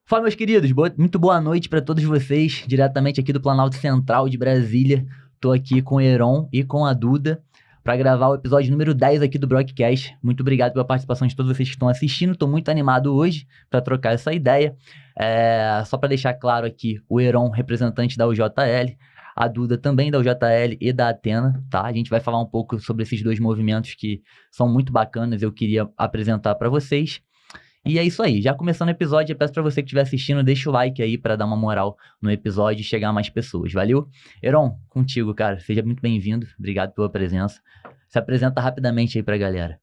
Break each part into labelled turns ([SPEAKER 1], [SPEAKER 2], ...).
[SPEAKER 1] Fala, meus queridos, muito boa noite para todos vocês, diretamente aqui do Planalto Central de Brasília. Tô aqui com o Heron e com a Duda para gravar o episódio número 10 aqui do Broadcast. Muito obrigado pela participação de todos vocês que estão assistindo. Tô muito animado hoje para trocar essa ideia. Só para deixar claro aqui, o Heron, representante da UJL, a Duda também da UJL e da Atena, tá? A gente vai falar um pouco sobre esses dois movimentos que são muito bacanas, eu queria apresentar para vocês. E é isso aí, já começando o episódio, eu peço pra você que estiver assistindo, deixa o like aí pra dar uma moral no episódio e chegar a mais pessoas, valeu? Heron, contigo, cara, seja muito bem-vindo, obrigado pela presença. Se apresenta rapidamente aí pra galera.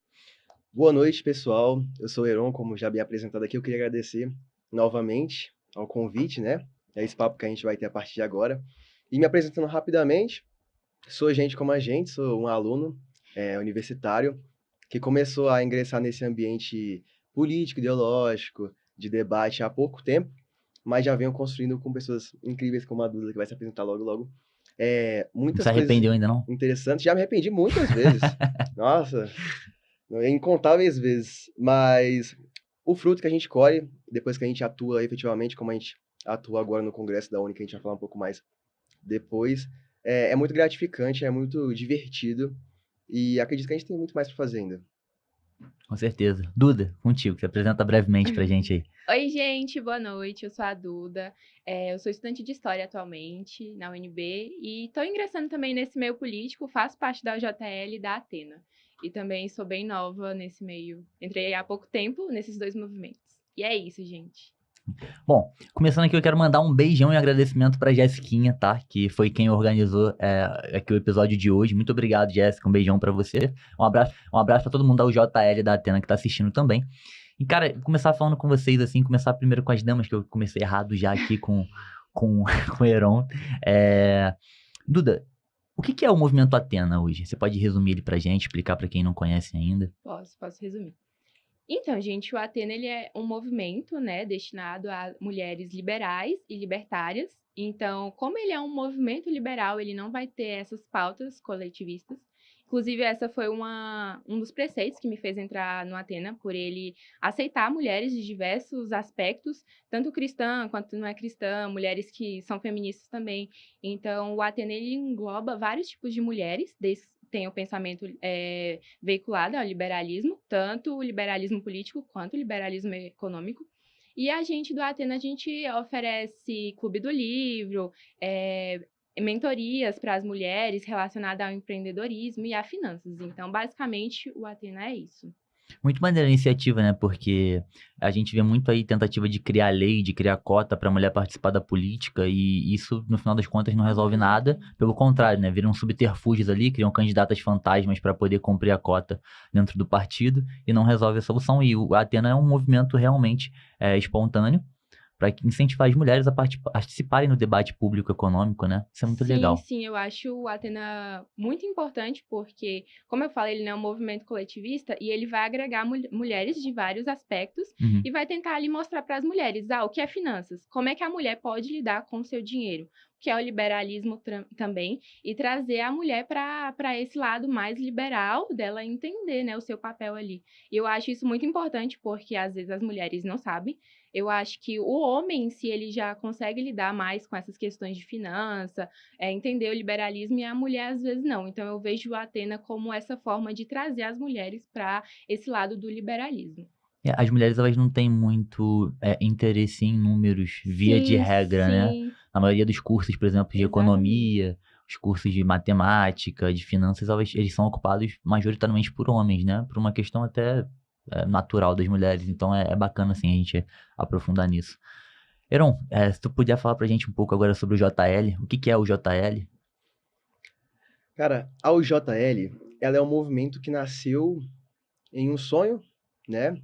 [SPEAKER 2] Boa noite, pessoal. Eu sou o Heron, como já bem apresentado aqui. Eu queria agradecer novamente ao convite, né? É esse papo que a gente vai ter a partir de agora. E me apresentando rapidamente, sou gente como a gente, sou um aluno universitário que começou a ingressar nesse ambiente político, ideológico, de debate há pouco tempo, mas já venho construindo com pessoas incríveis como a Duda, que vai se apresentar logo logo.
[SPEAKER 1] Não se
[SPEAKER 2] Muitas coisas
[SPEAKER 1] arrependeu ainda não?
[SPEAKER 2] interessantes. Já me arrependi muitas vezes. Nossa, incontáveis vezes, mas o fruto que a gente colhe, depois que a gente atua efetivamente, como a gente atua agora no congresso da Uni, que a gente vai falar um pouco mais depois, é muito gratificante, é muito divertido, e acredito que a gente tem muito mais para fazer ainda.
[SPEAKER 1] Com certeza. Duda, contigo, se apresenta brevemente pra gente aí.
[SPEAKER 3] Oi, gente, boa noite. Eu sou a Duda. Eu sou estudante de História atualmente na UNB e estou ingressando também nesse meio político, faço parte da UJL e da Atena. E também sou bem nova nesse meio. Entrei há pouco tempo nesses dois movimentos. E é isso, gente.
[SPEAKER 1] Bom, começando aqui, eu quero mandar um beijão e agradecimento pra Jessiquinha, tá? Que foi quem organizou aqui o episódio de hoje. Muito obrigado, Jéssica. Um beijão pra você. Um abraço pra todo mundo da UJL da Atena que tá assistindo também. E, cara, começar falando com vocês, assim, começar primeiro com as damas, que eu comecei errado já aqui com o Heron. Duda, o que é o movimento Atena hoje? Você pode resumir ele pra gente, explicar pra quem não conhece ainda?
[SPEAKER 3] Posso resumir. Então, gente, o Atena ele é um movimento, né, destinado a mulheres liberais e libertárias. Então, como ele é um movimento liberal, ele não vai ter essas pautas coletivistas. Inclusive, essa foi um dos preceitos que me fez entrar no Atena, por ele aceitar mulheres de diversos aspectos, tanto cristã quanto não é cristã, mulheres que são feministas também. Então, o Atena ele engloba vários tipos de mulheres, tem o pensamento veiculado ao liberalismo, tanto o liberalismo político quanto o liberalismo econômico. E a gente do Atena, a gente oferece clube do livro, mentorias para as mulheres relacionadas ao empreendedorismo e a finanças. Então, basicamente, o Atena é isso.
[SPEAKER 1] Muito maneira a iniciativa, né? Porque a gente vê muito aí tentativa de criar lei, de criar cota para mulher participar da política e isso, no final das contas, não resolve nada. Pelo contrário, né? Viram subterfúgios ali, criam candidatas fantasmas para poder cumprir a cota dentro do partido e não resolve a solução. E o Atena é um movimento realmente espontâneo para incentivar as mulheres a participarem no debate público econômico, né? Isso é muito
[SPEAKER 3] Sim,
[SPEAKER 1] legal.
[SPEAKER 3] sim, eu acho o Atena muito importante porque, como eu falei, ele não é um movimento coletivista e ele vai agregar mulheres de vários aspectos
[SPEAKER 1] Uhum.
[SPEAKER 3] e vai tentar ali mostrar para as mulheres, o que é finanças, como é que a mulher pode lidar com o seu dinheiro, o que é o liberalismo também, e trazer a mulher para esse lado mais liberal dela entender, né, o seu papel ali. E eu acho isso muito importante porque às vezes as mulheres não sabem. Eu acho que o homem em si ele já consegue lidar mais com essas questões de finança, entender o liberalismo e a mulher às vezes não. Então eu vejo a Atena como essa forma de trazer as mulheres para esse lado do liberalismo.
[SPEAKER 1] As mulheres elas não têm muito interesse em números via de
[SPEAKER 3] Sim,
[SPEAKER 1] regra, né?
[SPEAKER 3] sim,
[SPEAKER 1] Na maioria dos cursos, por exemplo, de
[SPEAKER 3] exatamente.
[SPEAKER 1] economia, os cursos de matemática, de finanças, eles são ocupados majoritariamente por homens, né? Por uma questão até natural das mulheres. Então é bacana assim a gente aprofundar nisso. Heron, se tu puder falar pra gente um pouco agora sobre o JL, o que que é o JL?
[SPEAKER 2] Cara, a UJL, ela é um movimento que nasceu em um sonho, né?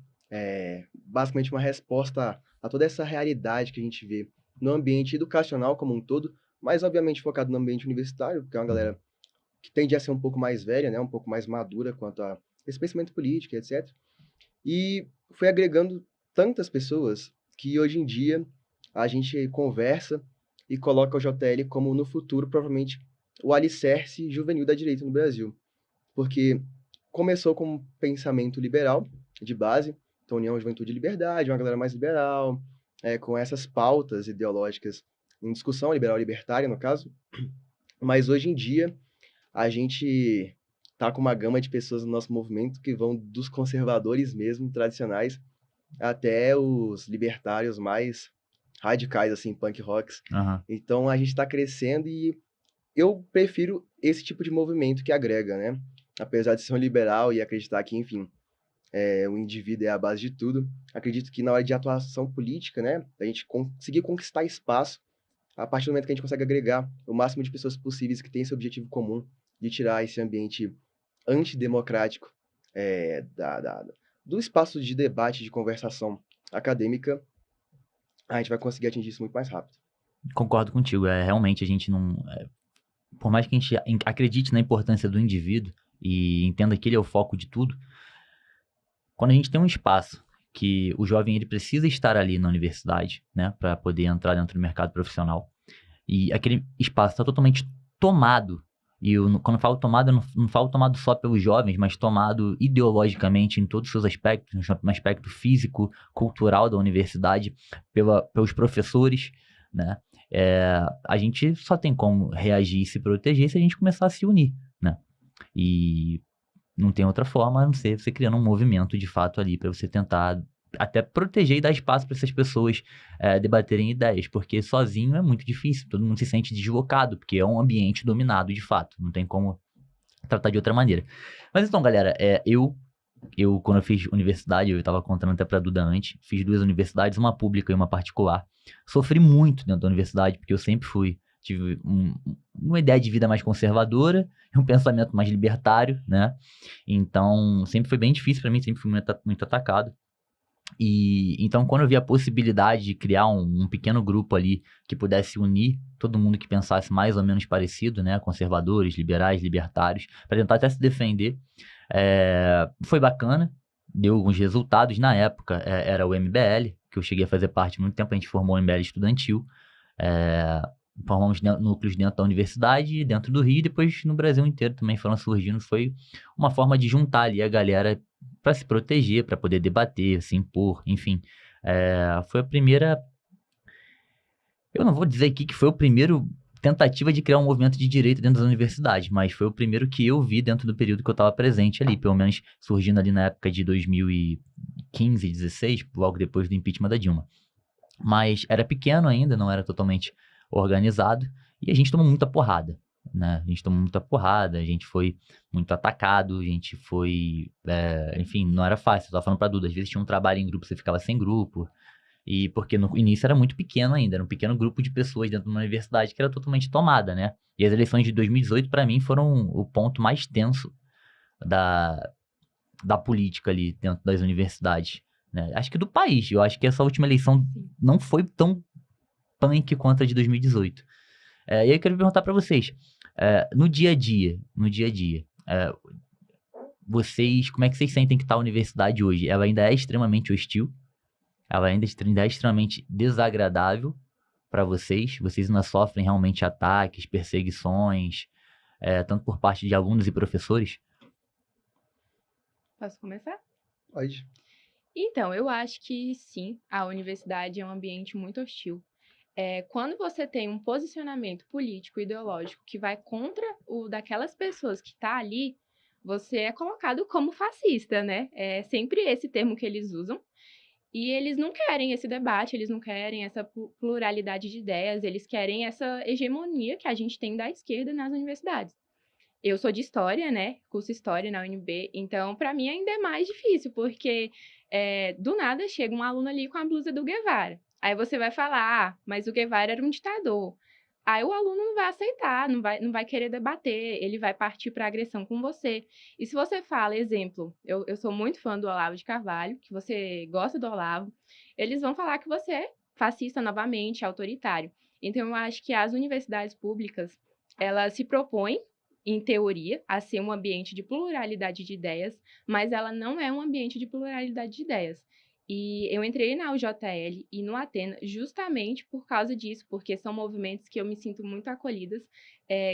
[SPEAKER 2] Basicamente uma resposta a toda essa realidade que a gente vê no ambiente educacional como um todo, mas obviamente focado no ambiente universitário, porque é uma
[SPEAKER 1] Uhum.
[SPEAKER 2] galera que tende a ser um pouco mais velha, né? Um pouco mais madura quanto a esse pensamento político, etc. E foi agregando tantas pessoas que hoje em dia a gente conversa e coloca o JL como no futuro provavelmente o alicerce juvenil da direita no Brasil, porque começou com um pensamento liberal de base, então União Juventude e Liberdade, uma galera mais liberal, com essas pautas ideológicas em discussão, liberal-libertária, no caso. Mas hoje em dia, a gente tá com uma gama de pessoas no nosso movimento que vão dos conservadores mesmo, tradicionais, até os libertários mais radicais, assim, punk rocks.
[SPEAKER 1] Aham.
[SPEAKER 2] Então, a gente está crescendo e eu prefiro esse tipo de movimento que agrega, né? Apesar de ser um liberal e acreditar que, enfim, o indivíduo é a base de tudo, acredito que na hora de atuação política, né, a gente conseguir conquistar espaço, a partir do momento que a gente consegue agregar o máximo de pessoas possíveis que têm esse objetivo comum de tirar esse ambiente antidemocrático do espaço de debate, de conversação acadêmica, a gente vai conseguir atingir isso muito mais rápido.
[SPEAKER 1] Concordo contigo. Realmente a gente não. Por mais que a gente acredite na importância do indivíduo e entenda que ele é o foco de tudo, quando a gente tem um espaço que o jovem ele precisa estar ali na universidade, né, para poder entrar dentro do mercado profissional, e aquele espaço está totalmente tomado, e quando eu falo tomado, eu não falo tomado só pelos jovens, mas tomado ideologicamente em todos os seus aspectos, no aspecto físico, cultural da universidade, pelos professores, né? A gente só tem como reagir e se proteger se a gente começar a se unir, né? E não tem outra forma a não ser você criando um movimento de fato ali para você tentar até proteger e dar espaço para essas pessoas debaterem ideias, porque sozinho é muito difícil, todo mundo se sente deslocado, porque é um ambiente dominado de fato, não tem como tratar de outra maneira. Mas então, galera, quando eu fiz universidade, eu estava contando até para a Duda antes, fiz 2 universidades, uma pública e uma particular. Sofri muito dentro da universidade, porque eu sempre tive uma ideia de vida mais conservadora e um pensamento mais libertário, né? Então, sempre foi bem difícil para mim, sempre fui muito atacado. E então, quando eu vi a possibilidade de criar um pequeno grupo ali que pudesse unir todo mundo que pensasse mais ou menos parecido, né? Conservadores, liberais, libertários, para tentar até se defender, foi bacana, deu alguns resultados. Na época, era o MBL, que eu cheguei a fazer parte há muito tempo, a gente formou o MBL estudantil, é, formamos núcleos dentro da universidade, dentro do Rio, e depois no Brasil inteiro também foram surgindo. Foi uma forma de juntar ali a galera para se proteger, para poder debater, se impor, enfim. Foi a primeira. Eu não vou dizer aqui que foi o primeiro tentativa de criar um movimento de direita dentro das universidades, mas foi o primeiro que eu vi dentro do período que eu estava presente ali, pelo menos surgindo ali na época de 2015, 16, logo depois do impeachment da Dilma. Mas era pequeno ainda, não era totalmente organizado, e a gente tomou muita porrada, né? A gente tomou muita porrada, a gente foi muito atacado, a gente foi... enfim, não era fácil, eu tava falando pra Duda, às vezes tinha um trabalho em grupo, você ficava sem grupo, e porque no início era muito pequeno ainda, era um pequeno grupo de pessoas dentro de uma universidade que era totalmente tomada, né? E as eleições de 2018, para mim, foram o ponto mais tenso da política ali dentro das universidades, né? Acho que do país. Eu acho que essa última eleição não foi tão punk quanto a de 2018. E aí eu quero perguntar para vocês, no dia a dia, vocês, como é que vocês sentem que tá a universidade hoje? Ela ainda é extremamente hostil? Ela ainda é extremamente desagradável para vocês? Vocês ainda sofrem realmente ataques, perseguições, tanto por parte de alunos e professores?
[SPEAKER 3] Posso começar?
[SPEAKER 2] Pode.
[SPEAKER 3] Então, eu acho que sim, a universidade é um ambiente muito hostil. Quando você tem um posicionamento político, ideológico, que vai contra o daquelas pessoas que tá ali, você é colocado como fascista, né? É sempre esse termo que eles usam. E eles não querem esse debate, eles não querem essa pluralidade de ideias, eles querem essa hegemonia que a gente tem da esquerda nas universidades. Eu sou de história, né? Curso história na UNB, então para mim ainda é mais difícil, porque do nada chega um aluno ali com a blusa do Guevara. Aí você vai falar, mas o Guevara era um ditador. Aí o aluno não vai aceitar, não vai querer debater, ele vai partir para agressão com você. E se você fala, exemplo, eu sou muito fã do Olavo de Carvalho, que você gosta do Olavo, eles vão falar que você é fascista novamente, autoritário. Então eu acho que as universidades públicas, elas se propõem em teoria, a ser um ambiente de pluralidade de ideias, mas ela não é um ambiente de pluralidade de ideias. E eu entrei na UJL e no Atena justamente por causa disso, porque são movimentos que eu me sinto muito acolhidas,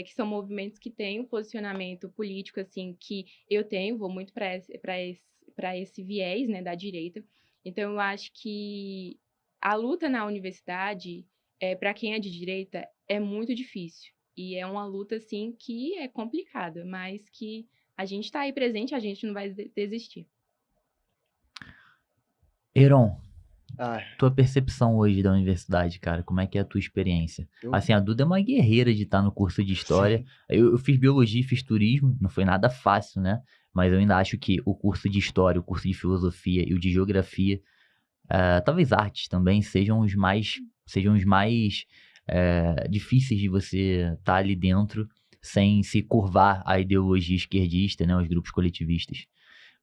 [SPEAKER 3] que são movimentos que têm um posicionamento político, assim, que eu tenho, vou muito para esse viés, né, da direita. Então, eu acho que a luta na universidade, para quem é de direita, é muito difícil. E é uma luta, assim, que é complicada, mas que a gente está aí presente, a gente não vai desistir.
[SPEAKER 1] Heron,
[SPEAKER 2] Ah,
[SPEAKER 1] tua percepção hoje da universidade, cara, como é que é a tua experiência?
[SPEAKER 2] eu...
[SPEAKER 1] Assim, a Duda é uma guerreira de estar no curso de História.
[SPEAKER 2] Sim.
[SPEAKER 1] Eu fiz Biologia e fiz Turismo, não foi nada fácil, né? Mas eu ainda acho que o curso de História, o curso de Filosofia e o de Geografia, talvez artes também, sejam os mais difíceis de você estar ali dentro sem se curvar à ideologia esquerdista, né? Os grupos coletivistas.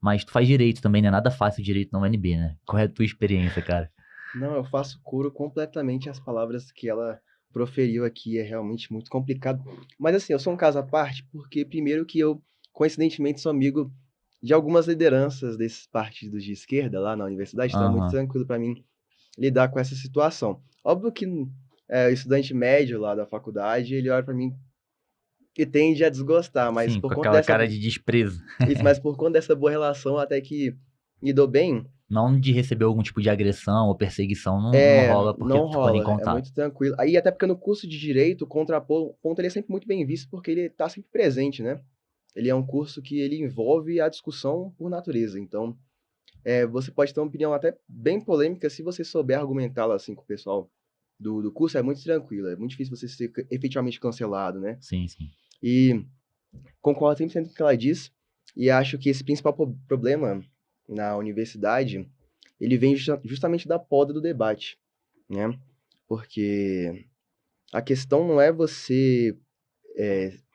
[SPEAKER 1] Mas tu faz direito também, não é nada fácil direito na UNB, né? Qual é a tua experiência, cara?
[SPEAKER 2] Não, eu faço coro completamente às palavras que ela proferiu aqui, é realmente muito complicado. Mas assim, eu sou um caso à parte, porque primeiro que eu, coincidentemente, sou amigo de algumas lideranças desses partidos de esquerda lá na universidade, então é muito
[SPEAKER 1] Aham.
[SPEAKER 2] tranquilo para mim lidar com essa situação. Óbvio que o estudante médio lá da faculdade, ele olha para mim e tende a desgostar, mas
[SPEAKER 1] Sim,
[SPEAKER 2] por
[SPEAKER 1] com
[SPEAKER 2] conta
[SPEAKER 1] aquela
[SPEAKER 2] dessa,
[SPEAKER 1] cara de desprezo.
[SPEAKER 2] mas por conta dessa boa relação, até que lidou bem.
[SPEAKER 1] Não de receber algum tipo de agressão ou perseguição, não rola porque
[SPEAKER 2] Não
[SPEAKER 1] tu ficou em
[SPEAKER 2] rola, é
[SPEAKER 1] contato.
[SPEAKER 2] muito tranquilo. Aí até porque no curso de direito, o contraponto ele é sempre muito bem visto porque ele tá sempre presente, né? Ele é um curso que ele envolve a discussão por natureza. Então, você pode ter uma opinião até bem polêmica se você souber argumentá-la assim com o pessoal do curso, é muito tranquilo. É muito difícil você ser efetivamente cancelado, né?
[SPEAKER 1] Sim, sim.
[SPEAKER 2] E concordo 100% com o que ela diz. E acho que esse principal problema na universidade, ele vem justamente da poda do debate, né? Porque a questão não é você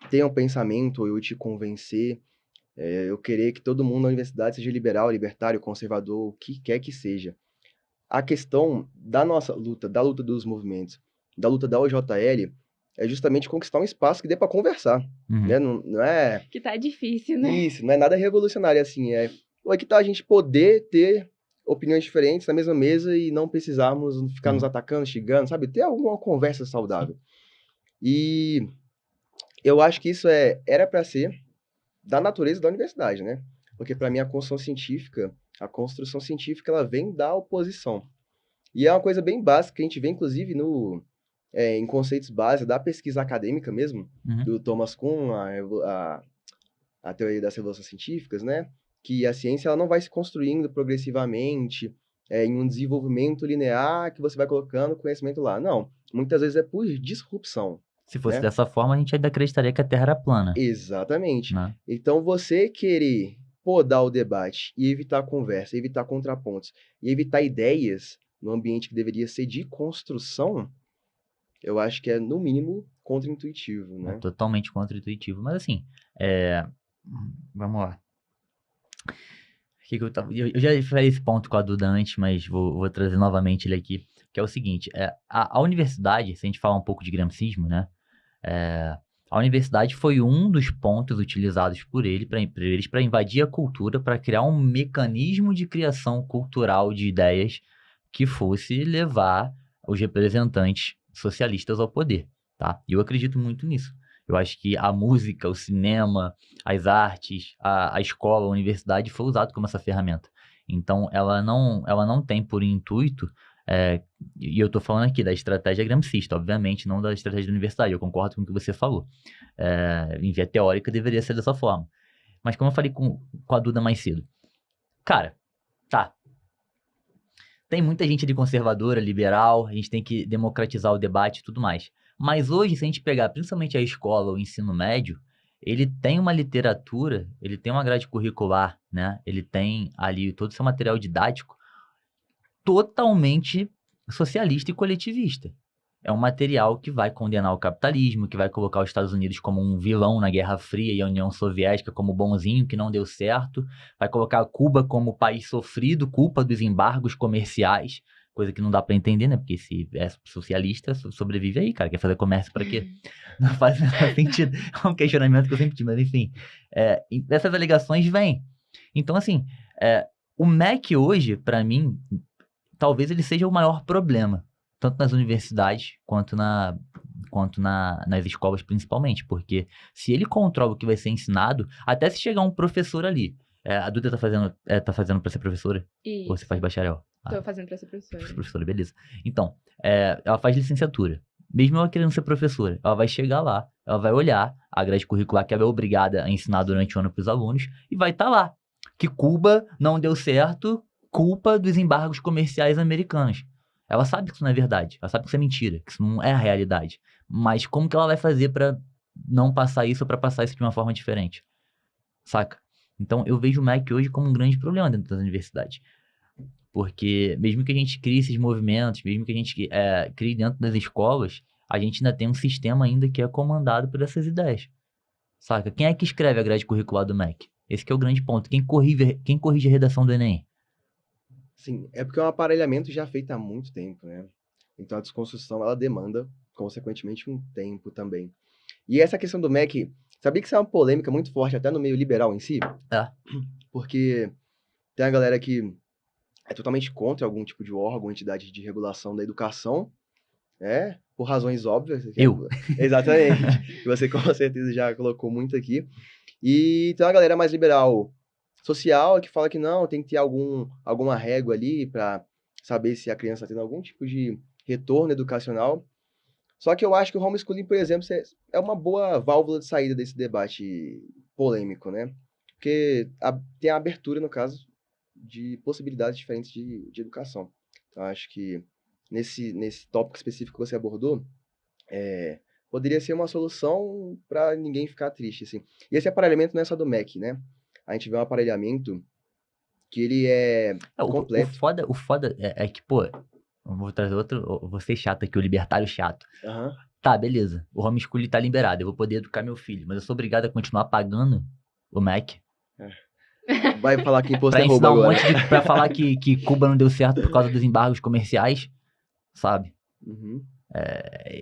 [SPEAKER 2] ter um pensamento ou eu te convencer, eu querer que todo mundo na universidade seja liberal, libertário, conservador, o que quer que seja. A questão da nossa luta, da luta dos movimentos, da luta da OJL, é justamente conquistar um espaço que dê para conversar,
[SPEAKER 1] Uhum.
[SPEAKER 2] né? Não é
[SPEAKER 3] Que tá difícil, né?
[SPEAKER 2] isso, não é nada revolucionário assim, que tal a gente poder ter opiniões diferentes na mesma mesa e não precisarmos ficar nos
[SPEAKER 1] Uhum.
[SPEAKER 2] atacando, xingando, sabe? Ter alguma conversa saudável. E eu acho que isso era para ser da natureza da universidade, né? Porque para mim a construção científica, ela vem da oposição. E é uma coisa bem básica que a gente vê, inclusive, em conceitos básicos da pesquisa acadêmica mesmo,
[SPEAKER 1] Uhum.
[SPEAKER 2] do Thomas Kuhn, a teoria das revoluções científicas, né? Que a ciência ela não vai se construindo progressivamente, em um desenvolvimento linear que você vai colocando conhecimento lá. Não, muitas vezes é por disrupção,
[SPEAKER 1] Se fosse
[SPEAKER 2] né?
[SPEAKER 1] dessa forma, a gente ainda acreditaria que a Terra era plana,
[SPEAKER 2] Exatamente.
[SPEAKER 1] né?
[SPEAKER 2] Então, você querer podar o debate e evitar conversa, evitar contrapontos e evitar ideias no ambiente que deveria ser de construção, eu acho que é, no mínimo, contraintuitivo,
[SPEAKER 1] É
[SPEAKER 2] né?
[SPEAKER 1] totalmente contra-intuitivo. Mas assim, vamos lá. Eu já falei esse ponto com a Duda antes, mas vou trazer novamente ele aqui, que é o seguinte, a universidade, se a gente falar um pouco de gramscismo, né, a universidade foi um dos pontos utilizados por eles para invadir a cultura, para criar um mecanismo de criação cultural de ideias que fosse levar os representantes socialistas ao poder, tá? E eu acredito muito nisso. Eu acho que a música, o cinema, as artes, a escola, a universidade foi usado como essa ferramenta. Então, ela não tem por intuito, e eu estou falando aqui da estratégia gramscista, obviamente, não da estratégia da universidade, eu concordo com o que você falou. Em via teórica, deveria ser dessa forma. Mas como eu falei com a Duda mais cedo, cara, tá, tem muita gente ali conservadora, liberal, a gente tem que democratizar o debate e tudo mais. Mas hoje, se a gente pegar principalmente a escola, o ensino médio, ele tem uma literatura, ele tem uma grade curricular, né? Ele tem ali todo o seu material didático totalmente socialista e coletivista. É um material que vai condenar o capitalismo, que vai colocar os Estados Unidos como um vilão na Guerra Fria e a União Soviética como bonzinho, que não deu certo. Vai colocar Cuba como país sofrido, culpa dos embargos comerciais, coisa que não dá para entender, né? Porque se é socialista, sobrevive aí, cara. Quer fazer comércio para quê? Não faz sentido. É um questionamento que eu sempre tive, mas enfim. Essas alegações vêm. Então, assim, o MEC hoje, para mim, talvez ele seja o maior problema, tanto nas universidades quanto nas escolas principalmente, porque se ele controla o que vai ser ensinado, até se chegar um professor ali, a Duda tá fazendo para ser professora? Ou você faz
[SPEAKER 3] Isso.
[SPEAKER 1] bacharel?
[SPEAKER 3] Tô fazendo pra ser professora.
[SPEAKER 1] Professora, beleza. Então, ela faz licenciatura. Mesmo ela querendo ser professora, ela vai chegar lá, ela vai olhar a grade curricular que ela é obrigada a ensinar durante o ano para os alunos e vai estar lá. Que Cuba não deu certo, culpa dos embargos comerciais americanos. Ela sabe que isso não é verdade, ela sabe que isso é mentira, que isso não é a realidade. Mas como que ela vai fazer para não passar isso ou para passar isso de uma forma diferente? Saca? Então eu vejo o MEC hoje como um grande problema dentro das universidades. Porque mesmo que a gente crie esses movimentos, mesmo que a gente crie dentro das escolas, a gente ainda tem um sistema ainda que é comandado por essas ideias. Saca? Quem é que escreve a grade curricular do MEC? Esse que é o grande ponto. Quem corrige a redação do Enem?
[SPEAKER 2] Sim, é porque é um aparelhamento já feito há muito tempo, né? Então a desconstrução, ela demanda, consequentemente, um tempo também. E essa questão do MEC, sabia que isso é uma polêmica muito forte até no meio liberal em si?
[SPEAKER 1] É.
[SPEAKER 2] Porque tem a galera que é totalmente contra algum tipo de órgão, entidade de regulação da educação, por razões óbvias.
[SPEAKER 1] Eu.
[SPEAKER 2] Exatamente. Que você com certeza já colocou muito aqui. E tem uma galera mais liberal social que fala que não, tem que ter alguma régua ali para saber se a criança está tendo algum tipo de retorno educacional. Só que eu acho que o homeschooling, por exemplo, é uma boa válvula de saída desse debate polêmico, né? Porque tem a abertura, no caso, de possibilidades diferentes de educação. Então, acho que nesse tópico específico que você abordou, poderia ser uma solução para ninguém ficar triste, assim. E esse aparelhamento não é só do MEC, né? A gente vê um aparelhamento que ele é completo.
[SPEAKER 1] O foda é que, pô, eu vou trazer outro, eu vou ser chato aqui, o libertário chato.
[SPEAKER 2] Aham.
[SPEAKER 1] Tá, beleza, o homeschooling tá liberado, eu vou poder educar meu filho, mas eu sou obrigado a continuar pagando o MEC
[SPEAKER 2] Vai falar que imposto
[SPEAKER 1] pra
[SPEAKER 2] é roubo
[SPEAKER 1] ensinar um
[SPEAKER 2] agora.
[SPEAKER 1] monte de... pra falar que Cuba não deu certo por causa dos embargos comerciais, sabe?
[SPEAKER 2] Uhum.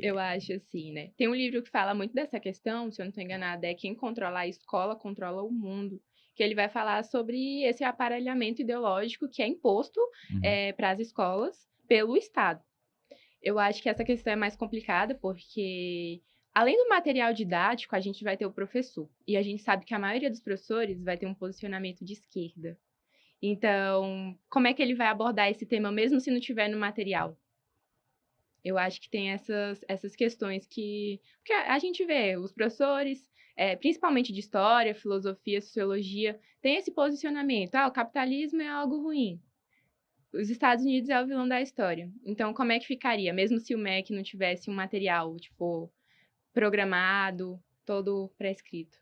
[SPEAKER 3] Eu acho assim, né? Tem um livro que fala muito dessa questão, se eu não estou enganada, é Quem Controla a Escola, Controla o Mundo. Que ele vai falar sobre esse aparelhamento ideológico que é imposto para as escolas pelo Estado. Eu acho que essa questão é mais complicada porque, além do material didático, a gente vai ter o professor. E a gente sabe que a maioria dos professores vai ter um posicionamento de esquerda. Então, como é que ele vai abordar esse tema mesmo se não tiver no material? Eu acho que tem essas questões que a gente vê, os professores, principalmente de história, filosofia, sociologia, tem esse posicionamento. O capitalismo é algo ruim. Os Estados Unidos é o vilão da história. Então, como é que ficaria? Mesmo se o MEC não tivesse um material, tipo, programado, todo pré-escrito.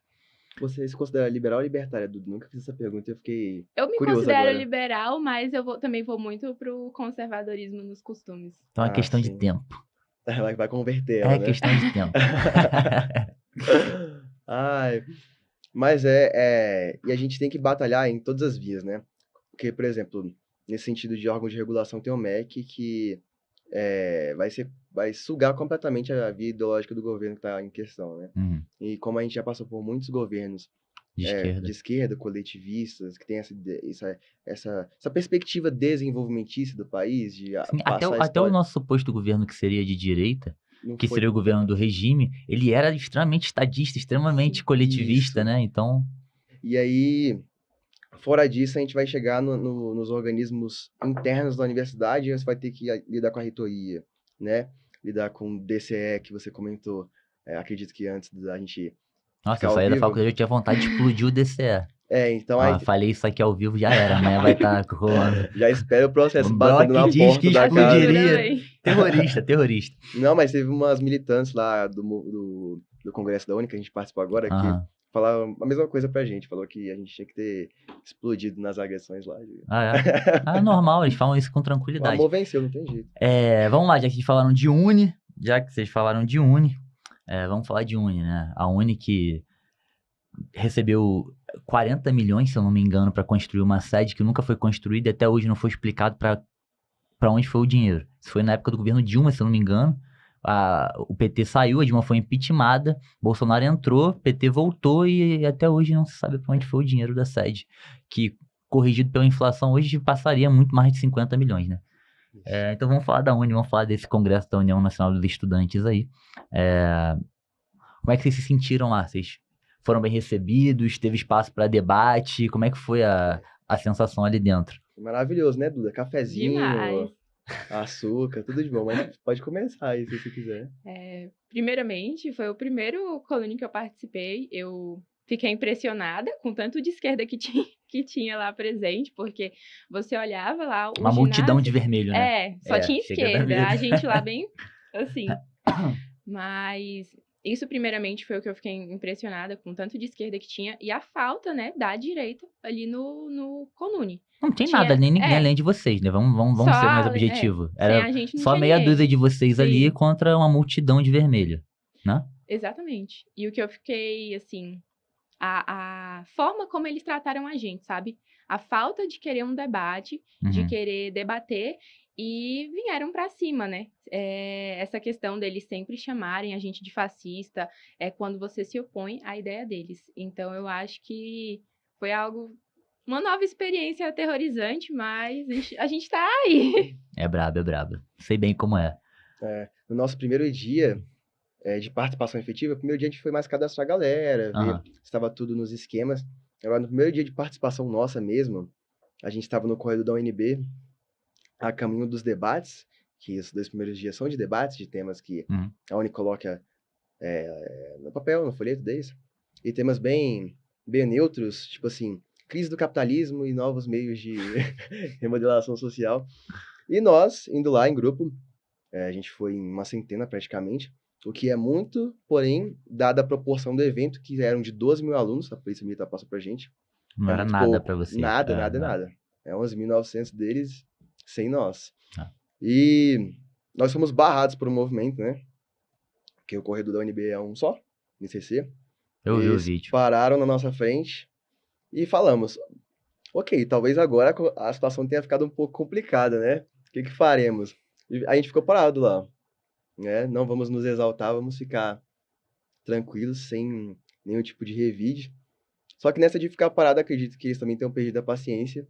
[SPEAKER 2] Você se considera liberal ou libertária, Dudu? Nunca fiz essa pergunta e eu fiquei
[SPEAKER 3] Eu me
[SPEAKER 2] curioso
[SPEAKER 3] considero
[SPEAKER 2] agora.
[SPEAKER 3] liberal, mas eu também vou muito pro conservadorismo nos costumes.
[SPEAKER 1] Então é questão de
[SPEAKER 2] sim.
[SPEAKER 1] tempo.
[SPEAKER 2] Vai converter ela,
[SPEAKER 1] É
[SPEAKER 2] né?
[SPEAKER 1] questão de tempo.
[SPEAKER 2] Ai, mas e a gente tem que batalhar em todas as vias, né? Porque, por exemplo, nesse sentido de órgão de regulação, tem o MEC que vai sugar completamente a via ideológica do governo que está em questão, né? E como a gente já passou por muitos governos
[SPEAKER 1] De esquerda.
[SPEAKER 2] coletivistas, que tem essa perspectiva desenvolvimentista do país, de
[SPEAKER 1] Sim,
[SPEAKER 2] passar a
[SPEAKER 1] até o
[SPEAKER 2] história.
[SPEAKER 1] nosso suposto governo que seria de direita,
[SPEAKER 2] Não
[SPEAKER 1] que
[SPEAKER 2] foi-
[SPEAKER 1] seria o governo do regime, ele era extremamente estadista, extremamente coletivista,
[SPEAKER 2] Isso.
[SPEAKER 1] né? Então,
[SPEAKER 2] E aí, fora disso, a gente vai chegar nos organismos internos da universidade e você vai ter que lidar com a reitoria, né? Lidar com o DCE, que você comentou. Acredito que antes da gente
[SPEAKER 1] nossa,
[SPEAKER 2] ficar
[SPEAKER 1] eu
[SPEAKER 2] ao
[SPEAKER 1] saí da
[SPEAKER 2] vivo.
[SPEAKER 1] faculdade, eu tinha vontade de explodir o DCE.
[SPEAKER 2] Então
[SPEAKER 1] Ó,
[SPEAKER 2] aí
[SPEAKER 1] falei isso aqui ao vivo, já era, amanhã vai estar rolando.
[SPEAKER 2] já espera o processo
[SPEAKER 1] O
[SPEAKER 2] batendo na
[SPEAKER 1] Brock diz
[SPEAKER 2] porta
[SPEAKER 1] que
[SPEAKER 2] da casa.
[SPEAKER 1] explodiria. Terrorista.
[SPEAKER 2] Não, mas teve umas militantes lá do Congresso da Uni, que a gente participou agora, que
[SPEAKER 1] Aham.
[SPEAKER 2] falaram a mesma coisa pra gente. Falou que a gente tinha que ter explodido nas agressões lá.
[SPEAKER 1] Ah, é? Ah, normal, eles falam isso com
[SPEAKER 2] O
[SPEAKER 1] tranquilidade.
[SPEAKER 2] amor venceu, não tem jeito.
[SPEAKER 1] Vamos lá, já que vocês falaram de Uni, vamos falar de Uni, né? A Uni que recebeu 40 milhões, se eu não me engano, para construir uma sede que nunca foi construída e até hoje não foi explicado para onde foi o dinheiro. Isso foi na época do governo Dilma, se eu não me engano. O PT saiu, a Dilma foi impeachmentada, Bolsonaro entrou, PT voltou e até hoje não se sabe para onde foi o dinheiro da sede, que, corrigido pela inflação, hoje passaria muito mais de 50 milhões, né? Então vamos falar da Uni, vamos falar desse Congresso da União Nacional dos Estudantes aí. Como é que vocês se sentiram lá? Vocês foram bem recebidos? Teve espaço para debate? Como é que foi a sensação ali dentro?
[SPEAKER 2] Maravilhoso, né, Duda? Cafezinho,
[SPEAKER 3] Demais.
[SPEAKER 2] açúcar, tudo de bom. Mas pode começar aí, se você quiser.
[SPEAKER 3] Primeiramente, foi o primeiro colune que eu participei. Eu fiquei impressionada com tanto de esquerda que tinha lá presente, porque você olhava lá o
[SPEAKER 1] Uma multidão de
[SPEAKER 3] ginásio,
[SPEAKER 1] vermelho, né?
[SPEAKER 3] só tinha
[SPEAKER 1] chega a dar
[SPEAKER 3] esquerda,
[SPEAKER 1] medo.
[SPEAKER 3] a gente lá bem assim. Mas isso primeiramente foi o que eu fiquei impressionada com tanto de esquerda que tinha e a falta, né, da direita ali no colune.
[SPEAKER 1] Não tem nada, nem ninguém além de vocês, né? Vamos
[SPEAKER 3] Só,
[SPEAKER 1] ser mais objetivo.
[SPEAKER 3] sem
[SPEAKER 1] Era
[SPEAKER 3] a gente não
[SPEAKER 1] só
[SPEAKER 3] tinha
[SPEAKER 1] meia
[SPEAKER 3] ninguém.
[SPEAKER 1] dúzia de vocês ali
[SPEAKER 3] Sim.
[SPEAKER 1] contra uma multidão de vermelho, né?
[SPEAKER 3] Exatamente. E o que eu fiquei, assim, a forma como eles trataram a gente, sabe? A falta de querer um debate, de
[SPEAKER 1] Uhum.
[SPEAKER 3] querer debater, e vieram pra cima, né? Essa questão deles sempre chamarem a gente de fascista, é quando você se opõe à ideia deles. Então, eu acho que foi uma nova experiência aterrorizante, mas a gente tá aí.
[SPEAKER 1] É brabo, é brabo. Sei bem como é.
[SPEAKER 2] No nosso primeiro dia de participação efetiva, o primeiro dia a gente foi mais cadastrar a galera, ver
[SPEAKER 1] Aham.
[SPEAKER 2] se estava tudo nos esquemas. Agora, no primeiro dia de participação nossa mesmo, a gente estava no corredor da UNB, a caminho dos debates, que esses 2 primeiros dias são de debates, de temas que
[SPEAKER 1] Uhum.
[SPEAKER 2] a Uni coloca no papel, no folheto deles, e temas bem neutros, tipo assim, crise do capitalismo e novos meios de remodelação social. E nós, indo lá em grupo, a gente foi em uma centena praticamente, o que é muito, porém, dada a proporção do evento, que eram de 12 mil alunos, a Polícia Militar passou pra gente.
[SPEAKER 1] Não
[SPEAKER 2] É
[SPEAKER 1] era
[SPEAKER 2] muito
[SPEAKER 1] nada
[SPEAKER 2] pouco.
[SPEAKER 1] pra vocês.
[SPEAKER 2] Nada. É 11.900 deles, sem nós.
[SPEAKER 1] Ah.
[SPEAKER 2] E nós fomos barrados por um movimento, né? Porque o corredor da UNB é um só, NCC.
[SPEAKER 1] Eu vi o
[SPEAKER 2] Eles
[SPEAKER 1] vídeo.
[SPEAKER 2] pararam na nossa frente e falamos, ok, talvez agora a situação tenha ficado um pouco complicada, né? O que faremos? E a gente ficou parado lá, né? Não vamos nos exaltar, vamos ficar tranquilos, sem nenhum tipo de revide. Só que nessa de ficar parado, acredito que eles também tenham perdido a paciência.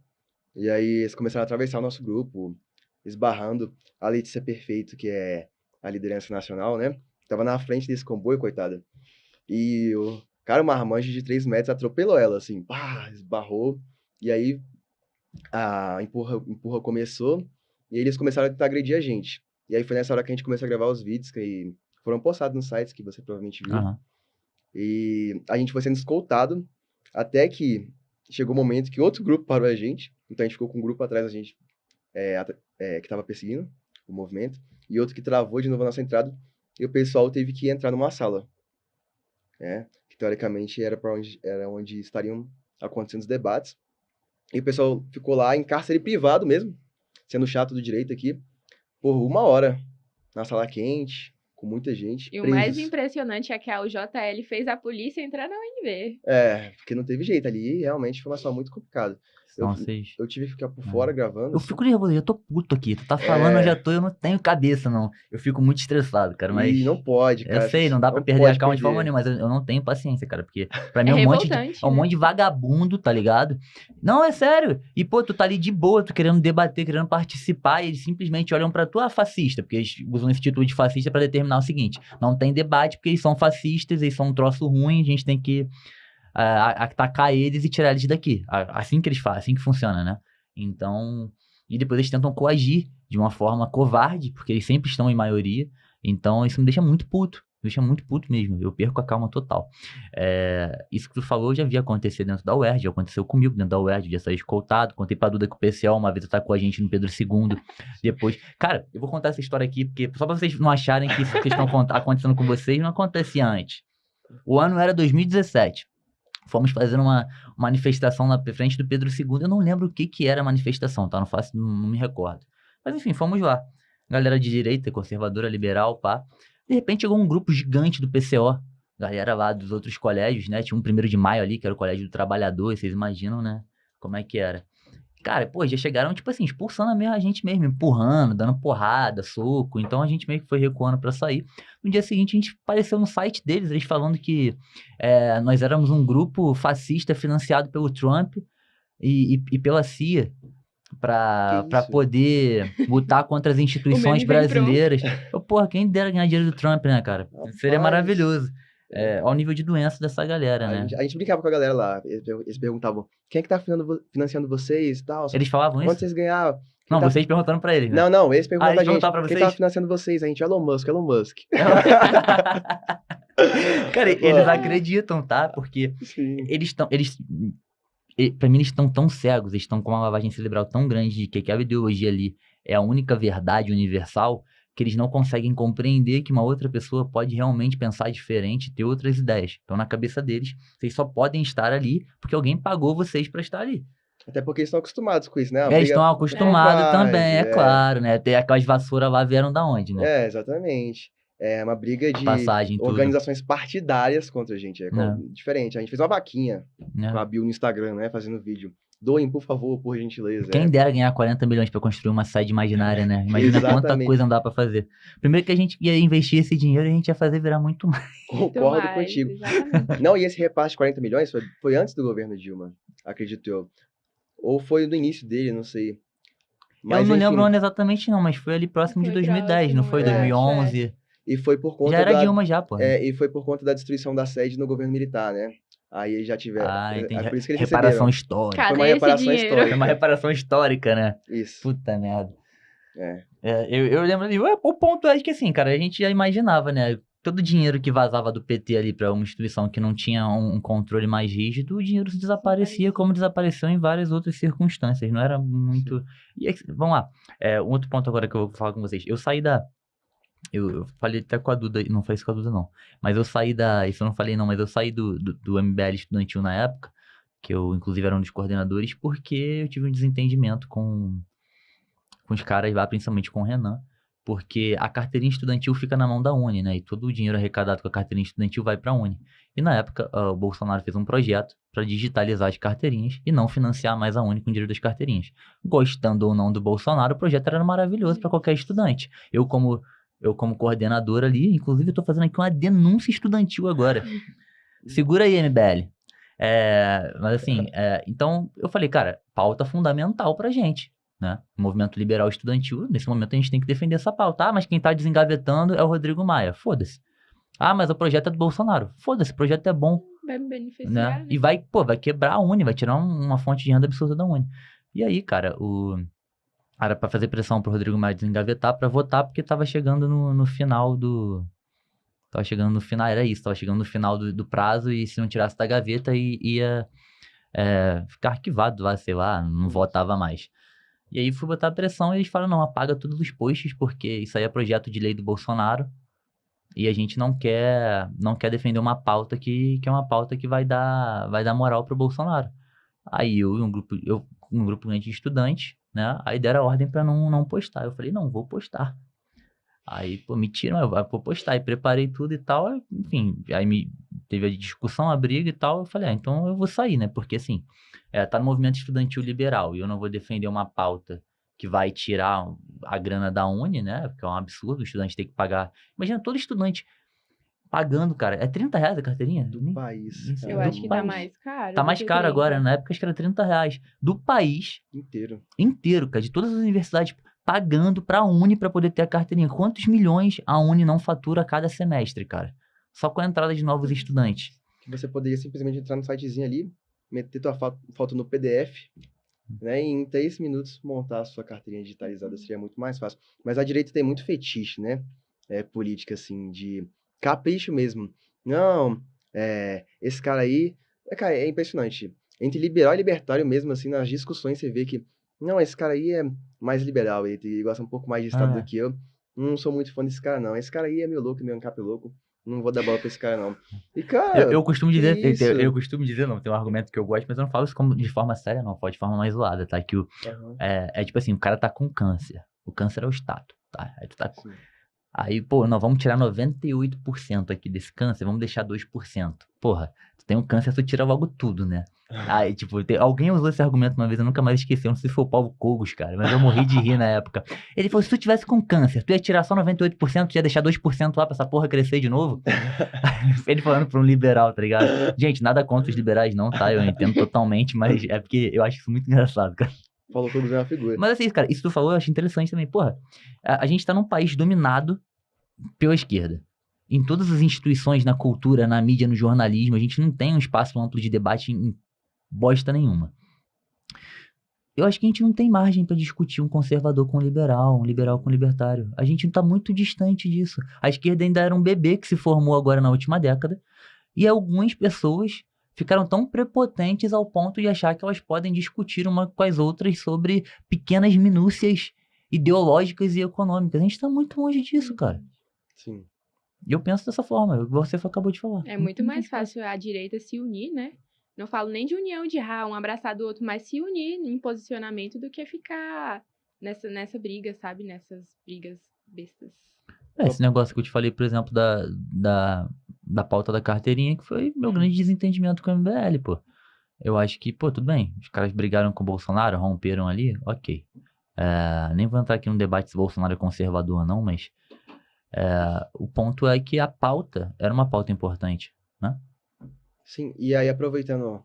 [SPEAKER 2] E aí eles começaram a atravessar o nosso grupo, esbarrando a Letícia Perfeito, que é a liderança nacional, né? Tava na frente desse comboio, coitada. E o marmanjo de 3 metros atropelou ela, assim, pá, esbarrou. E aí a empurra começou e eles começaram a tentar agredir a gente. E aí foi nessa hora que a gente começou a gravar os vídeos que foram postados nos sites que você provavelmente viu.
[SPEAKER 1] Aham.
[SPEAKER 2] E a gente foi sendo escoltado até que chegou o momento que outro grupo parou a gente. Então a gente ficou com um grupo atrás da gente que estava perseguindo o movimento e outro que travou de novo a nossa entrada. E o pessoal teve que entrar numa sala, né? Que teoricamente era onde estariam acontecendo os debates. E o pessoal ficou lá em cárcere privado mesmo, sendo chato do direito aqui, por 1 hora, na sala quente, com muita gente,
[SPEAKER 3] E o
[SPEAKER 2] presos.
[SPEAKER 3] mais impressionante é que a UJL fez a polícia entrar na UNB.
[SPEAKER 2] Porque não teve jeito ali, realmente foi uma situação muito complicada.
[SPEAKER 1] Então, vocês...
[SPEAKER 2] Eu tive que ficar por fora gravando.
[SPEAKER 1] Eu fico nervoso, eu tô puto aqui. Tu tá falando, eu não tenho cabeça, não. Eu fico muito estressado, cara, mas...
[SPEAKER 2] E não pode, cara.
[SPEAKER 1] Eu sei, não dá pra perder a calma de forma nenhuma, mas eu não tenho paciência, cara, porque pra mim é um
[SPEAKER 3] revoltante,
[SPEAKER 1] monte de vagabundo, tá ligado? Não, é sério. E, pô, tu tá ali de boa, tu querendo debater, querendo participar, e eles simplesmente olham pra tu, fascista, porque eles usam esse título de fascista pra determinar o seguinte: não tem debate porque eles são fascistas, eles são um troço ruim, a gente tem que atacar eles e tirar eles daqui. Assim que eles fazem, assim que funciona, né? Então, e depois eles tentam coagir de uma forma covarde, porque eles sempre estão em maioria. Então, isso me deixa muito puto. Me deixa muito puto mesmo. Eu perco a calma total. Isso que tu falou, eu já vi acontecer dentro da UERJ. Já aconteceu comigo dentro da UERJ. Já saí escoltado. Contei pra Duda que o PCO uma vez atacou a gente no Pedro II. Depois... Cara, eu vou contar essa história aqui, porque só pra vocês não acharem que isso que estão acontecendo com vocês não acontecia antes. O ano era 2017. Fomos fazer uma manifestação na frente do Pedro II. Eu não lembro o que era a manifestação, tá? Não me recordo. Mas enfim, fomos lá. Galera de direita, conservadora, liberal, pá. De repente chegou um grupo gigante do PCO. Galera lá dos outros colégios, né? Tinha um 1º de maio ali, que era o Colégio do Trabalhador. Vocês imaginam, né? Como é que era. Cara, pô, já chegaram, tipo assim, expulsando a gente mesmo, empurrando, dando porrada, soco. Então a gente meio que foi recuando pra sair. No dia seguinte a gente apareceu no site deles, eles falando que nós éramos um grupo fascista financiado pelo Trump e pela CIA pra poder lutar contra as instituições brasileiras. Porra, quem dera ganhar dinheiro do Trump, né, cara? Seria maravilhoso. ao nível de doença dessa galera, né?
[SPEAKER 2] A gente brincava com a galera lá. Eles perguntavam, quem é que tá financiando vocês e tal?
[SPEAKER 1] Eles falavam
[SPEAKER 2] Quanto
[SPEAKER 1] isso?
[SPEAKER 2] vocês ganhavam?
[SPEAKER 1] Não,
[SPEAKER 2] tá...
[SPEAKER 1] vocês perguntando pra eles, né?
[SPEAKER 2] Não, eles perguntavam pra
[SPEAKER 1] eles
[SPEAKER 2] gente,
[SPEAKER 1] perguntavam pra
[SPEAKER 2] quem
[SPEAKER 1] vocês?
[SPEAKER 2] tá financiando vocês? A gente, Elon Musk.
[SPEAKER 1] Cara, eles acreditam, tá? Porque
[SPEAKER 2] Sim.
[SPEAKER 1] pra mim, eles estão tão cegos, eles estão com uma lavagem cerebral tão grande de que aquela ideologia ali é a única verdade universal, que eles não conseguem compreender que uma outra pessoa pode realmente pensar diferente, ter outras ideias. Então, na cabeça deles, vocês só podem estar ali porque alguém pagou vocês pra estar ali.
[SPEAKER 2] Até porque eles estão acostumados com isso, né?
[SPEAKER 1] Eles estão acostumados também, claro, né? Até aquelas vassouras lá vieram da onde, né?
[SPEAKER 2] Exatamente. É uma briga de
[SPEAKER 1] passagem,
[SPEAKER 2] organizações partidárias contra a gente. Diferente. A gente fez uma vaquinha com a Bill no Instagram, né? Fazendo vídeo. Doem, por favor, por gentileza.
[SPEAKER 1] Quem dera ganhar 40 milhões pra construir uma sede imaginária, né? Imagina quanta coisa não dá pra fazer. Primeiro que a gente ia investir esse dinheiro, a gente ia fazer virar muito mais.
[SPEAKER 2] Concordo contigo.
[SPEAKER 3] Exatamente.
[SPEAKER 2] Não, e esse repasse de 40 milhões foi antes do governo Dilma, acredito eu. Ou foi no início dele, não sei.
[SPEAKER 1] Mas, eu não lembro o ano exatamente não, mas foi ali próximo de 2010, não foi? 2011.
[SPEAKER 2] E foi por conta
[SPEAKER 1] já era Dilma já, pô.
[SPEAKER 2] E foi por conta da destruição da sede no governo militar, né? Aí eles já tiveram.
[SPEAKER 1] Entendi.
[SPEAKER 2] Por isso que eles
[SPEAKER 1] reparação histórica.
[SPEAKER 2] Foi uma reparação histórica.
[SPEAKER 1] Foi uma reparação histórica, né?
[SPEAKER 2] Isso.
[SPEAKER 1] Puta merda. Eu lembro ali. O ponto é que assim, cara, a gente já imaginava, né? Todo o dinheiro que vazava do PT ali pra uma instituição que não tinha um controle mais rígido, o dinheiro desaparecia, como desapareceu em várias outras circunstâncias. Não era muito. E vamos lá. Um outro ponto agora que eu vou falar com vocês. Eu saí da. Eu falei até com a Duda, não falei isso com a Duda não, mas eu saí isso eu não falei não, mas eu saí do MBL estudantil na época, que eu inclusive era um dos coordenadores, porque eu tive um desentendimento com os caras lá, principalmente com o Renan, porque a carteirinha estudantil fica na mão da Uni, né, e todo o dinheiro arrecadado com a carteirinha estudantil vai pra Uni. E na época o Bolsonaro fez um projeto para digitalizar as carteirinhas e não financiar mais a Uni com o dinheiro das carteirinhas. Gostando ou não do Bolsonaro, o projeto era maravilhoso para qualquer estudante. Eu como coordenador ali, inclusive eu tô fazendo aqui uma denúncia estudantil agora. Segura aí, MBL. Mas assim, então eu falei, cara, pauta fundamental pra gente, né? O movimento liberal estudantil, nesse momento a gente tem que defender essa pauta. Ah, mas quem tá desengavetando é o Rodrigo Maia. Foda-se. Ah, mas o projeto é do Bolsonaro. Foda-se, o projeto é bom.
[SPEAKER 3] Vai me beneficiar,
[SPEAKER 1] né? E vai quebrar a Uni, vai tirar uma fonte de renda absurda da Uni. E aí, cara, era pra fazer pressão pro Rodrigo Maia desengavetar pra votar, porque tava chegando no final do... Tava chegando no final, era isso, tava chegando no final do prazo e se não tirasse da gaveta ia ficar arquivado lá, sei lá, não votava mais. E aí fui botar pressão e eles falaram, não, apaga todos os posts, porque isso aí é projeto de lei do Bolsonaro e a gente não quer defender uma pauta que é uma pauta que vai dar moral pro Bolsonaro. Aí eu e um grupo grande de estudantes, né, aí deram a ordem pra não postar. Eu falei, não, vou postar. Aí, pô, me tiram, eu vou postar. E preparei tudo e tal, enfim, aí teve a discussão, a briga e tal, eu falei, então eu vou sair, né, porque assim, tá no movimento estudantil liberal e eu não vou defender uma pauta que vai tirar a grana da Uni, né, porque é um absurdo o estudante ter que pagar. Imagina todo estudante pagando, cara, é R$30 a carteirinha?
[SPEAKER 2] Do país.
[SPEAKER 3] Eu acho que tá mais caro.
[SPEAKER 1] Tá mais caro agora, na época acho que era R$30. Do país inteiro, cara, de todas as universidades, pagando pra Uni pra poder ter a carteirinha. Quantos milhões a Uni não fatura a cada semestre, cara? Só com a entrada de novos estudantes.
[SPEAKER 2] Você poderia simplesmente entrar no sitezinho ali, meter tua foto no PDF, né, e em 3 minutos montar a sua carteirinha digitalizada. Seria muito mais fácil. Mas a direita tem muito fetiche, né? Política, assim, de capricho mesmo. Não, esse cara aí... Cara, é impressionante. Entre liberal e libertário mesmo, assim, nas discussões você vê que não, esse cara aí é mais liberal, ele gosta um pouco mais de Estado do que eu. Não sou muito fã desse cara, não. Esse cara aí é meio louco, meio ANCAP louco. Não vou dar bola pra esse cara, não. E, cara... Eu costumo dizer, não, tem um argumento que eu gosto, mas eu não falo isso de forma séria, não. Falo de forma mais zoada, tá? Que tipo assim, o cara tá com câncer. O câncer é o Estado, tá? Aí tu tá com... Aí, pô, nós vamos tirar 98% aqui desse câncer, vamos deixar 2%. Porra, tu tem um câncer, tu tira logo tudo, né? Aí, tipo, alguém usou esse argumento uma vez, eu nunca mais esqueci, eu não sei se foi o Paulo Cogos, cara, mas eu morri de rir na época. Ele falou, se tu tivesse com câncer, tu ia tirar só 98%, tu ia deixar 2% lá pra essa porra crescer de novo? Ele falando pra um liberal, tá ligado? Gente, nada contra os liberais não, tá? Eu entendo totalmente, mas é porque eu acho isso muito engraçado, cara. Paulo Cogos é uma figura.
[SPEAKER 1] Mas assim, cara, isso que tu falou eu acho interessante também. Porra, a gente tá num país dominado pela esquerda. em todas as instituições, na cultura, na mídia, no jornalismo, a gente não tem um espaço amplo de debate em bosta nenhuma. Eu acho que a gente não tem margem para discutir um conservador com um liberal com um libertário. A gente está muito distante disso. A esquerda ainda era um bebê que se formou agora na última década, e algumas pessoas ficaram tão prepotentes ao ponto de achar que elas podem discutir uma com as outras sobre pequenas minúcias ideológicas e econômicas. A gente está muito longe disso, cara.
[SPEAKER 2] Sim.
[SPEAKER 1] E eu penso dessa forma, você acabou de falar.
[SPEAKER 3] É muito mais fácil a direita se unir, né? Não falo nem de união de um abraçar do outro, mas se unir em posicionamento do que ficar nessa briga, sabe? Nessas brigas bestas.
[SPEAKER 1] Esse negócio que eu te falei, por exemplo, da pauta da carteirinha, que foi meu grande desentendimento com o MBL, pô. Eu acho que, pô, tudo bem, os caras brigaram com o Bolsonaro, romperam ali, ok. Nem vou entrar aqui num debate se o Bolsonaro é conservador ou não, mas o ponto é que a pauta era uma pauta importante, né?
[SPEAKER 2] Sim, e aí aproveitando,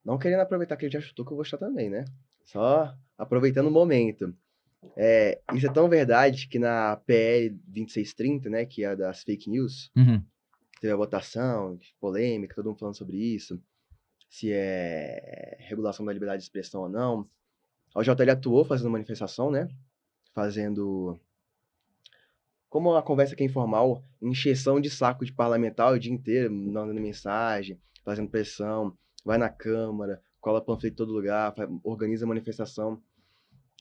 [SPEAKER 2] não querendo aproveitar que ele já chutou que eu vou chutar também, né? Só aproveitando o momento. Isso é tão verdade que na PL 2630, né, que é a das fake news, teve a votação, polêmica, todo mundo falando sobre isso, se é regulação da liberdade de expressão ou não. A OJL atuou fazendo manifestação, né? Fazendo, como a conversa aqui é informal, encheção de saco de parlamentar o dia inteiro, mandando mensagem, fazendo pressão, vai na Câmara, cola panfleto em todo lugar, organiza manifestação.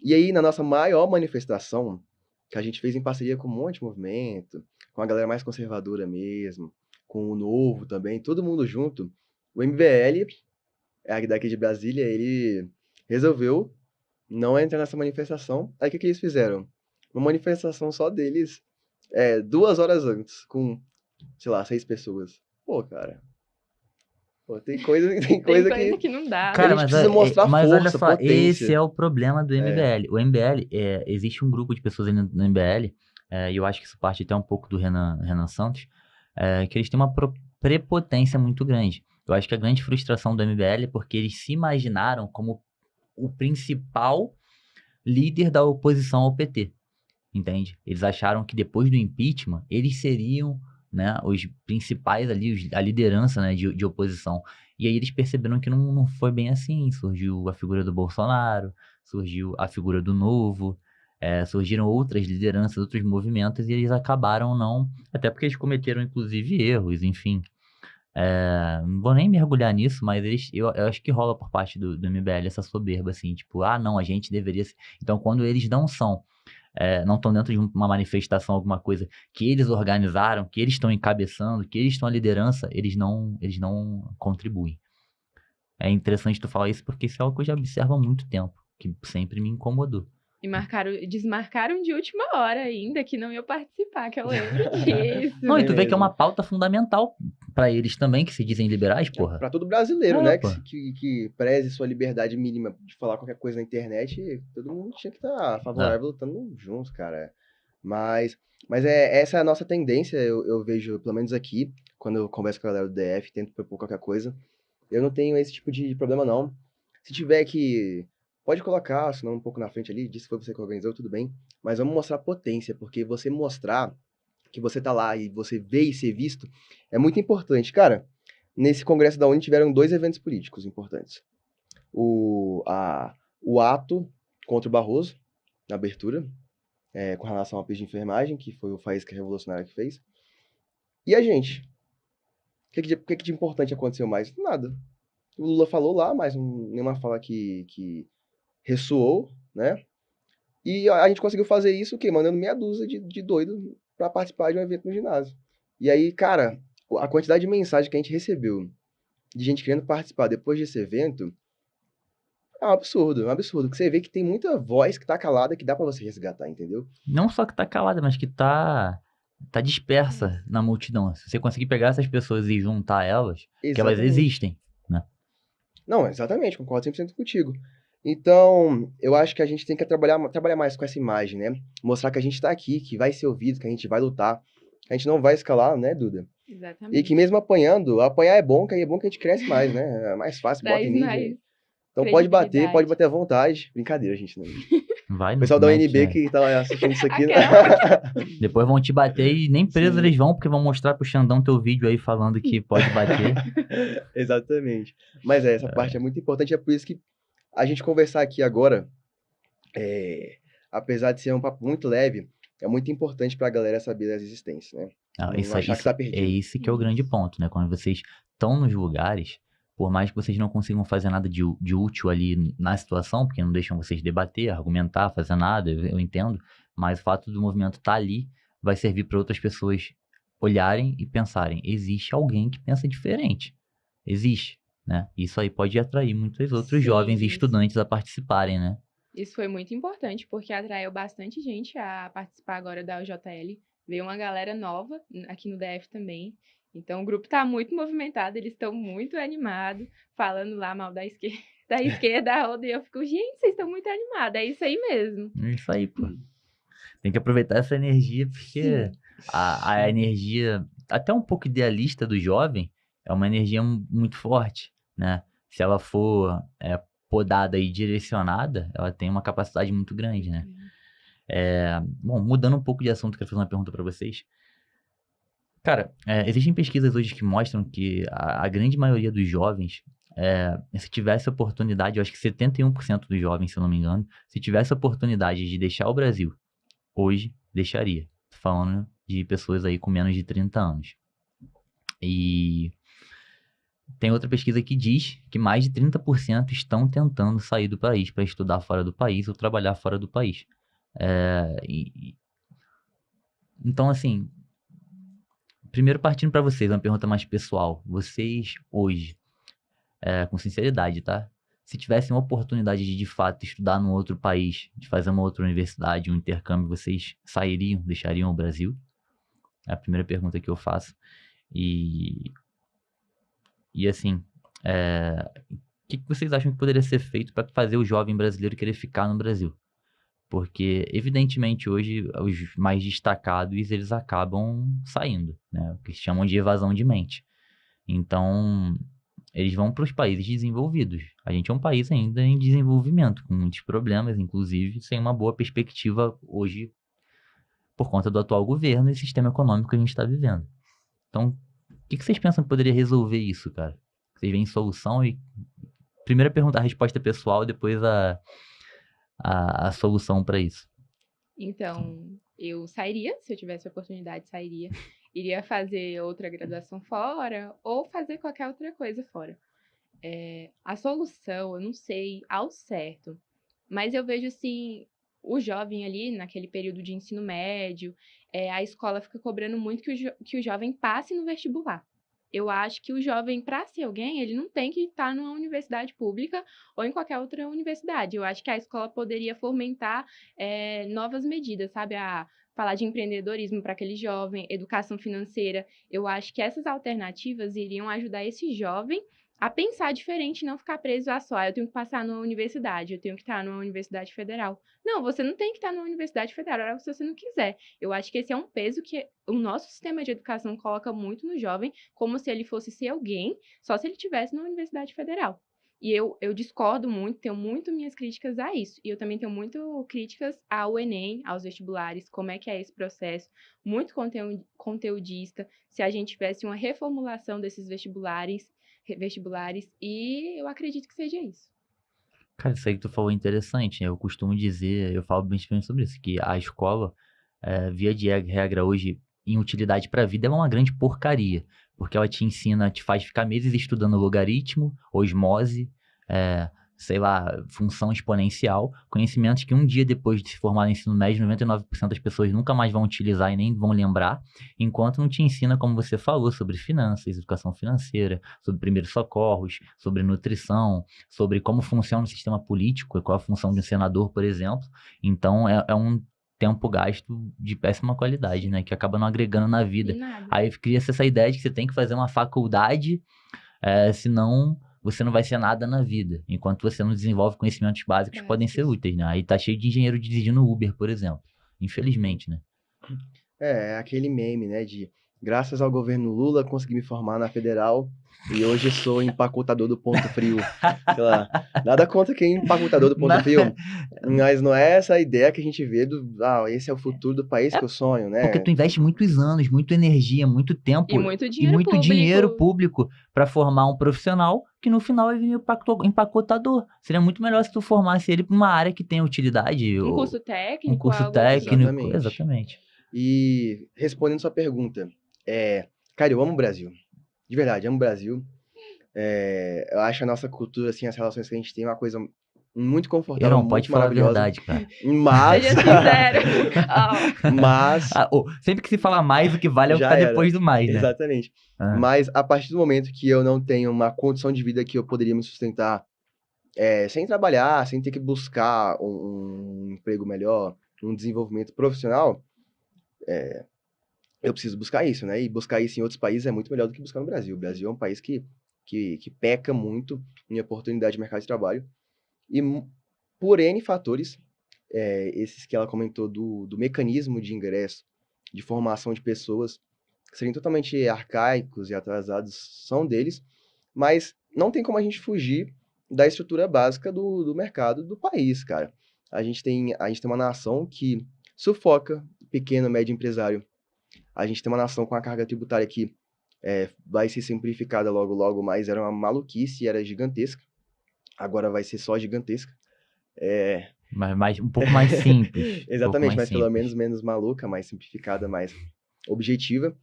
[SPEAKER 2] E aí, na nossa maior manifestação, que a gente fez em parceria com um monte de movimento, com a galera mais conservadora mesmo, com o Novo também, todo mundo junto, o MBL, daqui de Brasília, ele resolveu não entrar nessa manifestação. Aí o que eles fizeram? Uma manifestação só deles, 2 horas antes, com, sei lá, 6 pessoas. Pô, cara. Pô, tem coisa
[SPEAKER 3] que não dá.
[SPEAKER 1] Cara,
[SPEAKER 2] a gente precisa mostrar
[SPEAKER 1] mas olha
[SPEAKER 2] força,
[SPEAKER 1] só,
[SPEAKER 2] potência.
[SPEAKER 1] esse é o problema do MBL. O MBL, existe um grupo de pessoas ali no MBL, e eu acho que isso parte até um pouco do Renan Santos, que eles têm uma prepotência muito grande. Eu acho que a grande frustração do MBL é porque eles se imaginaram como o principal líder da oposição ao PT, entende? Eles acharam que depois do impeachment, eles seriam, né, os principais ali, a liderança, né, de oposição. E aí eles perceberam que não foi bem assim. Surgiu a figura do Bolsonaro, surgiu a figura do Novo, surgiram outras lideranças, outros movimentos, e eles acabaram não... Até porque eles cometeram, inclusive, erros, enfim. Não vou nem mergulhar nisso, mas eu acho que rola por parte do MBL essa soberba, assim, tipo, não, a gente deveria... Então, quando eles não estão dentro de uma manifestação, alguma coisa que eles organizaram, que eles estão encabeçando, que eles estão à liderança, eles não contribuem. É interessante tu falar isso porque isso é algo que eu já observo há muito tempo, que sempre me incomodou.
[SPEAKER 3] E desmarcaram de última hora ainda, que não ia participar, que eu lembro disso.
[SPEAKER 1] Não, e tu vê que é uma pauta fundamental pra eles também, que se dizem liberais, porra.
[SPEAKER 2] Pra todo brasileiro, né?
[SPEAKER 1] Porra.
[SPEAKER 2] Que preze sua liberdade mínima de falar qualquer coisa na internet, todo mundo tinha que estar favorável, lutando juntos, cara. Mas essa é a nossa tendência, eu vejo, pelo menos aqui, quando eu converso com a galera do DF, tento propor qualquer coisa, eu não tenho esse tipo de problema, não. Se tiver que... Pode colocar, senão um pouco na frente ali, disse que foi você que organizou, tudo bem. Mas vamos mostrar potência, porque você mostrar que você tá lá e você vê e ser visto é muito importante. Cara, nesse congresso da Uni tiveram 2 eventos políticos importantes. O ato contra o Barroso, na abertura, com relação ao piso de enfermagem, que foi o Faísca Revolucionário que fez. E a gente? O que de importante aconteceu mais? Nada. O Lula falou lá, mas nenhuma fala que ressoou, né? E a gente conseguiu fazer isso, o quê? Mandando meia dúzia de doido para participar de um evento no ginásio. E aí, cara, a quantidade de mensagem que a gente recebeu de gente querendo participar depois desse evento é um absurdo, Que você vê que tem muita voz que tá calada que dá para você resgatar, entendeu?
[SPEAKER 1] Não só que tá calada, mas que tá dispersa na multidão. Se você conseguir pegar essas pessoas e juntar elas, que elas existem, né?
[SPEAKER 2] Não, exatamente, concordo 100% contigo. Então, eu acho que a gente tem que trabalhar mais com essa imagem, né? Mostrar que a gente tá aqui, que vai ser ouvido, que a gente vai lutar, que a gente não vai escalar, né, Duda?
[SPEAKER 3] Exatamente.
[SPEAKER 2] E que mesmo apanhando, apanhar é bom, que aí é bom que a gente cresce mais, né? É mais fácil, bota em mídia. Então pode bater à vontade. Brincadeira, gente. Não.
[SPEAKER 1] Vai
[SPEAKER 2] O
[SPEAKER 1] no
[SPEAKER 2] pessoal da
[SPEAKER 1] match,
[SPEAKER 2] UNB
[SPEAKER 1] é.
[SPEAKER 2] que tá assistindo isso aqui, né?
[SPEAKER 1] Depois vão te bater e nem preso
[SPEAKER 2] Sim.
[SPEAKER 1] eles vão, porque vão mostrar pro Xandão teu vídeo aí falando que pode bater.
[SPEAKER 2] Exatamente. Mas essa parte é muito importante, é por isso que a gente conversar aqui agora, apesar de ser um papo muito leve, é muito importante pra galera saber das existências, né?
[SPEAKER 1] Não,
[SPEAKER 2] Não
[SPEAKER 1] isso,
[SPEAKER 2] achar que tá
[SPEAKER 1] é
[SPEAKER 2] perdido.
[SPEAKER 1] esse que é o grande ponto, né? Quando vocês estão nos lugares, por mais que vocês não consigam fazer nada de útil ali na situação, porque não deixam vocês debater, argumentar, fazer nada, eu entendo, mas o fato do movimento estar ali vai servir para outras pessoas olharem e pensarem, existe alguém que pensa diferente. Existe, né? Isso aí pode atrair muitos outros
[SPEAKER 3] Sim,
[SPEAKER 1] jovens e
[SPEAKER 3] isso.
[SPEAKER 1] estudantes a participarem, né?
[SPEAKER 3] Isso foi muito importante, porque atraiu bastante gente a participar agora da UJL. Veio uma galera nova aqui no DF também. Então o grupo está muito movimentado, eles estão muito animados, falando lá mal da esquerda, da esquerda, roda, e eu fico, gente, vocês estão muito animados, é isso aí mesmo.
[SPEAKER 1] É isso aí, pô. Tem que aproveitar essa energia, porque
[SPEAKER 3] Sim.
[SPEAKER 1] a energia, até um pouco idealista do jovem, é uma energia muito forte, né? Se ela for podada e direcionada, ela tem uma capacidade muito grande, né? Bom, mudando um pouco de assunto, quero fazer uma pergunta para vocês. Cara, existem pesquisas hoje que mostram que a grande maioria dos jovens, se tivesse oportunidade, eu acho que 71% dos jovens, se eu não me engano, se tivesse oportunidade de deixar o Brasil, hoje deixaria. Tô falando de pessoas aí com menos de 30 anos. E tem outra pesquisa que diz que mais de 30% estão tentando sair do país para estudar fora do país ou trabalhar fora do país. Então, assim, primeiro partindo para vocês, uma pergunta mais pessoal. Vocês hoje, com sinceridade, tá? Se tivessem uma oportunidade de fato estudar num outro país, de fazer uma outra universidade, um intercâmbio, vocês sairiam, deixariam o Brasil? É a primeira pergunta que eu faço. E assim, o que vocês acham que poderia ser feito para fazer o jovem brasileiro querer ficar no Brasil? Porque, evidentemente, hoje, os mais destacados, eles acabam saindo, né? O que chamam de evasão de mente. Então, eles vão para os países desenvolvidos. A gente é um país ainda em desenvolvimento, com muitos problemas, inclusive, sem uma boa perspectiva hoje, por conta do atual governo e sistema econômico que a gente está vivendo. Então, o que vocês pensam que poderia resolver isso, cara? Vocês veem solução e... Primeiro perguntar a resposta pessoal, depois a solução para isso.
[SPEAKER 3] Então, eu sairia, se eu tivesse a oportunidade, sairia. Iria fazer outra graduação fora ou fazer qualquer outra coisa fora. A solução, eu não sei ao certo, mas eu vejo assim, o jovem ali, naquele período de ensino médio, a escola fica cobrando muito que o jovem passe no vestibular. Eu acho que o jovem, para ser alguém, ele não tem que estar numa universidade pública ou em qualquer outra universidade. Eu acho que a escola poderia fomentar novas medidas, sabe? Falar de empreendedorismo para aquele jovem, educação financeira. Eu acho que essas alternativas iriam ajudar esse jovem a pensar diferente e não ficar preso a só, eu tenho que passar numa universidade, eu tenho que estar numa universidade federal. Não, você não tem que estar numa universidade federal se você não quiser. Eu acho que esse é um peso que o nosso sistema de educação coloca muito no jovem, como se ele fosse ser alguém, só se ele estivesse numa universidade federal. E eu discordo muito, tenho muito minhas críticas a isso. E eu também tenho muito críticas ao Enem, aos vestibulares, como é que é esse processo, muito conteudista. Se a gente tivesse uma reformulação desses vestibulares, e eu acredito que seja isso.
[SPEAKER 1] Cara, isso aí que tu falou é interessante, né? Eu costumo dizer, eu falo bem sobre isso, que a escola, via de regra hoje, em utilidade para a vida, é uma grande porcaria. Porque ela te ensina, te faz ficar meses estudando logaritmo, osmose, sei lá, função exponencial, conhecimentos que um dia depois de se formar no ensino médio, 99% das pessoas nunca mais vão utilizar e nem vão lembrar, enquanto não te ensina, como você falou, sobre finanças, educação financeira, sobre primeiros socorros, sobre nutrição, sobre como funciona o sistema político, qual a função de um senador, por exemplo. Então, é um tempo gasto de péssima qualidade, né? Que acaba não agregando na vida.
[SPEAKER 3] Nada.
[SPEAKER 1] Aí cria-se essa ideia de que você tem que fazer uma faculdade, senão você não vai ser nada na vida, enquanto você não desenvolve conhecimentos básicos que podem ser úteis, né? Aí tá cheio de engenheiro dirigindo Uber, por exemplo. Infelizmente, né?
[SPEAKER 2] É aquele meme, né, de Graças ao governo Lula, consegui me formar na Federal e hoje sou empacotador do Ponto Frio. Sei lá, nada contra quem é empacotador do Ponto Frio, mas não é essa a ideia que a gente vê esse é o futuro do país que eu sonho, né?
[SPEAKER 1] Porque tu investe muitos anos, muita energia, muito tempo
[SPEAKER 3] E muito
[SPEAKER 1] e
[SPEAKER 3] dinheiro
[SPEAKER 1] muito
[SPEAKER 3] público.
[SPEAKER 1] dinheiro público para formar um profissional que no final ele vira empacotador. Seria muito melhor se tu formasse ele para uma área que tem utilidade.
[SPEAKER 3] Um
[SPEAKER 1] ou
[SPEAKER 3] curso técnico,
[SPEAKER 1] um curso
[SPEAKER 3] algo assim.
[SPEAKER 1] técnico.
[SPEAKER 2] Exatamente.
[SPEAKER 1] Exatamente.
[SPEAKER 2] E respondendo sua pergunta, cara, eu amo o Brasil. De verdade, amo o Brasil. Eu acho a nossa cultura, assim, as relações que a gente tem, uma coisa muito confortável,
[SPEAKER 1] Heron,
[SPEAKER 2] muito
[SPEAKER 1] pode falar a
[SPEAKER 2] maravilhosa.
[SPEAKER 1] verdade, cara.
[SPEAKER 2] Mas,
[SPEAKER 3] Seja sincero. Ó,
[SPEAKER 2] mas,
[SPEAKER 1] Sempre que se fala mais, o que vale é o que
[SPEAKER 2] já
[SPEAKER 1] tá
[SPEAKER 2] era.
[SPEAKER 1] depois do mais, né?
[SPEAKER 2] Exatamente.
[SPEAKER 1] Ah,
[SPEAKER 2] Mas a partir do momento que eu não tenho uma condição de vida que eu poderia me sustentar sem trabalhar, sem ter que buscar um emprego melhor, um desenvolvimento profissional, eu preciso buscar isso, né? E buscar isso em outros países é muito melhor do que buscar no Brasil. O Brasil é um país que peca muito em oportunidade de mercado de trabalho. E por N fatores, esses que ela comentou do mecanismo de ingresso, de formação de pessoas, que seriam totalmente arcaicos e atrasados, são deles, mas não tem como a gente fugir da estrutura básica do mercado do país, cara. A gente tem uma nação que sufoca pequeno e médio empresário. A gente tem uma nação com a carga tributária que vai ser simplificada logo, logo, mas era uma maluquice, era gigantesca. Agora vai ser só gigantesca.
[SPEAKER 1] mas um pouco mais simples.
[SPEAKER 2] Exatamente, mas pelo menos menos maluca, mais simplificada, mais objetiva.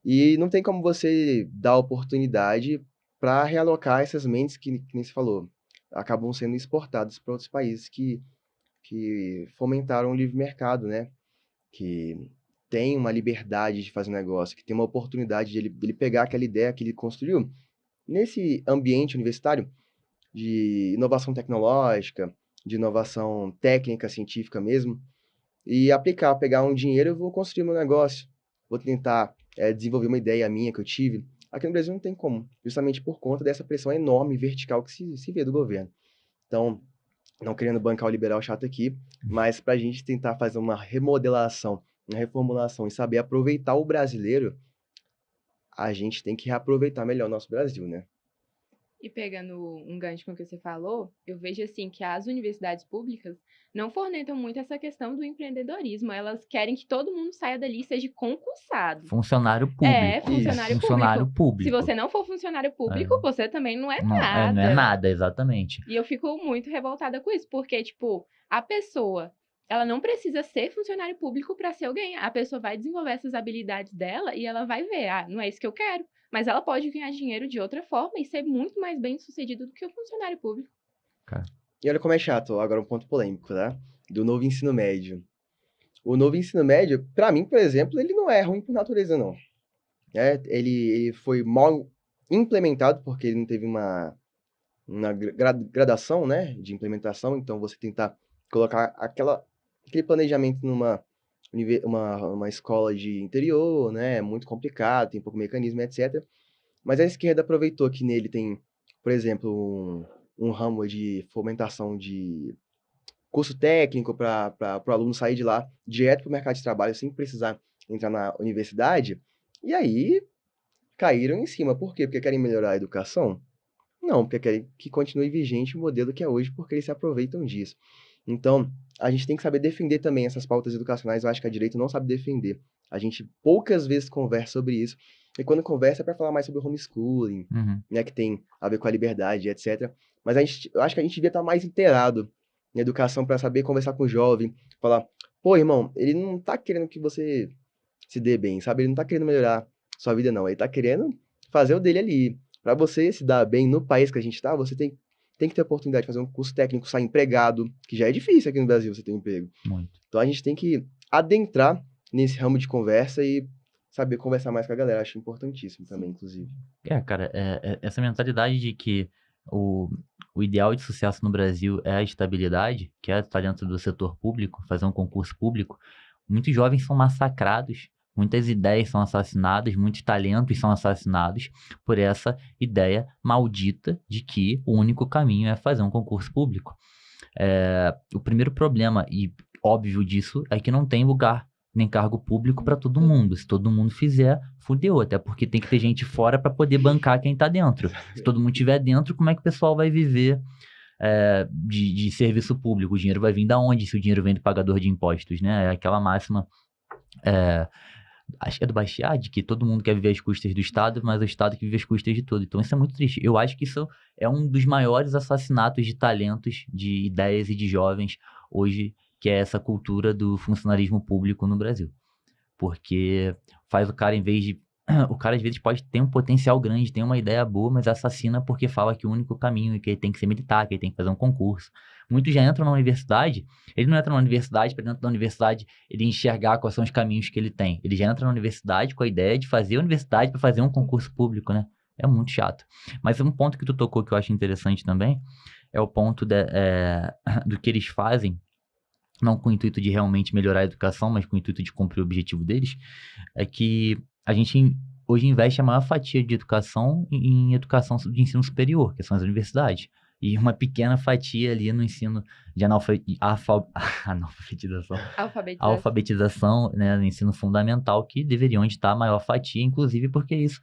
[SPEAKER 2] E não tem como você dar oportunidade para realocar essas mentes que nem se falou, acabam sendo exportadas para outros países que fomentaram o livre mercado, né? Que tem uma liberdade de fazer um negócio, que tem uma oportunidade de ele pegar aquela ideia que ele construiu nesse ambiente universitário de inovação tecnológica, de inovação técnica, científica mesmo, e aplicar, pegar um dinheiro, eu vou construir meu negócio, vou tentar desenvolver uma ideia minha que eu tive. Aqui no Brasil não tem como, justamente por conta dessa pressão enorme vertical que se vê do governo. Então, não querendo bancar o liberal chato aqui, mas para a gente tentar fazer uma remodelação, uma reformulação e saber aproveitar o brasileiro, a gente tem que reaproveitar melhor o nosso Brasil, né?
[SPEAKER 3] E pegando um gancho com o que você falou, eu vejo assim que as universidades públicas não fomentam muito essa questão do empreendedorismo. Elas querem que todo mundo saia dali e seja concursado.
[SPEAKER 1] Funcionário público.
[SPEAKER 3] Funcionário
[SPEAKER 1] Funcionário
[SPEAKER 3] público. Se
[SPEAKER 1] público.
[SPEAKER 3] você não for funcionário público, você também não é nada.
[SPEAKER 1] Não é nada, exatamente.
[SPEAKER 3] E eu fico muito revoltada com isso, porque, tipo, a pessoa, ela não precisa ser funcionário público para ser alguém. A pessoa vai desenvolver essas habilidades dela e ela vai ver, não é isso que eu quero. Mas ela pode ganhar dinheiro de outra forma e ser muito mais bem sucedido do que o funcionário público.
[SPEAKER 2] E olha como é chato, agora um ponto polêmico, tá? Do novo ensino médio. O novo ensino médio, para mim, por exemplo, ele não é ruim por natureza, não. Ele foi mal implementado porque ele não teve uma gradação, né, de implementação. Então, você tentar colocar aquele planejamento numa uma escola de interior, né, é muito complicado, tem pouco mecanismo, etc. Mas a esquerda aproveitou que nele tem, por exemplo, um ramo de fomentação de curso técnico para o aluno sair de lá direto para o mercado de trabalho sem precisar entrar na universidade. E aí caíram em cima. Por quê? Porque querem melhorar a educação? Não, porque querem que continue vigente o modelo que é hoje, porque eles se aproveitam disso. Então, a gente tem que saber defender também essas pautas educacionais. Eu acho que a direita não sabe defender. A gente poucas vezes conversa sobre isso. E quando conversa é para falar mais sobre o homeschooling, né, que tem a ver com a liberdade, etc. Mas eu acho que a gente devia estar mais inteirado na educação para saber conversar com o jovem, falar, pô, irmão, ele não tá querendo que você se dê bem, sabe? Ele não tá querendo melhorar sua vida, não. Ele tá querendo fazer o dele ali. Para você se dar bem no país que a gente tá, você tem que ter a oportunidade de fazer um curso técnico, sair empregado, que já é difícil aqui no Brasil você ter um emprego.
[SPEAKER 1] Muito.
[SPEAKER 2] Então a gente tem que adentrar nesse ramo de conversa e saber conversar mais com a galera. Acho importantíssimo também, inclusive.
[SPEAKER 1] Cara, essa mentalidade de que o ideal de sucesso no Brasil é a estabilidade, que é estar dentro do setor público, fazer um concurso público, muitos jovens são massacrados, muitas ideias são assassinadas, muitos talentos são assassinados por essa ideia maldita de que o único caminho é fazer um concurso público. O primeiro problema, e óbvio disso, é que não tem lugar nem cargo público para todo mundo. Se todo mundo fizer, fudeu. Até porque tem que ter gente fora para poder bancar quem tá dentro. Se todo mundo estiver dentro, como é que o pessoal vai viver de serviço público? O dinheiro vai vir da onde se o dinheiro vem do pagador de impostos, né? É aquela máxima, acho que é do Bastiat, que todo mundo quer viver às custas do Estado, mas é o Estado que vive às custas de tudo. Então isso é muito triste. Eu acho que isso é um dos maiores assassinatos de talentos, de ideias e de jovens hoje, que é essa cultura do funcionalismo público no Brasil. Porque faz o cara, em vez de... O cara, às vezes, pode ter um potencial grande, tem uma ideia boa, mas assassina porque fala que o único caminho é que ele tem que ser militar, que ele tem que fazer um concurso. Muitos já entram na universidade, ele não entra na universidade para dentro da universidade ele enxergar quais são os caminhos que ele tem. Ele já entra na universidade com a ideia de fazer a universidade para fazer um concurso público, né? É muito chato. Mas um ponto que tu tocou que eu acho interessante também é o ponto do que eles fazem, não com o intuito de realmente melhorar a educação, mas com o intuito de cumprir o objetivo deles, é que a gente hoje investe a maior fatia de educação em educação de ensino superior, que são as universidades, e uma pequena fatia ali no ensino de alfabetização, né, no ensino fundamental, que deveria onde está a maior fatia, inclusive porque isso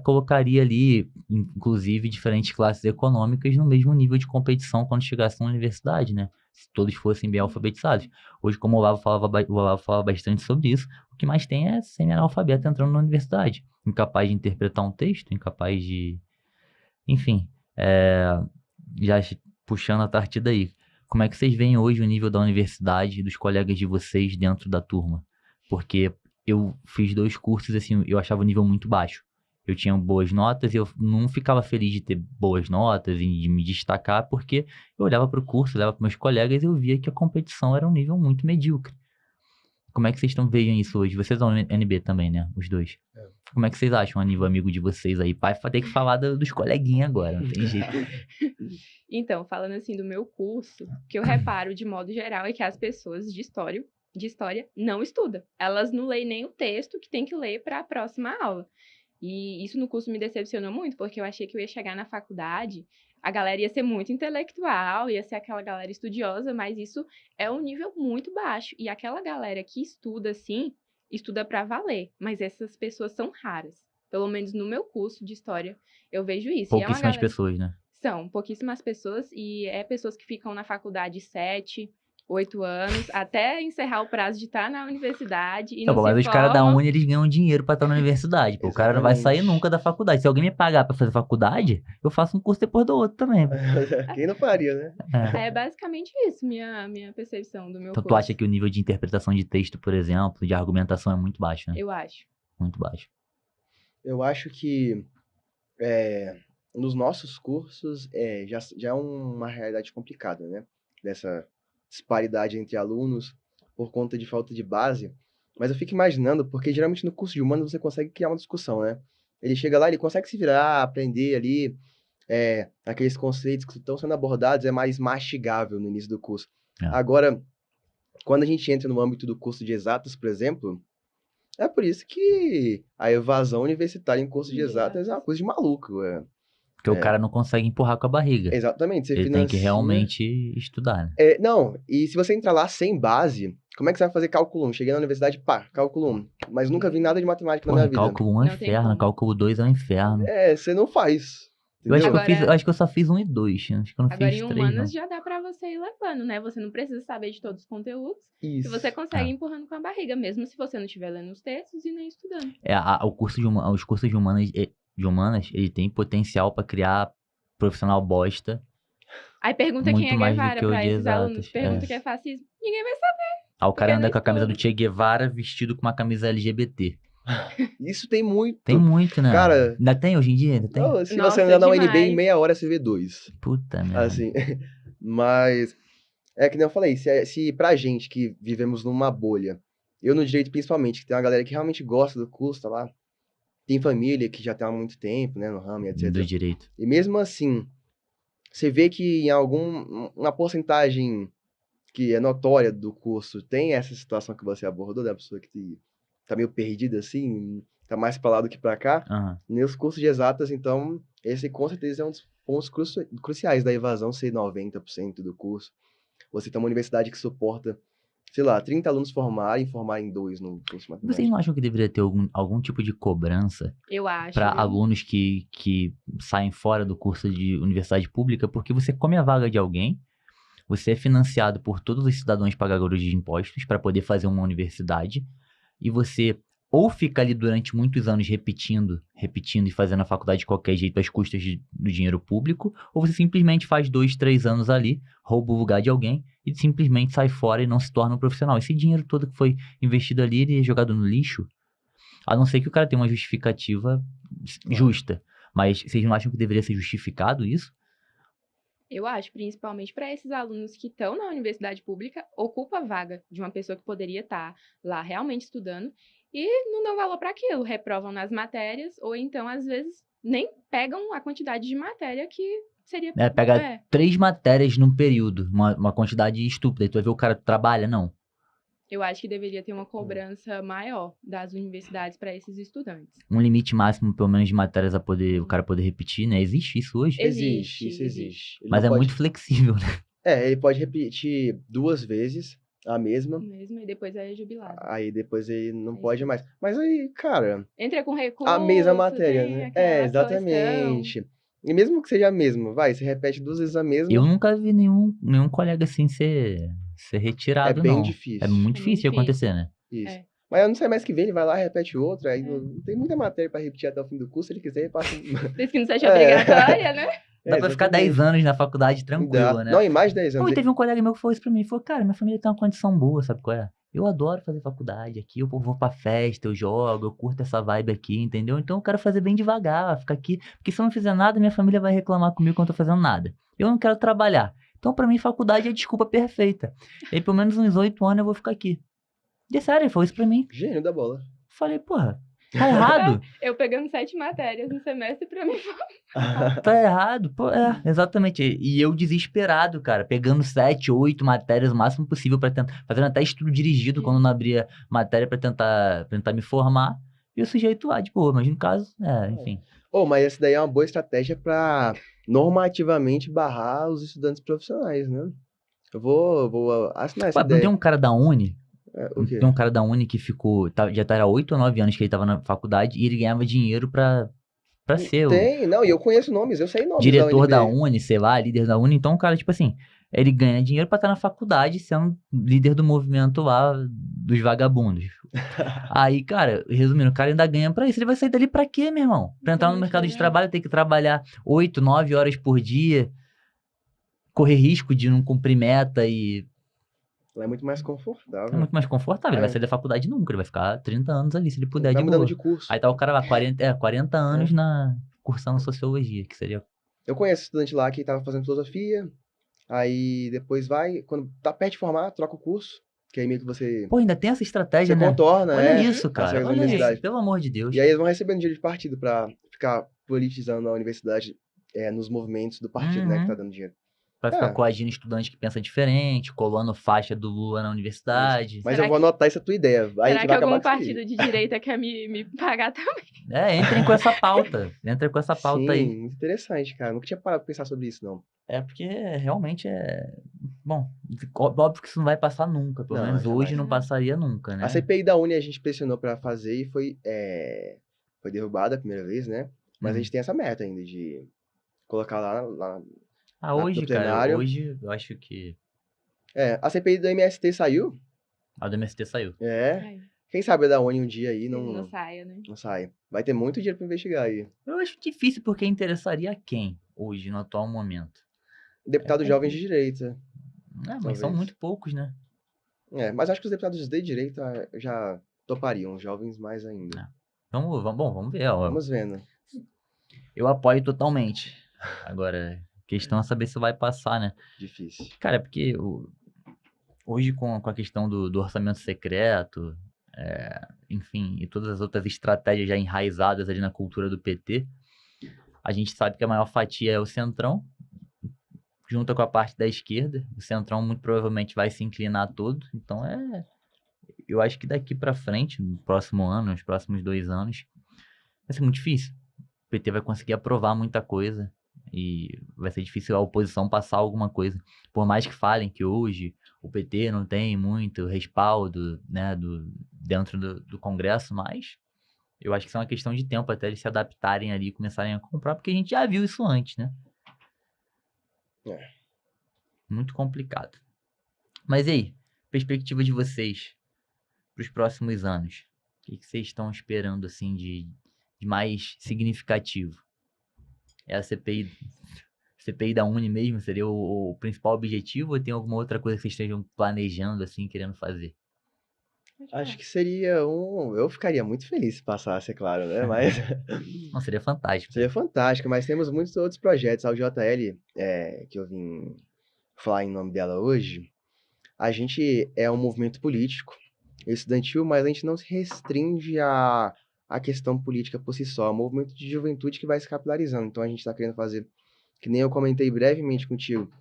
[SPEAKER 1] colocaria ali, inclusive, diferentes classes econômicas no mesmo nível de competição quando chegasse na universidade, né? Se todos fossem bem alfabetizados. Hoje, como o Olavo falava bastante sobre isso, o que mais tem é semi-analfabeto entrando na universidade. Incapaz de interpretar um texto, incapaz de... Enfim, já puxando a partir daí. Como é que vocês veem hoje o nível da universidade e dos colegas de vocês dentro da turma? Porque eu fiz 2 cursos, assim, eu achava o nível muito baixo. Eu tinha boas notas e eu não ficava feliz de ter boas notas e de me destacar, porque eu olhava para o curso, olhava para meus colegas e eu via que a competição era um nível muito medíocre. Como é que vocês veem isso hoje? Vocês são NB também, né? Os dois. Como é que vocês acham a nível amigo de vocês aí? Pai, vai ter que falar dos coleguinhas agora, não tem jeito.
[SPEAKER 3] Então, falando assim do meu curso, o que eu reparo de modo geral é que as pessoas de história não estudam. Elas não leem nem o texto que tem que ler para a próxima aula. E isso no curso me decepcionou muito, porque eu achei que eu ia chegar na faculdade, a galera ia ser muito intelectual, ia ser aquela galera estudiosa, mas isso é um nível muito baixo. E aquela galera que estuda, assim, estuda para valer. Mas essas pessoas são raras. Pelo menos no meu curso de história, eu vejo isso.
[SPEAKER 1] Pouquíssimas pessoas, né?
[SPEAKER 3] São pouquíssimas pessoas, e pessoas que ficam na faculdade 7, 8 anos, até encerrar o prazo de estar na universidade e não se
[SPEAKER 1] mas os caras da
[SPEAKER 3] formam.
[SPEAKER 1] Uni, eles ganham dinheiro pra estar na universidade. Pô, o cara não vai sair nunca da faculdade. Se alguém me pagar pra fazer faculdade, eu faço um curso depois do outro também.
[SPEAKER 2] Quem não faria, né?
[SPEAKER 3] É basicamente isso, minha percepção do meu
[SPEAKER 1] Então,
[SPEAKER 3] curso.
[SPEAKER 1] tu acha que o nível de interpretação de texto, por exemplo, de argumentação é muito baixo, né?
[SPEAKER 3] Eu acho.
[SPEAKER 1] Muito baixo.
[SPEAKER 2] Eu acho que nos nossos cursos já é uma realidade complicada, né? Dessa disparidade entre alunos por conta de falta de base. Mas eu fico imaginando, porque geralmente no curso de humanos você consegue criar uma discussão, né? Ele chega lá, ele consegue se virar, aprender ali, aqueles conceitos que estão sendo abordados, é mais mastigável no início do curso. Agora, quando a gente entra no âmbito do curso de exatas, por exemplo, é por isso que a evasão universitária em curso de exatas é uma coisa de maluco.
[SPEAKER 1] Porque o cara não consegue empurrar com a barriga.
[SPEAKER 2] Exatamente. Você
[SPEAKER 1] Ele tem que realmente estudar, né?
[SPEAKER 2] Não, e se você entrar lá sem base, como é que você vai fazer cálculo 1? Cheguei na universidade, pá, cálculo 1. Mas nunca vi nada de matemática na minha vida.
[SPEAKER 1] Cálculo 1 é um inferno, cálculo 2 é um inferno.
[SPEAKER 2] Você não faz.
[SPEAKER 1] Eu acho que eu só fiz 1 e 2. Acho que eu não
[SPEAKER 3] Agora,
[SPEAKER 1] fiz 3,
[SPEAKER 3] em humanas
[SPEAKER 1] não.
[SPEAKER 3] já dá pra você ir levando, né? Você não precisa saber de todos os conteúdos.
[SPEAKER 2] Isso.
[SPEAKER 3] E você consegue ir empurrando com a barriga, mesmo se você não estiver lendo os textos e nem estudando.
[SPEAKER 1] Os cursos de humanas, ele tem potencial pra criar profissional bosta.
[SPEAKER 3] Aí pergunta
[SPEAKER 1] muito
[SPEAKER 3] quem é
[SPEAKER 1] mais do
[SPEAKER 3] Guevara
[SPEAKER 1] que o
[SPEAKER 3] pra
[SPEAKER 1] de
[SPEAKER 3] esses alunos.
[SPEAKER 1] exatas,
[SPEAKER 3] Pergunta quem é fascismo. Ninguém vai saber.
[SPEAKER 1] O cara
[SPEAKER 3] porque
[SPEAKER 1] anda
[SPEAKER 3] não
[SPEAKER 1] com a camisa do
[SPEAKER 3] estuda.
[SPEAKER 1] Che Guevara vestido com uma camisa LGBT.
[SPEAKER 2] Isso tem muito.
[SPEAKER 1] Tem muito, né?
[SPEAKER 2] Cara,
[SPEAKER 1] ainda tem hoje em dia? Ainda tem?
[SPEAKER 2] se
[SPEAKER 3] Nossa,
[SPEAKER 2] você andar na UNB,
[SPEAKER 3] demais.
[SPEAKER 2] em meia hora você vê 2.
[SPEAKER 1] Puta merda.
[SPEAKER 2] Assim. Mas, que nem eu falei, se pra gente que vivemos numa bolha, eu no direito principalmente, que tem uma galera que realmente gosta do curso, tá lá, tem família que já tá há muito tempo, né, no ramo, etc.
[SPEAKER 1] Do direito.
[SPEAKER 2] E mesmo assim, você vê que em uma porcentagem que é notória do curso tem essa situação que você abordou, da pessoa que tá meio perdida assim, tá mais pra lá do que pra cá. Nos cursos de exatas, então, esse com certeza é um dos pontos cruciais da evasão ser 90% do curso. Você tem uma universidade que suporta sei lá, 30 alunos formarem dois no curso de
[SPEAKER 1] Vocês
[SPEAKER 2] matemática.
[SPEAKER 1] não acham que deveria ter algum tipo de cobrança
[SPEAKER 3] Eu acho,
[SPEAKER 1] para
[SPEAKER 3] viu?
[SPEAKER 1] alunos que saem fora do curso de universidade pública? Porque você come a vaga de alguém, você é financiado por todos os cidadãos pagadores de impostos para poder fazer uma universidade, e você ou fica ali durante muitos anos repetindo e fazendo a faculdade de qualquer jeito às custas do dinheiro público, ou você simplesmente faz 2, 3 anos ali, rouba o lugar de alguém e simplesmente sai fora e não se torna um profissional. Esse dinheiro todo que foi investido ali, ele é jogado no lixo, a não ser que o cara tenha uma justificativa justa. Mas vocês não acham que deveria ser justificado isso?
[SPEAKER 3] Eu acho, principalmente para esses alunos que estão na universidade pública, ocupa a vaga de uma pessoa que poderia estar lá realmente estudando e não dão valor para aquilo, reprovam nas matérias ou então, às vezes, nem pegam a quantidade de matéria que seria...
[SPEAKER 1] Pega 3 matérias num período, uma quantidade estúpida, e tu vai ver o cara trabalha, não.
[SPEAKER 3] Eu acho que deveria ter uma cobrança maior das universidades para esses estudantes.
[SPEAKER 1] Um limite máximo, pelo menos, de matérias o cara poder repetir, né? Existe isso hoje?
[SPEAKER 3] Existe.
[SPEAKER 2] Isso existe. Ele
[SPEAKER 1] Mas
[SPEAKER 2] não
[SPEAKER 1] é
[SPEAKER 2] pode-
[SPEAKER 1] muito flexível, né?
[SPEAKER 2] ele pode repetir 2 vezes a mesma,
[SPEAKER 3] Mesmo, e depois é jubilado.
[SPEAKER 2] aí depois ele não
[SPEAKER 3] Aí
[SPEAKER 2] pode
[SPEAKER 3] sim.
[SPEAKER 2] mais. Mas aí, cara,
[SPEAKER 3] Entra com recurso,
[SPEAKER 2] a mesma matéria,
[SPEAKER 3] tem
[SPEAKER 2] né?
[SPEAKER 3] aquela
[SPEAKER 2] Exatamente. E mesmo que seja a mesma, vai, você repete 2 vezes a mesma,
[SPEAKER 1] Eu nunca vi nenhum colega assim ser retirado,
[SPEAKER 2] é bem
[SPEAKER 1] não.
[SPEAKER 2] difícil.
[SPEAKER 1] É muito
[SPEAKER 3] É
[SPEAKER 1] difícil de
[SPEAKER 3] muito
[SPEAKER 1] acontecer, né?
[SPEAKER 2] Isso.
[SPEAKER 3] É.
[SPEAKER 2] Mas eu não sei mais que vem, ele vai lá, repete outra, aí
[SPEAKER 3] É.
[SPEAKER 2] não tem muita matéria pra repetir até o fim do curso, se ele quiser, ele passa...
[SPEAKER 3] Por isso que não seja
[SPEAKER 2] É.
[SPEAKER 3] obrigatória, né?
[SPEAKER 1] Dá pra ficar 10
[SPEAKER 2] exatamente.
[SPEAKER 1] anos na faculdade tranquilo,
[SPEAKER 2] Dá.
[SPEAKER 1] né?
[SPEAKER 2] Não, em mais de 10
[SPEAKER 1] Não,
[SPEAKER 2] anos.
[SPEAKER 1] e teve um colega meu que falou isso pra mim. Ele falou, cara, minha família tem uma condição boa, sabe qual é? Eu adoro fazer faculdade aqui, eu vou pra festa, eu jogo, eu curto essa vibe aqui, entendeu? Então eu quero fazer bem devagar, ficar aqui. Porque se eu não fizer nada, minha família vai reclamar comigo que eu não tô fazendo nada. Eu não quero trabalhar. Então pra mim, faculdade é a desculpa perfeita. E aí, pelo menos uns 8 anos eu vou ficar aqui. E é sério, ele falou isso pra mim.
[SPEAKER 2] Gênio da bola.
[SPEAKER 1] Falei, porra, tá errado?
[SPEAKER 3] Eu pegando 7 matérias no semestre pra mim.
[SPEAKER 1] Tá errado, pô, exatamente. E eu desesperado, cara, pegando 7, 8 matérias o máximo possível pra tentar, fazendo até estudo dirigido quando não abria matéria pra tentar me formar. E o sujeito lá, de boa, mas no caso, enfim.
[SPEAKER 2] Mas essa daí é uma boa estratégia pra normativamente barrar os estudantes profissionais, né? Eu vou assinar essa
[SPEAKER 1] Ué, não
[SPEAKER 2] ideia.
[SPEAKER 1] tem um cara da Uni,
[SPEAKER 2] O quê?
[SPEAKER 1] tem um cara da Uni que ficou, já tá há 8 ou 9 anos que ele tava na faculdade e ele ganhava dinheiro pra ser o
[SPEAKER 2] Tem, não, e eu conheço nomes, eu sei nomes
[SPEAKER 1] diretor da
[SPEAKER 2] UNB.
[SPEAKER 1] Uni, sei lá, líder da Uni. Então, o cara, tipo assim, ele ganha dinheiro pra estar na faculdade sendo líder do movimento lá dos vagabundos. Aí, cara, resumindo, o cara ainda ganha pra isso. Ele vai sair dali pra quê, meu irmão? Pra entrar no
[SPEAKER 3] Tem
[SPEAKER 1] mercado de
[SPEAKER 3] diferença.
[SPEAKER 1] trabalho, ter que trabalhar 8, 9 horas por dia, correr risco de não cumprir meta e
[SPEAKER 2] Lá é muito mais
[SPEAKER 1] é
[SPEAKER 2] confortável.
[SPEAKER 1] muito mais confortável. Ele vai
[SPEAKER 2] É.
[SPEAKER 1] sair da faculdade nunca, ele vai ficar 30 anos ali, se ele puder,
[SPEAKER 2] Vai
[SPEAKER 1] de
[SPEAKER 2] mudando
[SPEAKER 1] boa.
[SPEAKER 2] de curso.
[SPEAKER 1] Aí tá o cara lá, 40 anos cursando sociologia, que seria...
[SPEAKER 2] Eu conheço estudante lá que tava fazendo filosofia, aí depois vai, quando tá perto de formar, troca o curso, que aí meio que você
[SPEAKER 1] Pô, ainda tem essa estratégia, né?
[SPEAKER 2] contorna,
[SPEAKER 1] Olha isso,
[SPEAKER 2] as
[SPEAKER 1] cara.
[SPEAKER 2] regras da
[SPEAKER 1] Olha
[SPEAKER 2] universidade.
[SPEAKER 1] isso, pelo amor de Deus.
[SPEAKER 2] E aí eles vão recebendo dinheiro de partido pra ficar politizando a universidade nos movimentos do partido, né, que tá dando dinheiro.
[SPEAKER 1] Pra ficar
[SPEAKER 2] É.
[SPEAKER 1] coagindo estudante que pensa diferente, colando faixa do Lula na universidade.
[SPEAKER 2] Mas
[SPEAKER 3] Será
[SPEAKER 2] eu vou anotar essa tua ideia. Aí a
[SPEAKER 3] Será
[SPEAKER 2] gente
[SPEAKER 3] que
[SPEAKER 2] vai
[SPEAKER 3] algum
[SPEAKER 2] acabar com isso aí.
[SPEAKER 3] partido de direita quer me pagar também?
[SPEAKER 1] Entrem com essa pauta. Entrem com essa pauta aí.
[SPEAKER 2] Sim, muito interessante, cara. Nunca tinha parado pra pensar sobre isso, não.
[SPEAKER 1] É porque realmente é... Bom, óbvio que isso não vai passar nunca. Pelo
[SPEAKER 2] Não,
[SPEAKER 1] menos
[SPEAKER 2] jamais.
[SPEAKER 1] hoje não passaria nunca, né?
[SPEAKER 2] A CPI da Uni a gente pressionou pra fazer e foi derrubada a primeira vez, né? Mas a gente tem essa meta ainda de colocar lá
[SPEAKER 1] Hoje,
[SPEAKER 2] no
[SPEAKER 1] cara,
[SPEAKER 2] plenário.
[SPEAKER 1] hoje eu acho que
[SPEAKER 2] A CPI do MST saiu.
[SPEAKER 1] a do MST saiu.
[SPEAKER 3] Ai,
[SPEAKER 2] Quem sabe a da Uni um dia aí
[SPEAKER 3] não saia, né?
[SPEAKER 2] não sai. Vai ter muito dinheiro pra investigar aí.
[SPEAKER 1] Eu acho difícil porque interessaria a quem hoje, no atual momento?
[SPEAKER 2] Deputados jovens de direita.
[SPEAKER 1] Mas são
[SPEAKER 2] Talvez.
[SPEAKER 1] muito poucos, né?
[SPEAKER 2] Mas acho que os deputados de direita já topariam, os jovens mais ainda.
[SPEAKER 1] Vamos ver. Ó.
[SPEAKER 2] Vamos vendo.
[SPEAKER 1] Eu apoio totalmente. Agora, a questão é saber se vai passar, né?
[SPEAKER 2] Difícil.
[SPEAKER 1] Cara, porque hoje com a questão do orçamento secreto, enfim, e todas as outras estratégias já enraizadas ali na cultura do PT, a gente sabe que a maior fatia é o Centrão, junto com a parte da esquerda. O Centrão muito provavelmente vai se inclinar todo. Então eu acho que daqui pra frente, no próximo ano, nos próximos 2 anos, vai ser muito difícil. O PT vai conseguir aprovar muita coisa. E vai ser difícil a oposição passar alguma coisa. Por mais que falem que hoje o PT não tem muito respaldo, né, dentro do Congresso, mas eu acho que isso é uma questão de tempo até eles se adaptarem ali e começarem a comprar, porque a gente já viu isso antes, né?
[SPEAKER 2] É.
[SPEAKER 1] Muito complicado. Mas e aí, perspectiva de vocês para os próximos anos? O que vocês estão esperando assim de mais significativo? É a CPI da Uni mesmo? Seria o principal objetivo ou tem alguma outra coisa que vocês estejam planejando assim, querendo fazer?
[SPEAKER 2] Acho que seria um. Eu ficaria muito feliz se passasse, é claro, né? Mas
[SPEAKER 1] Não, seria fantástico.
[SPEAKER 2] seria fantástico. Mas temos muitos outros projetos. A UJL, que eu vim falar em nome dela hoje, a gente é um movimento político, estudantil, mas a gente não se restringe à questão política por si só. É um movimento de juventude que vai se capilarizando. Então a gente está querendo fazer, que nem eu comentei brevemente contigo,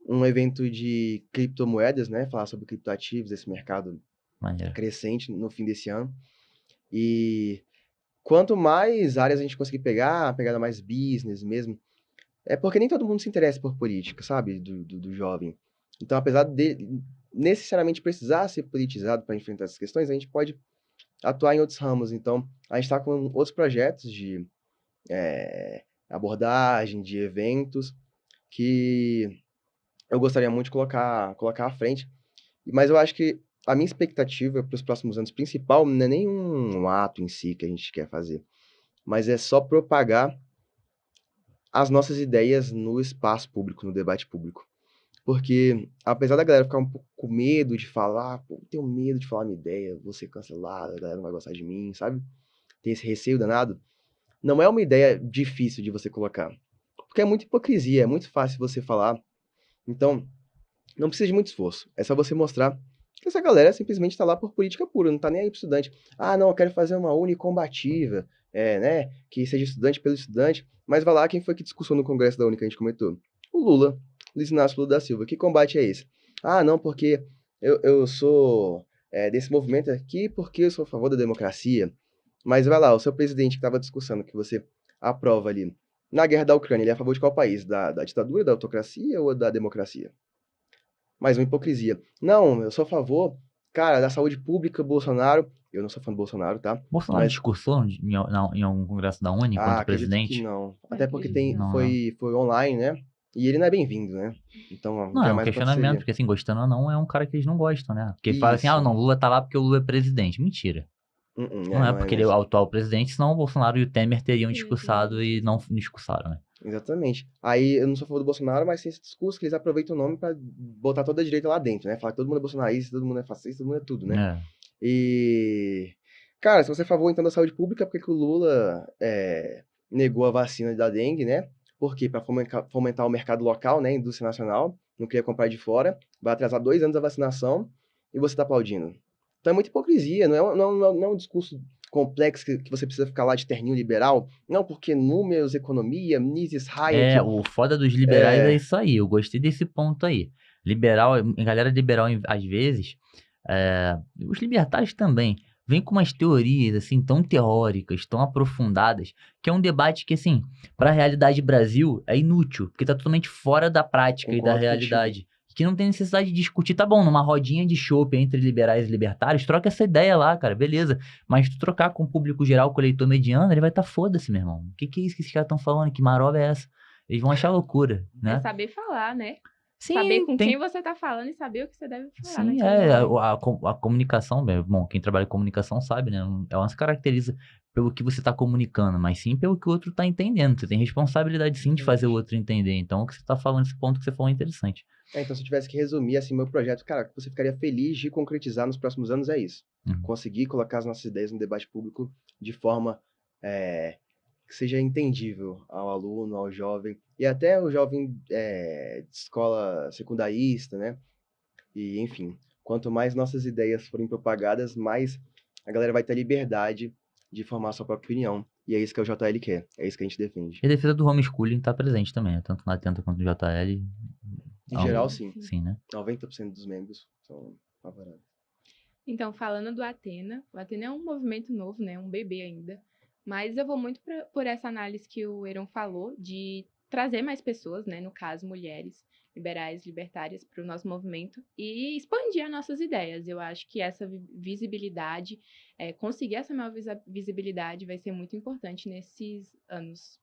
[SPEAKER 2] um evento de criptomoedas, né? Falar sobre criptoativos, esse mercado
[SPEAKER 1] Maneiro.
[SPEAKER 2] crescente no fim desse ano. E quanto mais áreas a gente conseguir pegar, a pegada mais business mesmo, é porque nem todo mundo se interessa por política, sabe? Do jovem. Então, apesar de necessariamente precisar ser politizado para enfrentar essas questões, a gente pode atuar em outros ramos. Então, a gente está com outros projetos de abordagem, de eventos, que eu gostaria muito de colocar à frente. Mas eu acho que a minha expectativa para os próximos anos principal não é nem um ato em si que a gente quer fazer, mas é só propagar as nossas ideias no espaço público, no debate público. Porque, apesar da galera ficar um pouco com medo de falar, pô, tenho medo de falar minha ideia, vou ser cancelado, a galera não vai gostar de mim, sabe? Tem esse receio danado. Não é uma ideia difícil de você colocar. Porque é muita hipocrisia, é muito fácil você falar. Então, não precisa de muito esforço. É só você mostrar que essa galera simplesmente está lá por política pura, não está nem aí pro estudante. Ah, não, eu quero fazer uma uni combativa, né? Que seja estudante pelo estudante. Mas vai lá, quem foi que discursou no Congresso da Uni que a gente comentou? O Lula, Luiz Inácio Lula da Silva. Que combate é esse? Ah, não, porque eu sou desse movimento aqui porque eu sou a favor da democracia. Mas vai lá, o seu presidente que estava discursando, que você aprova ali, na guerra da Ucrânia, ele é a favor de qual país? Da ditadura, da autocracia ou da democracia? Mais uma hipocrisia. Não, eu sou a favor, cara, da saúde pública, Bolsonaro. Eu não sou fã do Bolsonaro, tá?
[SPEAKER 1] Bolsonaro
[SPEAKER 2] Mas,
[SPEAKER 1] discursou em algum congresso da Uni enquanto
[SPEAKER 2] acredito que
[SPEAKER 1] presidente?
[SPEAKER 2] não.
[SPEAKER 3] Não
[SPEAKER 2] Até porque
[SPEAKER 3] acredito, não.
[SPEAKER 2] foi online, né? E ele não é bem-vindo, né? Então,
[SPEAKER 1] Não, é um
[SPEAKER 2] jamais
[SPEAKER 1] questionamento,
[SPEAKER 2] aconteceria.
[SPEAKER 1] porque assim, gostando ou não, é um cara que eles não gostam, né? Porque fala assim, ah,
[SPEAKER 2] Isso.
[SPEAKER 1] não, Lula tá lá porque o Lula é presidente. Mentira. Não é
[SPEAKER 2] Não é
[SPEAKER 1] porque ele é o
[SPEAKER 2] mesmo.
[SPEAKER 1] atual presidente, senão o Bolsonaro e o Temer teriam
[SPEAKER 3] Sim,
[SPEAKER 1] discursado
[SPEAKER 3] sim.
[SPEAKER 1] e não discursaram, né?
[SPEAKER 2] Exatamente. Aí eu não sou a favor do Bolsonaro, mas tem esse discurso que eles aproveitam o nome pra botar toda a direita lá dentro, né? Falar que todo mundo é bolsonarista, todo mundo é fascista, todo mundo é tudo, né?
[SPEAKER 1] É.
[SPEAKER 2] E, cara, se você é a favor, então, da saúde pública, por que que o Lula negou a vacina da dengue, né? Por quê? Para fomentar o mercado local, né? Indústria nacional, não queria comprar de fora, vai atrasar 2 anos a vacinação e você tá aplaudindo. Então é muita hipocrisia, não é um discurso complexo que você precisa ficar lá de terninho liberal, não, porque números, economia, Mises,
[SPEAKER 1] É,
[SPEAKER 2] Hayek,
[SPEAKER 1] o foda dos liberais é isso aí. Eu gostei desse ponto aí. Liberal, a galera liberal, às vezes, os libertários também, vem com umas teorias, assim, tão teóricas, tão aprofundadas, que é um debate que, assim, para a realidade do Brasil, é inútil, porque tá totalmente fora da prática e da
[SPEAKER 2] concordo contigo.
[SPEAKER 1] realidade. Que não tem necessidade de discutir. Tá bom, numa rodinha de chopp entre liberais e libertários, troca essa ideia lá, cara, beleza. Mas tu trocar com o público geral, com o eleitor mediano, ele vai tá foda-se, meu irmão. O que é isso que esses caras estão falando? Que marola é essa? Eles vão achar loucura,
[SPEAKER 3] É
[SPEAKER 1] né?
[SPEAKER 3] saber falar, né?
[SPEAKER 1] Sim,
[SPEAKER 3] Saber com
[SPEAKER 1] tem.
[SPEAKER 3] quem você tá falando e saber o que você deve falar
[SPEAKER 1] Sim,
[SPEAKER 3] naquele momento.
[SPEAKER 1] a comunicação, bom, quem trabalha com comunicação sabe, né? Ela não se caracteriza pelo que você está comunicando, mas sim pelo que o outro está entendendo. Você tem responsabilidade sim de fazer o outro entender. Então, o que você está falando, esse ponto que você falou é interessante.
[SPEAKER 2] Então, se eu tivesse que resumir, assim, meu projeto, cara, que você ficaria feliz de concretizar nos próximos anos é isso.
[SPEAKER 1] Uhum.
[SPEAKER 2] Conseguir colocar as nossas ideias no debate público de forma que seja entendível ao aluno, ao jovem, e até o jovem de escola secundarista, né? E, enfim, quanto mais nossas ideias forem propagadas, mais a galera vai ter liberdade de formar a sua própria opinião. E é isso que o JL quer, é isso que a gente defende.
[SPEAKER 1] E a defesa do homeschooling está presente também, né? Tanto na Atenta quanto no JL.
[SPEAKER 2] Em geral, sim.
[SPEAKER 1] Sim, né?
[SPEAKER 2] 90% dos membros são favoráveis.
[SPEAKER 3] Então, falando do Atena, o Atena é um movimento novo, né? Um bebê ainda. Mas eu vou muito por essa análise que o Heron falou, de trazer mais pessoas, né, no caso, mulheres liberais, libertárias, para o nosso movimento e expandir as nossas ideias. Eu acho que essa visibilidade, conseguir essa maior visibilidade vai ser muito importante nesses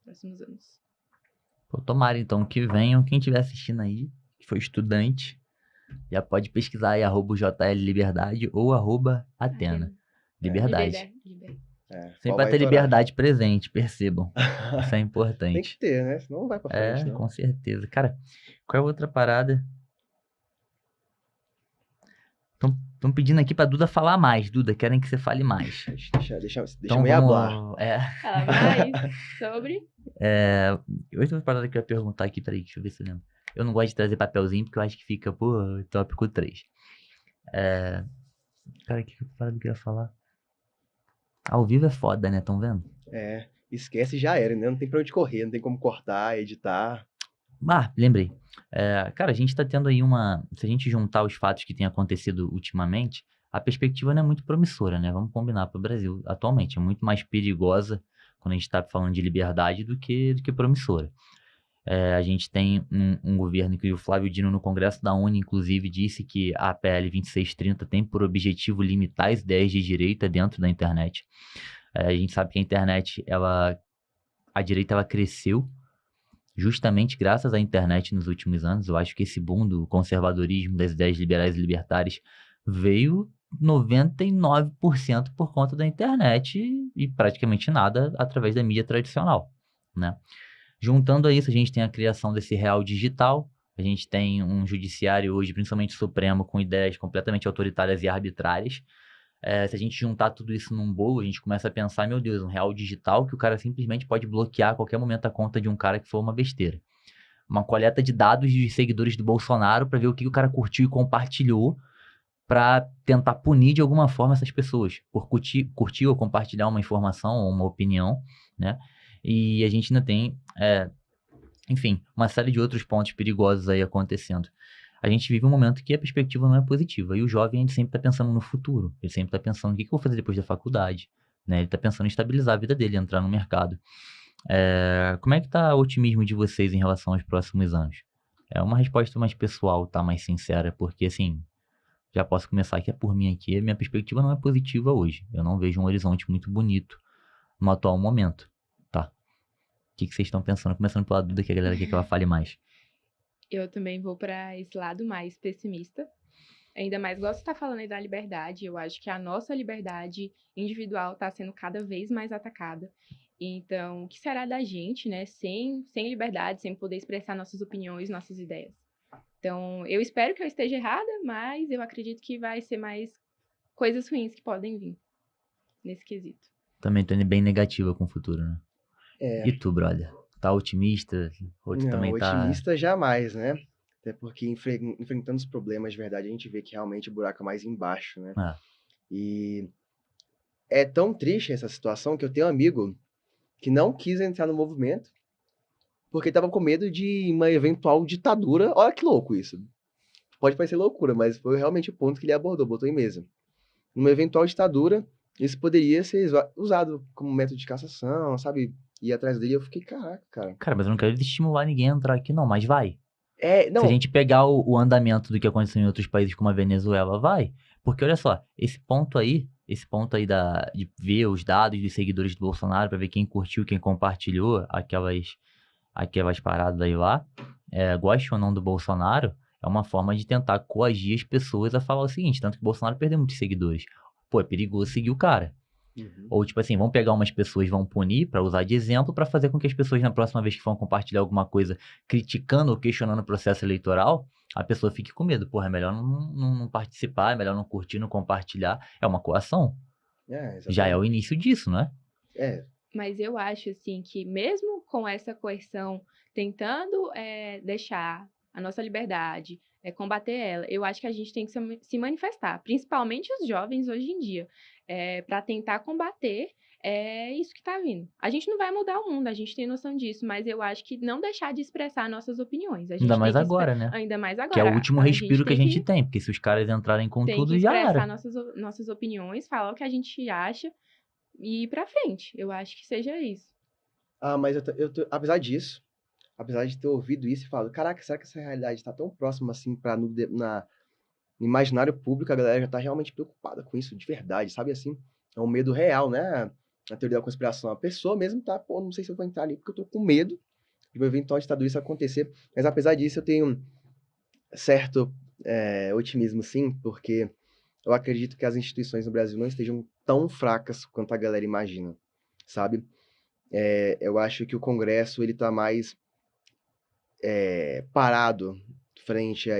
[SPEAKER 3] próximos anos.
[SPEAKER 1] Pô, tomara, então, que venham. Quem estiver assistindo aí, que for estudante, já pode pesquisar aí, @JLLiberdade ou @Atena. Liberdade. Sempre vai ter liberdade presente, percebam. Isso é
[SPEAKER 2] Tem
[SPEAKER 1] importante.
[SPEAKER 2] que ter, né? Senão não vai pra frente, não.
[SPEAKER 1] Com certeza. Cara, qual é a outra parada? Estão pedindo aqui pra Duda falar mais. Duda, querem que você fale mais.
[SPEAKER 2] Deixa
[SPEAKER 1] Então
[SPEAKER 2] eu hablar.
[SPEAKER 3] Fala mais sobre...
[SPEAKER 1] Outra parada que eu ia perguntar aqui, peraí, deixa eu ver se eu lembro. Eu não gosto de trazer papelzinho, porque eu acho que fica, tópico 3. Cara, que parada que eu ia falar? Ao vivo é foda, né? Tão vendo?
[SPEAKER 2] Esquece, já era, né? Não tem pra onde correr, não tem como cortar, editar.
[SPEAKER 1] Lembrei. Cara, a gente tá tendo aí se a gente juntar os fatos que têm acontecido ultimamente, a perspectiva não é muito promissora, né? Vamos combinar pro Brasil atualmente. É muito mais perigosa quando a gente tá falando de liberdade do que promissora. A gente tem um governo que o Flávio Dino, no Congresso da ONU, inclusive, disse que a PL 2630 tem por objetivo limitar as ideias de direita dentro da internet. A gente sabe que a internet, a direita ela cresceu justamente graças à internet nos últimos anos. Eu acho que esse boom do conservadorismo, das ideias liberais e libertárias, veio 99% por conta da internet e praticamente nada através da mídia tradicional, né? Juntando a isso, a gente tem a criação desse real digital, a gente tem um judiciário hoje, principalmente o Supremo, com ideias completamente autoritárias e arbitrárias. Se a gente juntar tudo isso num bolo, a gente começa a pensar, meu Deus, um real digital que o cara simplesmente pode bloquear a qualquer momento a conta de um cara que for uma besteira. Uma coleta de dados de seguidores do Bolsonaro para ver o que o cara curtiu e compartilhou, para tentar punir de alguma forma essas pessoas por curtir ou compartilhar uma informação ou uma opinião, né? E a gente ainda tem, enfim, uma série de outros pontos perigosos aí acontecendo. A gente vive um momento que a perspectiva não é positiva. E o jovem, a gente sempre está pensando no futuro. Ele sempre está pensando o que eu vou fazer depois da faculdade, né? Ele está pensando em estabilizar a vida dele, entrar no mercado. Como é que tá o otimismo de vocês em relação aos próximos anos? É uma resposta mais pessoal, tá? Mais sincera, porque assim, já posso começar que é por mim aqui. A minha perspectiva não é positiva hoje. Eu não vejo um horizonte muito bonito no atual momento, tá? O que vocês estão pensando? Começando pela Duda, que a galera quer que ela fale mais.
[SPEAKER 3] Eu também vou para esse lado mais pessimista. Ainda mais gosto de estar falando aí da liberdade. Eu acho que a nossa liberdade individual está sendo cada vez mais atacada. Então, o que será da gente, né? Sem liberdade, sem poder expressar nossas opiniões, nossas ideias. Então, eu espero que eu esteja errada, mas eu acredito que vai ser mais coisas ruins que podem vir nesse quesito.
[SPEAKER 1] Também tô indo bem negativa com o futuro, né? E tu, brother? Tá otimista? Ou tu também tá...
[SPEAKER 2] otimista jamais, né? Até porque enfrentando os problemas de verdade, a gente vê que realmente o buraco é mais embaixo, né? E é tão triste essa situação que eu tenho um amigo que não quis entrar no movimento porque estava com medo de uma eventual ditadura. Olha que louco isso. Pode parecer loucura, mas foi realmente o ponto que ele abordou, botou em mesa. Numa eventual ditadura, isso poderia ser usado como método de cassação, sabe? Ir atrás dele, eu fiquei, caraca, cara.
[SPEAKER 1] Cara, mas eu não quero estimular ninguém a entrar aqui não, mas vai.
[SPEAKER 2] Não.
[SPEAKER 1] Se a gente pegar o andamento do que aconteceu em outros países como a Venezuela, vai. Porque olha só, esse ponto aí de ver os dados dos seguidores do Bolsonaro, pra ver quem curtiu, quem compartilhou aquelas paradas aí lá, goste ou não do Bolsonaro, é uma forma de tentar coagir as pessoas a falar o seguinte, tanto que o Bolsonaro perdeu muitos seguidores. Pô, é perigoso seguir o cara. Ou tipo assim, vão pegar umas pessoas, vão punir pra usar de exemplo pra fazer com que as pessoas na próxima vez que vão compartilhar alguma coisa criticando ou questionando o processo eleitoral, a pessoa fique com medo. Porra, é melhor não participar, é melhor não curtir, não compartilhar. É uma coação. Já é o início disso, não é?
[SPEAKER 3] Mas eu acho assim que mesmo com essa coerção tentando deixar a nossa liberdade, combater ela, eu acho que a gente tem que se manifestar, principalmente os jovens hoje em dia, para tentar combater isso que está vindo. A gente não vai mudar o mundo, a gente tem noção disso, mas eu acho que não deixar de expressar nossas opiniões.
[SPEAKER 1] Ainda mais agora, né?
[SPEAKER 3] Ainda mais agora.
[SPEAKER 1] Que é o último respiro que a gente tem, porque se os caras entrarem com tudo, já era.
[SPEAKER 3] Tem que expressar nossas opiniões, falar o que a gente acha e ir pra frente. Eu acho que seja isso.
[SPEAKER 2] Mas apesar disso, apesar de ter ouvido isso e falado, caraca, será que essa realidade tá tão próxima assim pra no imaginário público a galera já tá realmente preocupada com isso de verdade, sabe assim? É um medo real, né? A teoria da conspiração. A pessoa mesmo tá, pô, não sei se eu vou entrar ali porque eu tô com medo de uma eventual ditadura isso acontecer. Mas apesar disso, eu tenho certo otimismo, sim, porque eu acredito que as instituições no Brasil não estejam tão fracas quanto a galera imagina, sabe? Eu acho que o Congresso, ele tá mais parado frente a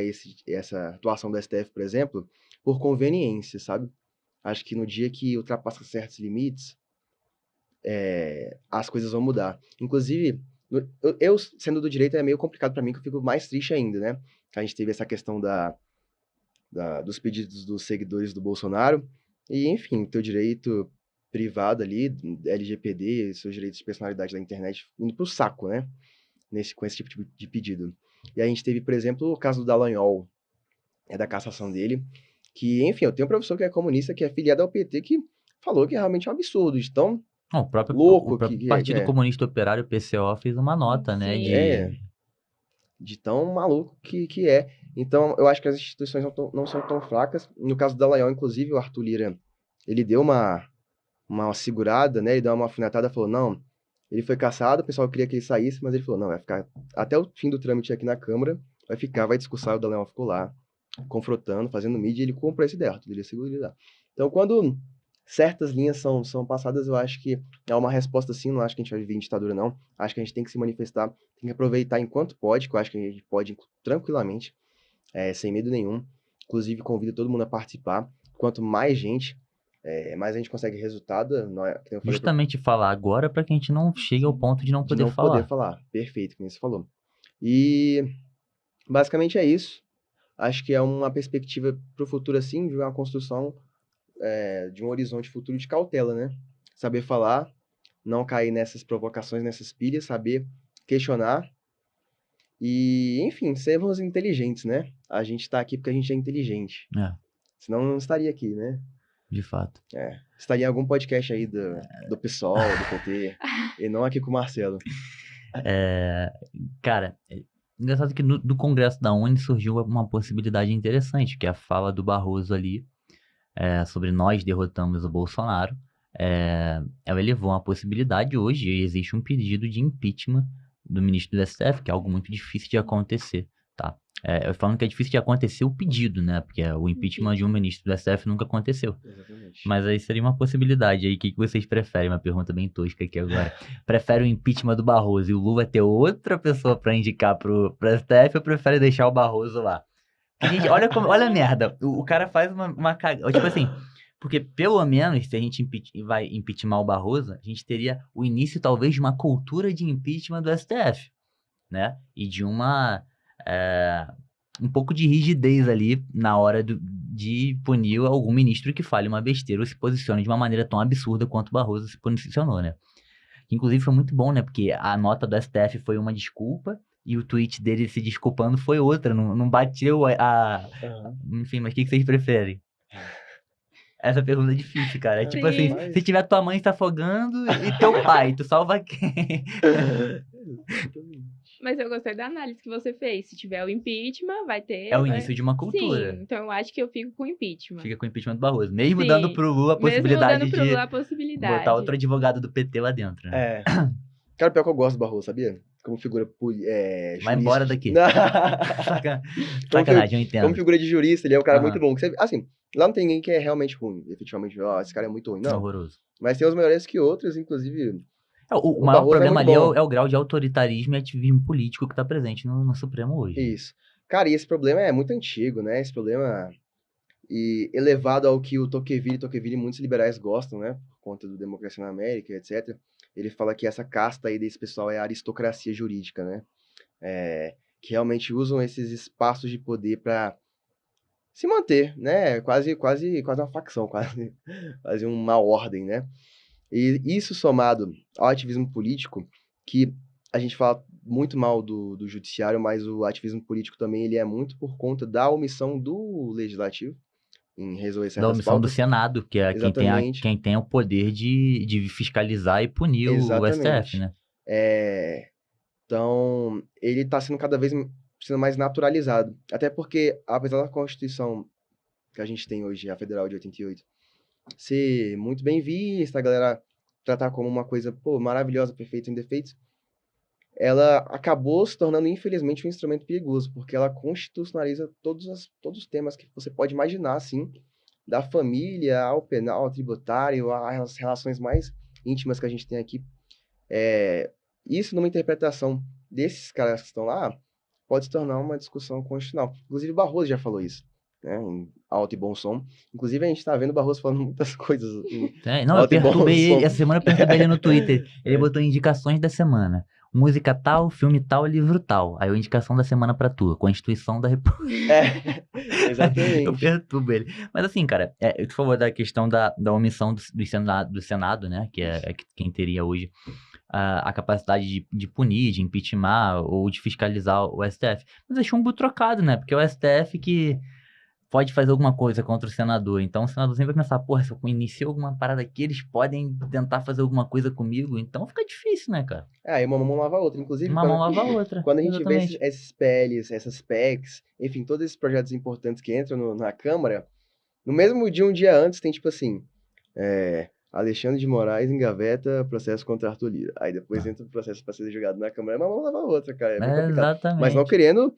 [SPEAKER 2] essa atuação do STF, por exemplo, por conveniência, sabe? Acho que no dia que ultrapassa certos limites, as coisas vão mudar. Inclusive, eu sendo do direito, é meio complicado para mim, que eu fico mais triste ainda, né? A gente teve essa questão dos pedidos dos seguidores do Bolsonaro, e enfim, teu direito privado ali, LGPD, seus direitos de personalidade da internet, indo pro saco, né? Com esse tipo de pedido. E a gente teve, por exemplo, o caso do Dallagnol, da cassação dele, que, enfim, eu tenho um professor que é comunista, que é filiado ao PT, que falou que é realmente um absurdo, de tão
[SPEAKER 1] Não, o
[SPEAKER 2] louco
[SPEAKER 1] próprio
[SPEAKER 2] que
[SPEAKER 1] Partido Comunista Operário, PCO, fez uma nota, né,
[SPEAKER 3] Sim.
[SPEAKER 2] de tão maluco que é. Então, eu acho que as instituições não são tão fracas. No caso do Dallagnol, inclusive, o Arthur Lira, ele deu uma segurada, né, ele deu uma alfinetada, falou, não, ele foi cassado, o pessoal queria que ele saísse, mas ele falou, não, vai ficar até o fim do trâmite aqui na Câmara, vai discursar, o Dallagnol ficou lá, confrontando, fazendo mídia, e ele comprou essa ideia, Arthur Lira segurou ele lá. Então, quando certas linhas são passadas, eu acho que é uma resposta sim, não acho que a gente vai viver em ditadura, não. Acho que a gente tem que se manifestar, tem que aproveitar enquanto pode, que eu acho que a gente pode tranquilamente, sem medo nenhum. Inclusive, convido todo mundo a participar. Quanto mais gente, mais a gente consegue resultado. Não é, que eu falei
[SPEAKER 1] justamente falar agora para que a gente não chegue ao ponto de não
[SPEAKER 2] de
[SPEAKER 1] poder
[SPEAKER 2] não
[SPEAKER 1] falar.
[SPEAKER 2] poder falar. Perfeito, como você falou. E basicamente é isso. Acho que é uma perspectiva para o futuro, assim, de uma construção de um horizonte futuro de cautela, né? Saber falar, não cair nessas provocações, nessas pilhas, saber questionar e, enfim, sermos inteligentes, né? A gente tá aqui porque a gente é inteligente.
[SPEAKER 1] É,
[SPEAKER 2] Senão não estaria aqui, né?
[SPEAKER 1] de fato.
[SPEAKER 2] Estaria em algum podcast aí do PSOL, do PT, e não aqui com o Marcelo.
[SPEAKER 1] Cara, engraçado que do Congresso da ONU surgiu uma possibilidade interessante, que é a fala do Barroso ali, sobre nós derrotamos o Bolsonaro. Ela elevou uma possibilidade hoje, e existe um pedido de impeachment do ministro do STF, que é algo muito difícil de acontecer, tá? Eu falando que é difícil de acontecer o pedido, né? Porque o impeachment de um ministro do STF nunca aconteceu.
[SPEAKER 2] Exatamente.
[SPEAKER 1] Mas aí seria uma possibilidade aí. O que vocês preferem? Uma pergunta bem tosca aqui agora. Prefere o impeachment do Barroso e o Lula ter outra pessoa pra indicar pro STF ou prefere deixar o Barroso lá? Porque, gente, olha a merda. O cara faz uma cagada. Tipo assim, porque pelo menos se a gente vai impeachment o Barroso, a gente teria o início talvez de uma cultura de impeachment do STF, né? E de um pouco de rigidez ali na hora de punir algum ministro que fale uma besteira ou se posicione de uma maneira tão absurda quanto o Barroso se posicionou, né? Inclusive foi muito bom, né? Porque a nota do STF foi uma desculpa e o tweet dele se desculpando foi outra, não bateu Enfim, mas o que vocês preferem? Essa pergunta é difícil, cara. É tipo assim,
[SPEAKER 3] Sim.
[SPEAKER 1] se tiver tua mãe se afogando e teu pai, tu salva quem?
[SPEAKER 3] Mas eu gostei da análise que você fez. Se tiver o impeachment, vai ter.
[SPEAKER 1] É o início de uma cultura.
[SPEAKER 3] Sim, então eu acho que eu fico com o impeachment.
[SPEAKER 1] Fica com o impeachment do Barroso. Mesmo
[SPEAKER 3] Sim,
[SPEAKER 1] dando pro Lula a
[SPEAKER 3] mesmo
[SPEAKER 1] possibilidade
[SPEAKER 3] dando pro
[SPEAKER 1] de
[SPEAKER 3] Lula a possibilidade.
[SPEAKER 1] botar outro advogado do PT lá dentro, né?
[SPEAKER 2] Cara, pior que eu gosto do Barroso, sabia? Como figura
[SPEAKER 1] Vai embora
[SPEAKER 2] jurídica.
[SPEAKER 1] daqui. Sacanagem, eu entendo.
[SPEAKER 2] Como figura de jurista, ele é um cara
[SPEAKER 1] Aham.
[SPEAKER 2] muito bom. Assim, lá não tem ninguém que é realmente ruim, efetivamente. Esse cara é muito ruim, não.
[SPEAKER 1] Horroroso.
[SPEAKER 2] Mas tem uns melhores que outros, inclusive.
[SPEAKER 1] O
[SPEAKER 2] O
[SPEAKER 1] maior
[SPEAKER 2] Barroso é
[SPEAKER 1] problema
[SPEAKER 2] muito
[SPEAKER 1] ali
[SPEAKER 2] bom.
[SPEAKER 1] é o grau de autoritarismo e ativismo político que tá presente no Supremo hoje.
[SPEAKER 2] Isso. Cara, e esse problema é muito antigo, né? Esse problema e elevado ao que o Tocqueville muitos liberais gostam, né? Por conta do Democracia na América, etc. Ele fala que essa casta aí desse pessoal é a aristocracia jurídica, né? Que realmente usam esses espaços de poder para se manter, né? Quase uma facção, quase uma ordem, né? E isso somado ao ativismo político, que a gente fala muito mal do judiciário, mas o ativismo político também ele é muito por conta da omissão do legislativo em resolver
[SPEAKER 1] Da
[SPEAKER 2] certas
[SPEAKER 1] omissão do
[SPEAKER 2] pautas.
[SPEAKER 1] Senado, que é
[SPEAKER 2] Exatamente.
[SPEAKER 1] quem tem o poder de fiscalizar e punir o STF,
[SPEAKER 2] Exatamente.
[SPEAKER 1] né?
[SPEAKER 2] Então, ele está sendo cada vez sendo mais naturalizado. Até porque, apesar da Constituição que a gente tem hoje, a Federal de 88, ser muito bem vista, a galera tratar como uma coisa, pô, maravilhosa, perfeita, sem defeitos, ela acabou se tornando, infelizmente, um instrumento perigoso, porque ela constitucionaliza todos os temas que você pode imaginar, assim, da família ao penal, ao tributário, às relações mais íntimas que a gente tem aqui. Isso, numa interpretação desses caras que estão lá, pode se tornar uma discussão constitucional. Inclusive, Barroso já falou isso, né, em alto e bom som. Inclusive, a gente está vendo o Barroso falando muitas coisas em
[SPEAKER 1] Não, eu
[SPEAKER 2] alto e bom
[SPEAKER 1] perturbei ele,
[SPEAKER 2] som.
[SPEAKER 1] essa semana eu perturbei ele no Twitter. Ele botou indicações da semana. Música tal, filme tal, livro tal. Aí a indicação da semana pra tu, Constituição da República. Eu
[SPEAKER 2] Exatamente.
[SPEAKER 1] perturbo ele. Mas assim, cara, por favor, da questão da omissão do Senado, né? Que é quem teria hoje a capacidade de punir, de impeachment ou de fiscalizar o STF. Mas é chumbo trocado, né? Porque é o STF que pode fazer alguma coisa contra o senador. Então o senador sempre vai pensar, porra, se eu inicio alguma parada aqui, eles podem tentar fazer alguma coisa comigo. Então fica difícil, né, cara?
[SPEAKER 2] E uma mão lava a outra. Inclusive,
[SPEAKER 1] Uma mão lava a outra.
[SPEAKER 2] quando a gente vê
[SPEAKER 1] Exatamente.
[SPEAKER 2] esses PLs, essas PECs, enfim, todos esses projetos importantes que entram na Câmara, no mesmo dia, um dia antes, tem tipo assim, Alexandre de Moraes engaveta processo contra Arthur Lira. Aí depois entra o processo para ser julgado na Câmara, uma mão lava a outra, cara, é bem complicado. Mas não
[SPEAKER 1] Exatamente.
[SPEAKER 2] querendo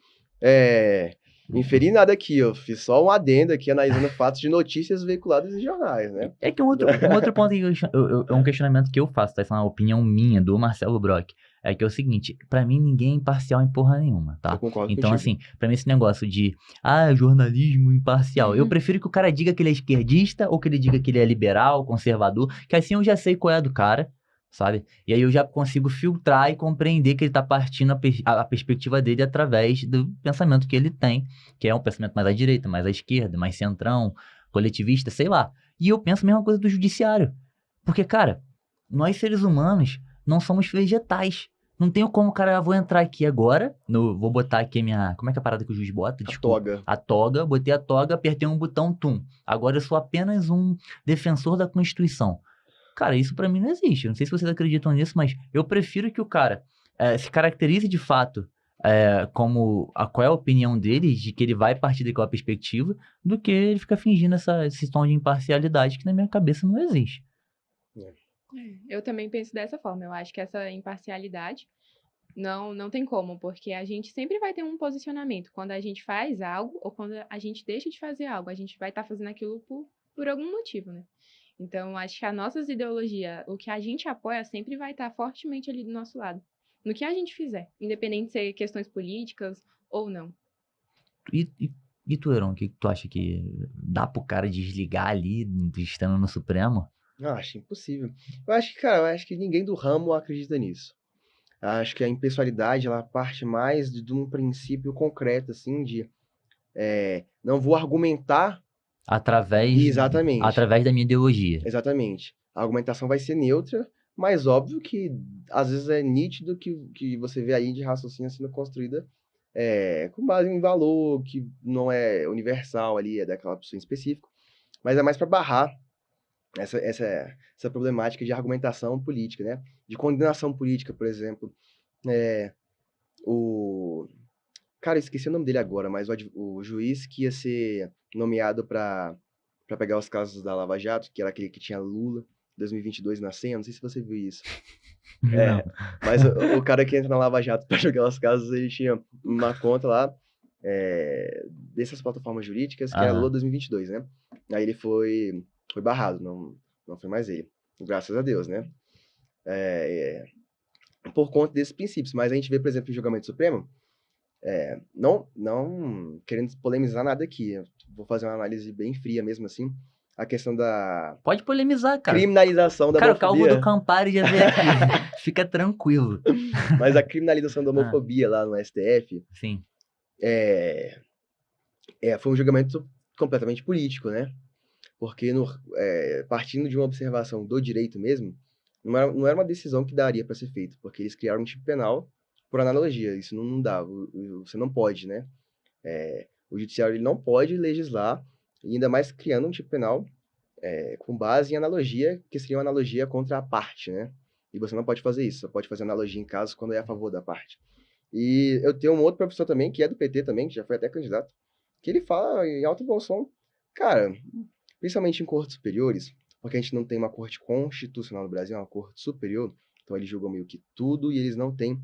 [SPEAKER 2] inferir nada aqui, eu fiz só um adendo aqui, analisando fatos de notícias veiculadas em jornais, né?
[SPEAKER 1] É que um outro ponto, é um questionamento que eu faço, tá? Essa é uma opinião minha, do Marcelo Brock. É que é o seguinte, pra mim ninguém é imparcial em porra nenhuma, tá?
[SPEAKER 2] Eu concordo
[SPEAKER 1] Então,
[SPEAKER 2] contigo.
[SPEAKER 1] assim, pra mim esse negócio de, jornalismo imparcial, eu prefiro que o cara diga que ele é esquerdista ou que ele diga que ele é liberal, conservador, que assim eu já sei qual é a do cara, sabe? E aí eu já consigo filtrar e compreender que ele tá partindo a perspectiva dele através do pensamento que ele tem, que é um pensamento mais à direita, mais à esquerda, mais centrão, coletivista, sei lá. E eu penso a mesma coisa do judiciário. Porque, cara, nós seres humanos não somos vegetais. Não tenho como, cara, vou entrar aqui agora, vou botar aqui a minha... Como é que é a parada que o juiz bota? Desculpa.
[SPEAKER 2] Toga.
[SPEAKER 1] A toga, botei a toga, apertei um botão, tum. Agora eu sou apenas um defensor da Constituição. Cara, isso pra mim não existe. Eu não sei se vocês acreditam nisso, mas eu prefiro que o cara se caracterize de fato qual é a opinião dele, de que ele vai partir daquela perspectiva, do que ele ficar fingindo esse tom de imparcialidade que na minha cabeça não existe.
[SPEAKER 3] Eu também penso dessa forma. Eu acho que essa imparcialidade não tem como, porque a gente sempre vai ter um posicionamento. Quando a gente faz algo ou quando a gente deixa de fazer algo, a gente vai estar fazendo aquilo por algum motivo, né? Então, acho que as nossas ideologias, o que a gente apoia, sempre vai estar fortemente ali do nosso lado. No que a gente fizer, independente de ser questões políticas ou não.
[SPEAKER 1] E tu, Heron, o que tu acha que dá pro cara desligar ali, estando no Supremo?
[SPEAKER 2] Acho impossível. Eu acho que ninguém do ramo acredita nisso. Acho que a impessoalidade, ela parte mais de um princípio concreto, assim, de não vou argumentar. Exatamente.
[SPEAKER 1] Através da minha ideologia.
[SPEAKER 2] Exatamente. A argumentação vai ser neutra, mas óbvio que às vezes é nítido que você vê aí de raciocínio sendo construída com base em valor que não é universal ali, é daquela pessoa em específico, mas é mais para barrar essa problemática de argumentação política, né? De condenação política, por exemplo. Cara, eu esqueci o nome dele agora, mas o juiz que ia ser nomeado para pegar os casos da Lava Jato, que era aquele que tinha Lula, 2022 na senha, não sei se você viu isso.
[SPEAKER 1] Não.
[SPEAKER 2] Mas o cara que entra na Lava Jato para jogar os casos, ele tinha uma conta lá dessas plataformas jurídicas, que era Lula 2022, né? Aí ele foi barrado, não foi mais ele. Graças a Deus, né? Por conta desses princípios. Mas a gente vê, por exemplo, o julgamento supremo, não querendo polemizar nada aqui, eu vou fazer uma análise bem fria mesmo assim, a questão da
[SPEAKER 1] Pode polemizar, cara.
[SPEAKER 2] criminalização da homofobia.
[SPEAKER 1] Cara, o Calvo do Campari já veio aqui. Fica tranquilo.
[SPEAKER 2] Mas a criminalização da homofobia lá no STF
[SPEAKER 1] Sim.
[SPEAKER 2] Foi um julgamento completamente político, né? Porque partindo de uma observação do direito mesmo, não era uma decisão que daria para ser feita, porque eles criaram um tipo penal por analogia. Isso não dá, você não pode, né? O judiciário ele não pode legislar, e ainda mais criando um tipo penal com base em analogia, que seria uma analogia contra a parte, né? E você não pode fazer isso, você pode fazer analogia em casos quando é a favor da parte. E eu tenho um outro professor também, que é do PT também, que já foi até candidato, que ele fala em alto e bom som, cara, principalmente em cortes superiores, porque a gente não tem uma corte constitucional no Brasil, é uma corte superior, então eles julgam meio que tudo e eles não têm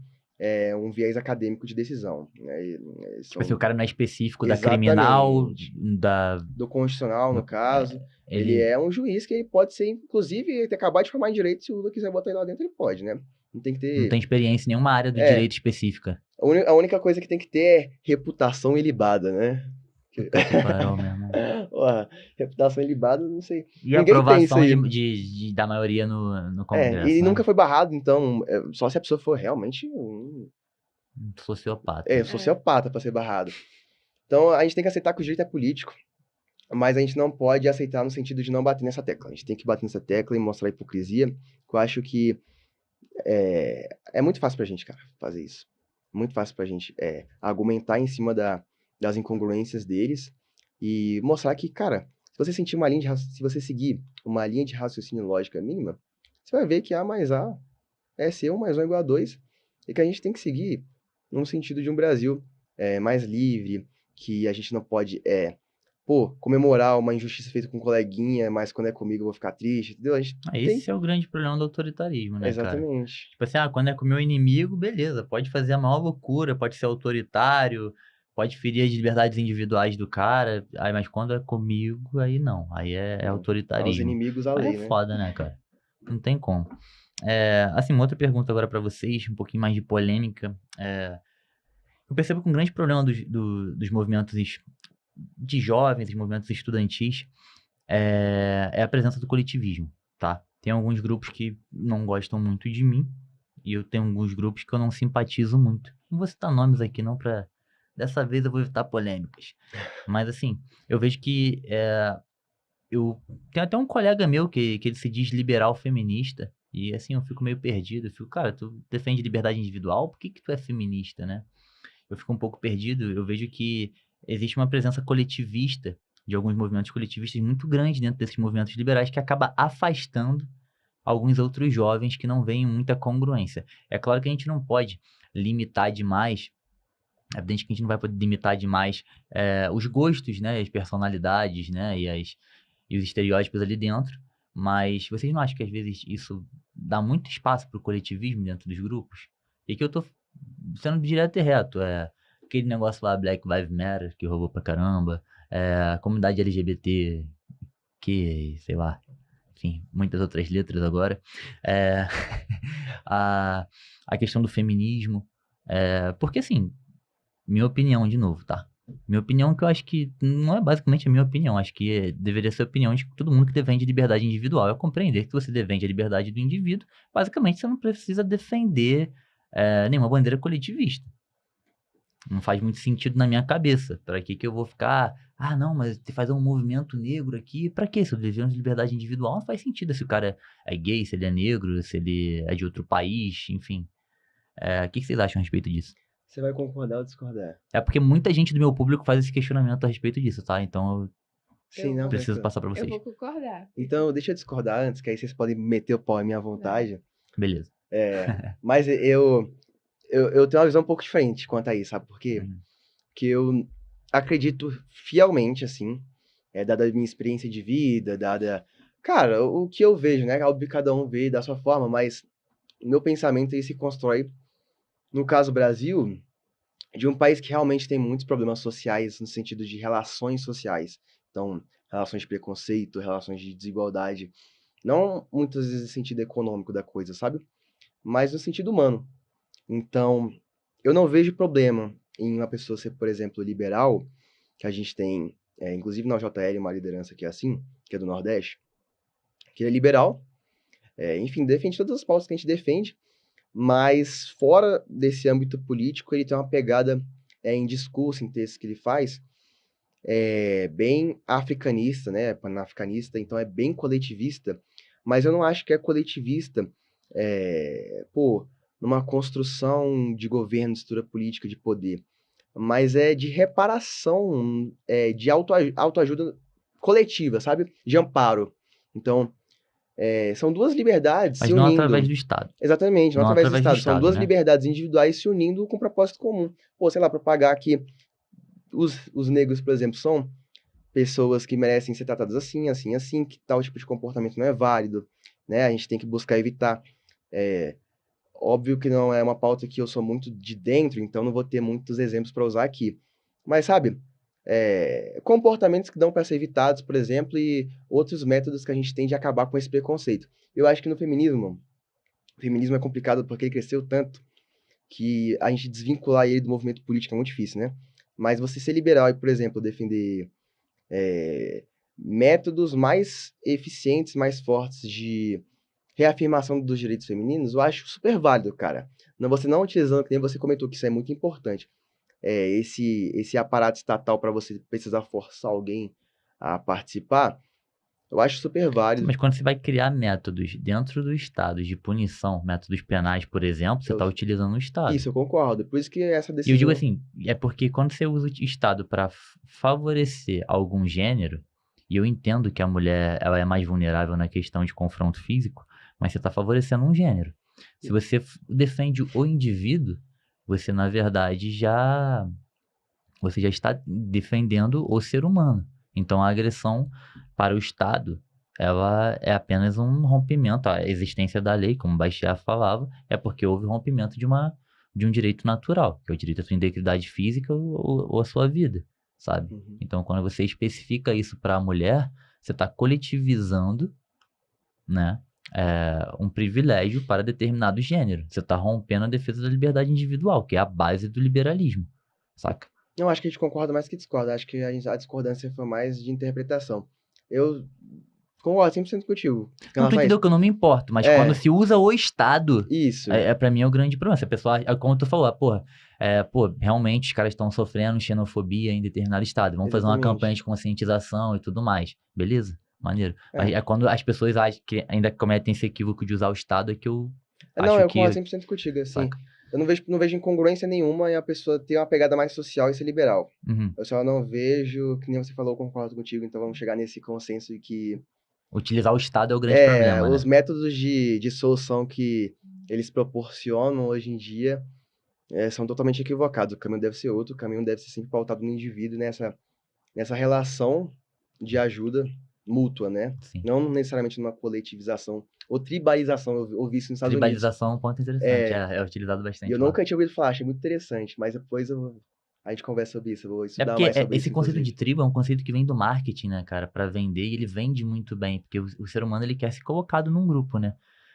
[SPEAKER 2] um viés acadêmico de decisão. Né?
[SPEAKER 1] Tipo assim, o cara não é específico da criminal,
[SPEAKER 2] Exatamente.
[SPEAKER 1] da...
[SPEAKER 2] Do constitucional, no caso. Ele
[SPEAKER 1] Ele...
[SPEAKER 2] é um juiz que ele pode ser, inclusive, acabar de formar em direito, se o Lula quiser botar ele lá dentro, ele pode, né? Não tem que
[SPEAKER 1] Não
[SPEAKER 2] ter...
[SPEAKER 1] tem experiência em nenhuma área do
[SPEAKER 2] É,
[SPEAKER 1] direito específica.
[SPEAKER 2] a única coisa que tem que ter é reputação ilibada, né?
[SPEAKER 1] Puta que pariu, meu irmão.
[SPEAKER 2] Ué, reputação ilibada, não sei.
[SPEAKER 1] E a
[SPEAKER 2] Ninguém tem isso
[SPEAKER 1] aprovação
[SPEAKER 2] aí.
[SPEAKER 1] da maioria no
[SPEAKER 2] É,
[SPEAKER 1] Congresso,
[SPEAKER 2] e
[SPEAKER 1] né?
[SPEAKER 2] nunca foi barrado, então, só se a pessoa for realmente
[SPEAKER 1] Um sociopata.
[SPEAKER 2] sociopata para ser barrado. Então, a gente tem que aceitar que o direito é político, mas a gente não pode aceitar no sentido de não bater nessa tecla. A gente tem que bater nessa tecla e mostrar a hipocrisia, que eu acho que é muito fácil pra gente, cara, fazer isso. Muito fácil pra gente argumentar em cima das incongruências deles e mostrar que, cara, se você seguir uma linha de raciocínio lógica mínima, você vai ver que A mais A é C, 1 mais 1 é igual a 2, e que a gente tem que seguir no sentido de um Brasil mais livre, que a gente não pode, comemorar uma injustiça feita com um coleguinha, mas quando é comigo eu vou ficar triste, entendeu? A gente tem...
[SPEAKER 1] Esse é o grande problema do autoritarismo, né, cara?
[SPEAKER 2] Exatamente.
[SPEAKER 1] Tipo assim, quando é com o meu inimigo, beleza, pode fazer a maior loucura, pode ser autoritário, pode ferir as liberdades individuais do cara, mas quando é comigo, aí não, aí é
[SPEAKER 2] Aos
[SPEAKER 1] autoritarismo.
[SPEAKER 2] inimigos a
[SPEAKER 1] Aí é
[SPEAKER 2] lei, né?
[SPEAKER 1] foda, né, cara? Não tem como. Assim, uma outra pergunta agora pra vocês, um pouquinho mais de polêmica. Eu percebo que um grande problema dos movimentos de jovens, dos movimentos estudantis, é a presença do coletivismo, tá? Tem alguns grupos que não gostam muito de mim, e eu tenho alguns grupos que eu não simpatizo muito. Não vou citar nomes aqui não pra... Dessa vez eu vou evitar polêmicas. Mas assim, eu vejo que eu tenho até um colega meu que ele se diz liberal feminista, e assim, eu fico meio perdido. Eu fico, cara, tu defende liberdade individual? Por que tu é feminista, né? Eu fico um pouco perdido. Eu vejo que existe uma presença coletivista de alguns movimentos coletivistas muito grande dentro desses movimentos liberais que acaba afastando alguns outros jovens que não veem muita congruência. É claro que a gente não pode limitar demais, é evidente que a gente não vai poder limitar demais os gostos, né, as personalidades, né, e os estereótipos ali dentro, mas vocês não acham que às vezes isso dá muito espaço para o coletivismo dentro dos grupos? E que eu tô sendo direto e reto, aquele negócio lá, Black Lives Matter, que roubou pra caramba, a comunidade LGBT, que, sei lá, enfim, muitas outras letras agora, é, a, a questão do feminismo, porque assim, minha opinião de novo, tá? Minha opinião que eu acho que não é basicamente a minha opinião, acho que deveria ser a opinião de todo mundo que defende liberdade individual. Eu compreender que você defende a liberdade do indivíduo, basicamente você não precisa defender nenhuma bandeira coletivista. Não faz muito sentido na minha cabeça. Para que eu vou ficar, não, mas fazer um movimento negro aqui, para quê? Se eu defendo liberdade individual, não faz sentido se o cara é gay, se ele é negro, se ele é de outro país, enfim. O que vocês acham a respeito disso?
[SPEAKER 2] Você vai concordar ou discordar?
[SPEAKER 1] É porque muita gente do meu público faz esse questionamento a respeito disso, tá? Então
[SPEAKER 2] Sim,
[SPEAKER 3] Eu
[SPEAKER 2] não,
[SPEAKER 3] vou-
[SPEAKER 1] preciso
[SPEAKER 2] tranquilo.
[SPEAKER 1] passar pra
[SPEAKER 3] Eu
[SPEAKER 1] vocês.
[SPEAKER 3] vou concordar.
[SPEAKER 2] Então, deixa eu discordar antes, que aí vocês podem meter o pau em minha vontade.
[SPEAKER 1] Beleza.
[SPEAKER 2] Mas eu tenho uma visão um pouco diferente quanto a isso, sabe por quê?
[SPEAKER 1] Uhum.
[SPEAKER 2] Que eu acredito fielmente, assim, dada a minha experiência de vida, cara, o que eu vejo, né? Óbvio que cada um vê da sua forma, mas o meu pensamento aí se constrói, no caso Brasil, de um país que realmente tem muitos problemas sociais, no sentido de relações sociais. Então, relações de preconceito, relações de desigualdade. Não muitas vezes no sentido econômico da coisa, sabe? Mas no sentido humano. Então, eu não vejo problema em uma pessoa ser, por exemplo, liberal, que a gente tem, inclusive na UJL, uma liderança que é assim, que é do Nordeste, que ele é liberal, enfim, defende todas as pautas que a gente defende, mas fora desse âmbito político, ele tem uma pegada em discurso, em textos que ele faz, bem africanista, né, panafricanista, então é bem coletivista, mas eu não acho que é coletivista, numa construção de governo, de estrutura política, de poder, mas é de reparação, de autoajuda coletiva, sabe? De amparo. Então, São duas liberdades
[SPEAKER 1] Mas
[SPEAKER 2] se
[SPEAKER 1] não
[SPEAKER 2] unindo.
[SPEAKER 1] através do Estado.
[SPEAKER 2] Exatamente, não
[SPEAKER 1] Não
[SPEAKER 2] através do
[SPEAKER 1] através do
[SPEAKER 2] Estado. São
[SPEAKER 1] Estado,
[SPEAKER 2] duas
[SPEAKER 1] né?
[SPEAKER 2] liberdades individuais se unindo com um propósito comum. Pô, sei lá, propagar que os negros, por exemplo, são pessoas que merecem ser tratadas assim, assim, assim, que tal tipo de comportamento não é válido, né? A gente tem que buscar evitar. É, óbvio que não é uma pauta que eu sou muito de dentro, então não vou ter muitos exemplos para usar aqui. Mas, sabe, comportamentos que dão para ser evitados, por exemplo, e outros métodos que a gente tem de acabar com esse preconceito. Eu acho que no feminismo, o feminismo é complicado porque ele cresceu tanto que a gente desvincular ele do movimento político é muito difícil, né? Mas você ser liberal e, por exemplo, defender métodos mais eficientes, mais fortes de reafirmação dos direitos femininos, eu acho super válido, cara. Não, você não utilizando, que nem você comentou, que isso é muito importante. Esse aparato estatal para você precisar forçar alguém a participar, eu acho super
[SPEAKER 1] Sim,
[SPEAKER 2] válido.
[SPEAKER 1] mas quando você vai criar métodos dentro do Estado de punição, métodos penais, por exemplo, você
[SPEAKER 2] Eu-
[SPEAKER 1] está utilizando o Estado.
[SPEAKER 2] isso, eu concordo. Por isso que essa
[SPEAKER 1] E eu digo
[SPEAKER 2] decisão.
[SPEAKER 1] assim, é porque quando você usa o Estado para favorecer algum gênero, e eu entendo que a mulher ela é mais vulnerável na questão de confronto físico, mas você está favorecendo um gênero. Se você defende o indivíduo, você na verdade você já está defendendo o ser humano. Então a agressão para o Estado, ela é apenas um rompimento. A existência da lei, como Bastiat falava, é porque houve um rompimento de um direito natural, que é o direito à sua integridade física ou à sua vida, sabe?
[SPEAKER 2] Uhum.
[SPEAKER 1] Então quando você especifica isso para a mulher, você está coletivizando, né? Um privilégio para determinado gênero. Você está rompendo a defesa da liberdade individual, que é a base do liberalismo, saca?
[SPEAKER 2] Eu acho que a gente concorda mais que discorda. Acho que a discordância foi mais de interpretação. Eu concordo 100% contigo em
[SPEAKER 1] Não, tu
[SPEAKER 2] relação a isso.
[SPEAKER 1] entendeu que eu não me importo, mas quando
[SPEAKER 2] É,
[SPEAKER 1] se usa o Estado,
[SPEAKER 2] isso.
[SPEAKER 1] pra mim é o grande problema. Se a pessoa, como tu falou, porra, realmente os caras estão sofrendo xenofobia em determinado Estado. Vamos fazer uma campanha
[SPEAKER 2] Exatamente.
[SPEAKER 1] de conscientização e tudo mais. Beleza? Maneiro. Mas
[SPEAKER 2] É.
[SPEAKER 1] é quando as pessoas acham que ainda cometem esse equívoco de usar o Estado é que eu
[SPEAKER 2] Não,
[SPEAKER 1] acho
[SPEAKER 2] eu concordo
[SPEAKER 1] que.
[SPEAKER 2] 100% contigo, assim.
[SPEAKER 1] Saca?
[SPEAKER 2] Eu não vejo incongruência nenhuma em a pessoa ter uma pegada mais social e ser liberal.
[SPEAKER 1] Uhum.
[SPEAKER 2] Eu só não vejo, que nem você falou, eu concordo contigo, então vamos chegar nesse consenso de que
[SPEAKER 1] Utilizar o Estado é o grande problema,
[SPEAKER 2] os
[SPEAKER 1] né?
[SPEAKER 2] métodos de solução que eles proporcionam hoje em dia são totalmente equivocados. O caminho deve ser outro, o caminho deve ser sempre pautado no indivíduo, nessa relação de ajuda mútua, né?
[SPEAKER 1] Sim.
[SPEAKER 2] Não necessariamente numa coletivização ou tribalização. Eu ouvi isso nos Estados Unidos.
[SPEAKER 1] Tribalização é um ponto interessante. É utilizado
[SPEAKER 2] E eu
[SPEAKER 1] bastante lá.
[SPEAKER 2] nunca tinha ouvido falar, achei muito interessante, mas depois a gente conversa sobre isso, eu vou
[SPEAKER 1] É
[SPEAKER 2] estudar
[SPEAKER 1] porque
[SPEAKER 2] mais sobre
[SPEAKER 1] esse
[SPEAKER 2] isso,
[SPEAKER 1] conceito de
[SPEAKER 2] inclusive.
[SPEAKER 1] tribo é um conceito que vem do marketing, né, cara, para vender, e ele vende muito bem, porque o ser humano ele quer ser colocado num grupo, né?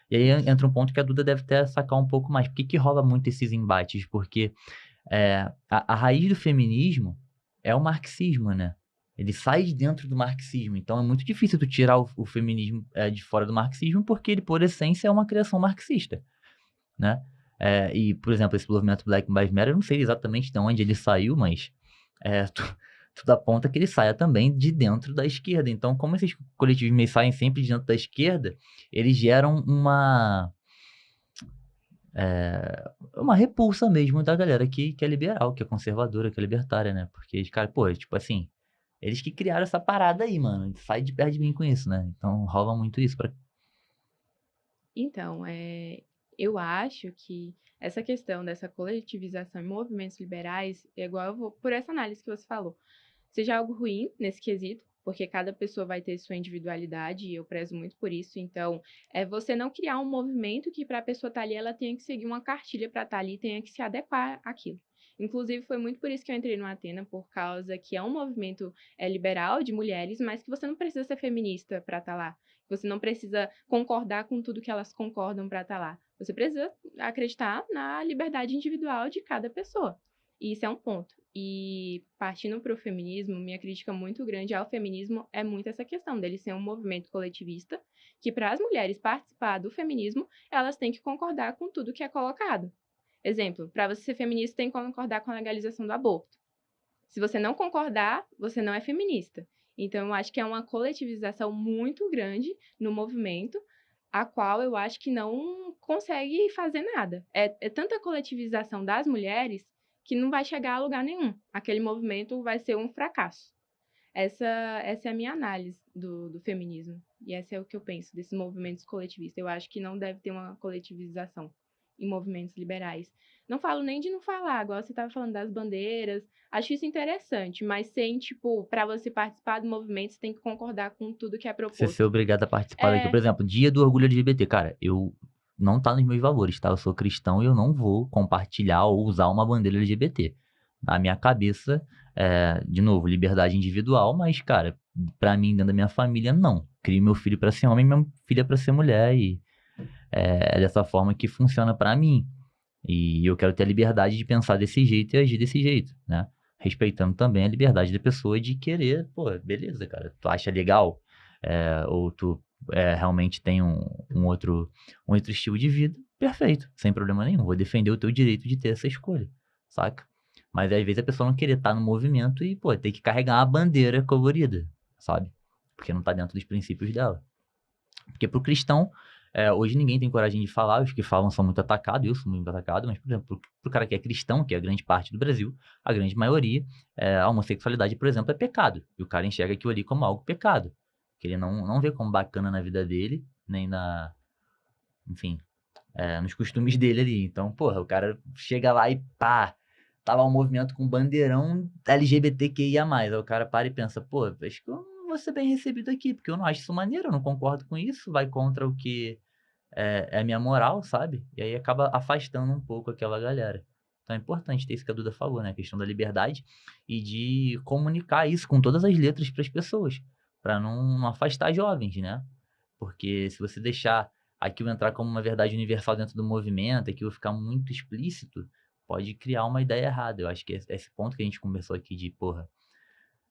[SPEAKER 1] E aí
[SPEAKER 2] Isso.
[SPEAKER 1] entra um ponto que a Duda deve até sacar um pouco mais. Por que que rola muito esses embates? Porque a raiz do feminismo é o marxismo, né? Ele sai de dentro do marxismo, então é muito difícil tu tirar o feminismo de fora do marxismo, porque ele, por essência, é uma criação marxista, né? E, por exemplo, esse movimento Black Lives Matter, eu não sei exatamente de onde ele saiu, mas tudo aponta que ele saia também de dentro da esquerda. Então, como esses coletivismos saem sempre de dentro da esquerda, eles geram uma repulsa mesmo da galera que é liberal, que é conservadora, que é libertária, né? Porque os caras, pô, tipo assim, eles que criaram essa parada aí, mano. Sai de perto de mim com isso, né? Então rola muito isso.
[SPEAKER 3] Então, eu acho que essa questão dessa coletivização em movimentos liberais, é igual por essa análise que você falou, seja algo ruim nesse quesito, porque cada pessoa vai ter sua individualidade e eu prezo muito por isso. Então, é você não criar um movimento que para a pessoa estar ali, ela tenha que seguir uma cartilha para estar ali, tenha que se adequar àquilo. Inclusive, foi muito por isso que eu entrei no Atena, por causa que é um movimento liberal de mulheres, mas que você não precisa ser feminista para estar lá. Você não precisa concordar com tudo que elas concordam para estar lá. Você precisa acreditar na liberdade individual de cada pessoa. E isso é um ponto. E partindo para o feminismo, minha crítica muito grande ao feminismo é muito essa questão dele ser um movimento coletivista, que para as mulheres participar do feminismo, elas têm que concordar com tudo que é colocado. Exemplo, para você ser feminista, tem que concordar com a legalização do aborto. Se você não concordar, você não é feminista. Então, eu acho que é uma coletivização muito grande no movimento, a qual eu acho que não consegue fazer nada. É tanta coletivização das mulheres que não vai chegar a lugar nenhum. Aquele movimento vai ser um fracasso. Essa é a minha análise do feminismo. E essa é o que eu penso desses movimentos coletivistas. Eu acho que não deve ter uma coletivização em movimentos liberais. Não falo nem de não falar, igual você estava falando das bandeiras. Acho isso interessante, mas sem, tipo, para você participar do movimento, você tem que concordar com tudo que é
[SPEAKER 1] Você ser
[SPEAKER 3] proposto.
[SPEAKER 1] obrigado a participar daquilo. Por
[SPEAKER 3] É,
[SPEAKER 1] exemplo, dia do orgulho LGBT. Cara, eu não tá nos meus valores, tá? Eu sou cristão e eu não vou compartilhar ou usar uma bandeira LGBT. Na minha cabeça, de novo, liberdade individual, mas, cara, pra mim, dentro da minha família, não. Crio meu filho pra ser homem e minha filha pra ser mulher e é dessa forma que funciona pra mim. E eu quero ter a liberdade de pensar desse jeito e agir desse jeito, né? Respeitando também a liberdade da pessoa de querer, pô, beleza, cara, tu acha legal, ou tu realmente tem um outro estilo de vida, perfeito, sem problema nenhum, vou defender o teu direito de ter essa escolha, saca? Mas às vezes a pessoa não querer estar no movimento e, pô, ter que carregar uma bandeira colorida, sabe? Porque não tá dentro dos princípios dela. Porque pro cristão, hoje ninguém tem coragem de falar, os que falam são muito atacados, eu sou muito atacado, mas, por exemplo, pro cara que é cristão, que é a grande parte do Brasil, a grande maioria, a homossexualidade, por exemplo, é pecado. E o cara enxerga aquilo ali como algo pecado. Que ele não vê como bacana na vida dele, nem enfim, nos costumes dele ali. Então, porra, o cara chega lá e pá, tá lá um movimento com bandeirão LGBTQIA+. Aí o cara para e pensa, pô, acho que eu não vou ser bem recebido aqui, porque eu não acho isso maneiro, eu não concordo com isso, vai contra o que é a minha moral, sabe? E aí acaba afastando um pouco aquela galera. Então é importante ter isso que a Duda falou, né? A questão da liberdade e de comunicar isso com todas as letras para as pessoas, para não afastar jovens, né? Porque se você deixar aquilo entrar como uma verdade universal dentro do movimento, aquilo ficar muito explícito, pode criar uma ideia errada. Eu acho que esse ponto que a gente conversou aqui de, porra,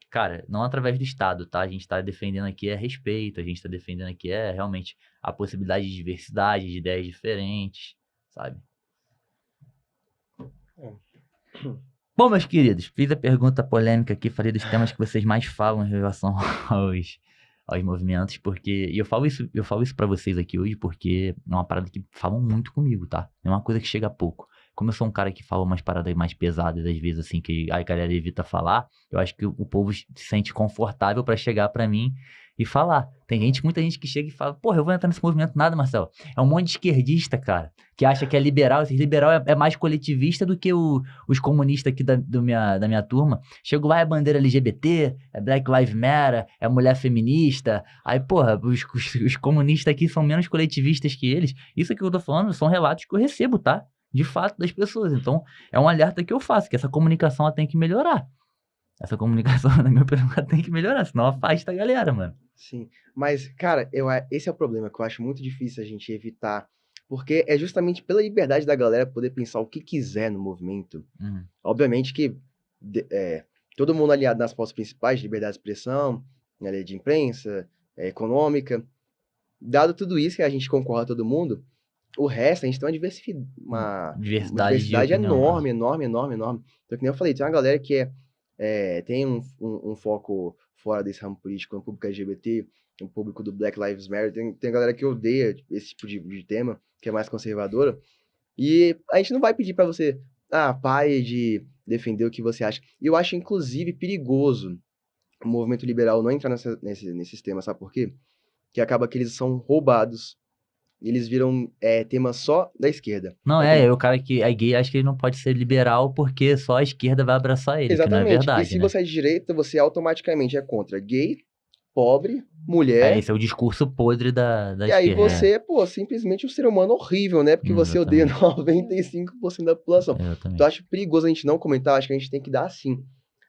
[SPEAKER 1] cara, não através do Estado, tá? A gente tá defendendo aqui respeito, a gente tá defendendo aqui realmente a possibilidade de diversidade, de ideias diferentes, sabe?
[SPEAKER 2] É.
[SPEAKER 1] Bom, meus queridos, fiz a pergunta polêmica aqui, falei dos temas que vocês mais falam em relação aos movimentos, porque e eu falo isso para vocês aqui hoje porque é uma parada que falam muito comigo, tá? É uma coisa que chega pouco. Como eu sou um cara que fala umas paradas mais pesadas, às vezes assim, que a galera evita falar, eu acho que o povo se sente confortável para chegar para mim e falar. Tem muita gente que chega e fala, porra, eu vou entrar nesse movimento nada, Marcelo. É um monte de esquerdista, cara, que acha que é liberal. Esse liberal é mais coletivista do que os comunistas aqui da minha turma. Chego lá, é bandeira LGBT, é Black Lives Matter, é mulher feminista. Aí, porra, os comunistas aqui são menos coletivistas que eles. Isso que eu tô falando são relatos que eu recebo, tá? De fato, das pessoas. Então, é um alerta que eu faço, que essa comunicação ela tem que melhorar. Essa comunicação, na minha opinião, ela tem que melhorar, senão afasta a galera, mano.
[SPEAKER 2] Sim, mas, cara, esse é o problema que eu acho muito difícil a gente evitar, porque é justamente pela liberdade da galera poder pensar o que quiser no movimento.
[SPEAKER 1] Uhum.
[SPEAKER 2] Obviamente que todo mundo aliado nas pautas principais, liberdade de expressão, na lei de imprensa, econômica. Dado tudo isso que a gente concorda todo mundo, o resto a gente tem uma
[SPEAKER 1] Diversidade de
[SPEAKER 2] diversidade
[SPEAKER 1] opinião.
[SPEAKER 2] enorme, enorme, enorme, enorme. Então, que nem eu falei, tem uma galera que tem um foco fora desse ramo político, no público LGBT, no público do Black Lives Matter, tem galera que odeia esse tipo de tema, que é mais conservadora, e a gente não vai pedir pra você, pare de defender o que você acha. E eu acho, inclusive, perigoso o movimento liberal não entrar nesses temas, sabe por quê? Que acaba que eles são roubados, e eles viram tema só da esquerda.
[SPEAKER 1] Não,
[SPEAKER 2] Como-
[SPEAKER 1] o cara que é gay acha que ele não pode ser liberal porque só a esquerda vai abraçar ele, que não é
[SPEAKER 2] Exatamente. E
[SPEAKER 1] verdade,
[SPEAKER 2] se
[SPEAKER 1] né?
[SPEAKER 2] você é de direita, você automaticamente é contra gay, pobre, mulher.
[SPEAKER 1] Esse é o discurso podre da
[SPEAKER 2] E aí
[SPEAKER 1] esquerda.
[SPEAKER 2] você, pô, simplesmente um ser humano horrível, né? Porque você odeia
[SPEAKER 1] Exatamente.
[SPEAKER 2] 95% da população. Então, eu
[SPEAKER 1] Exatamente.
[SPEAKER 2] acho perigoso a gente não comentar, acho que a gente tem que dar, sim,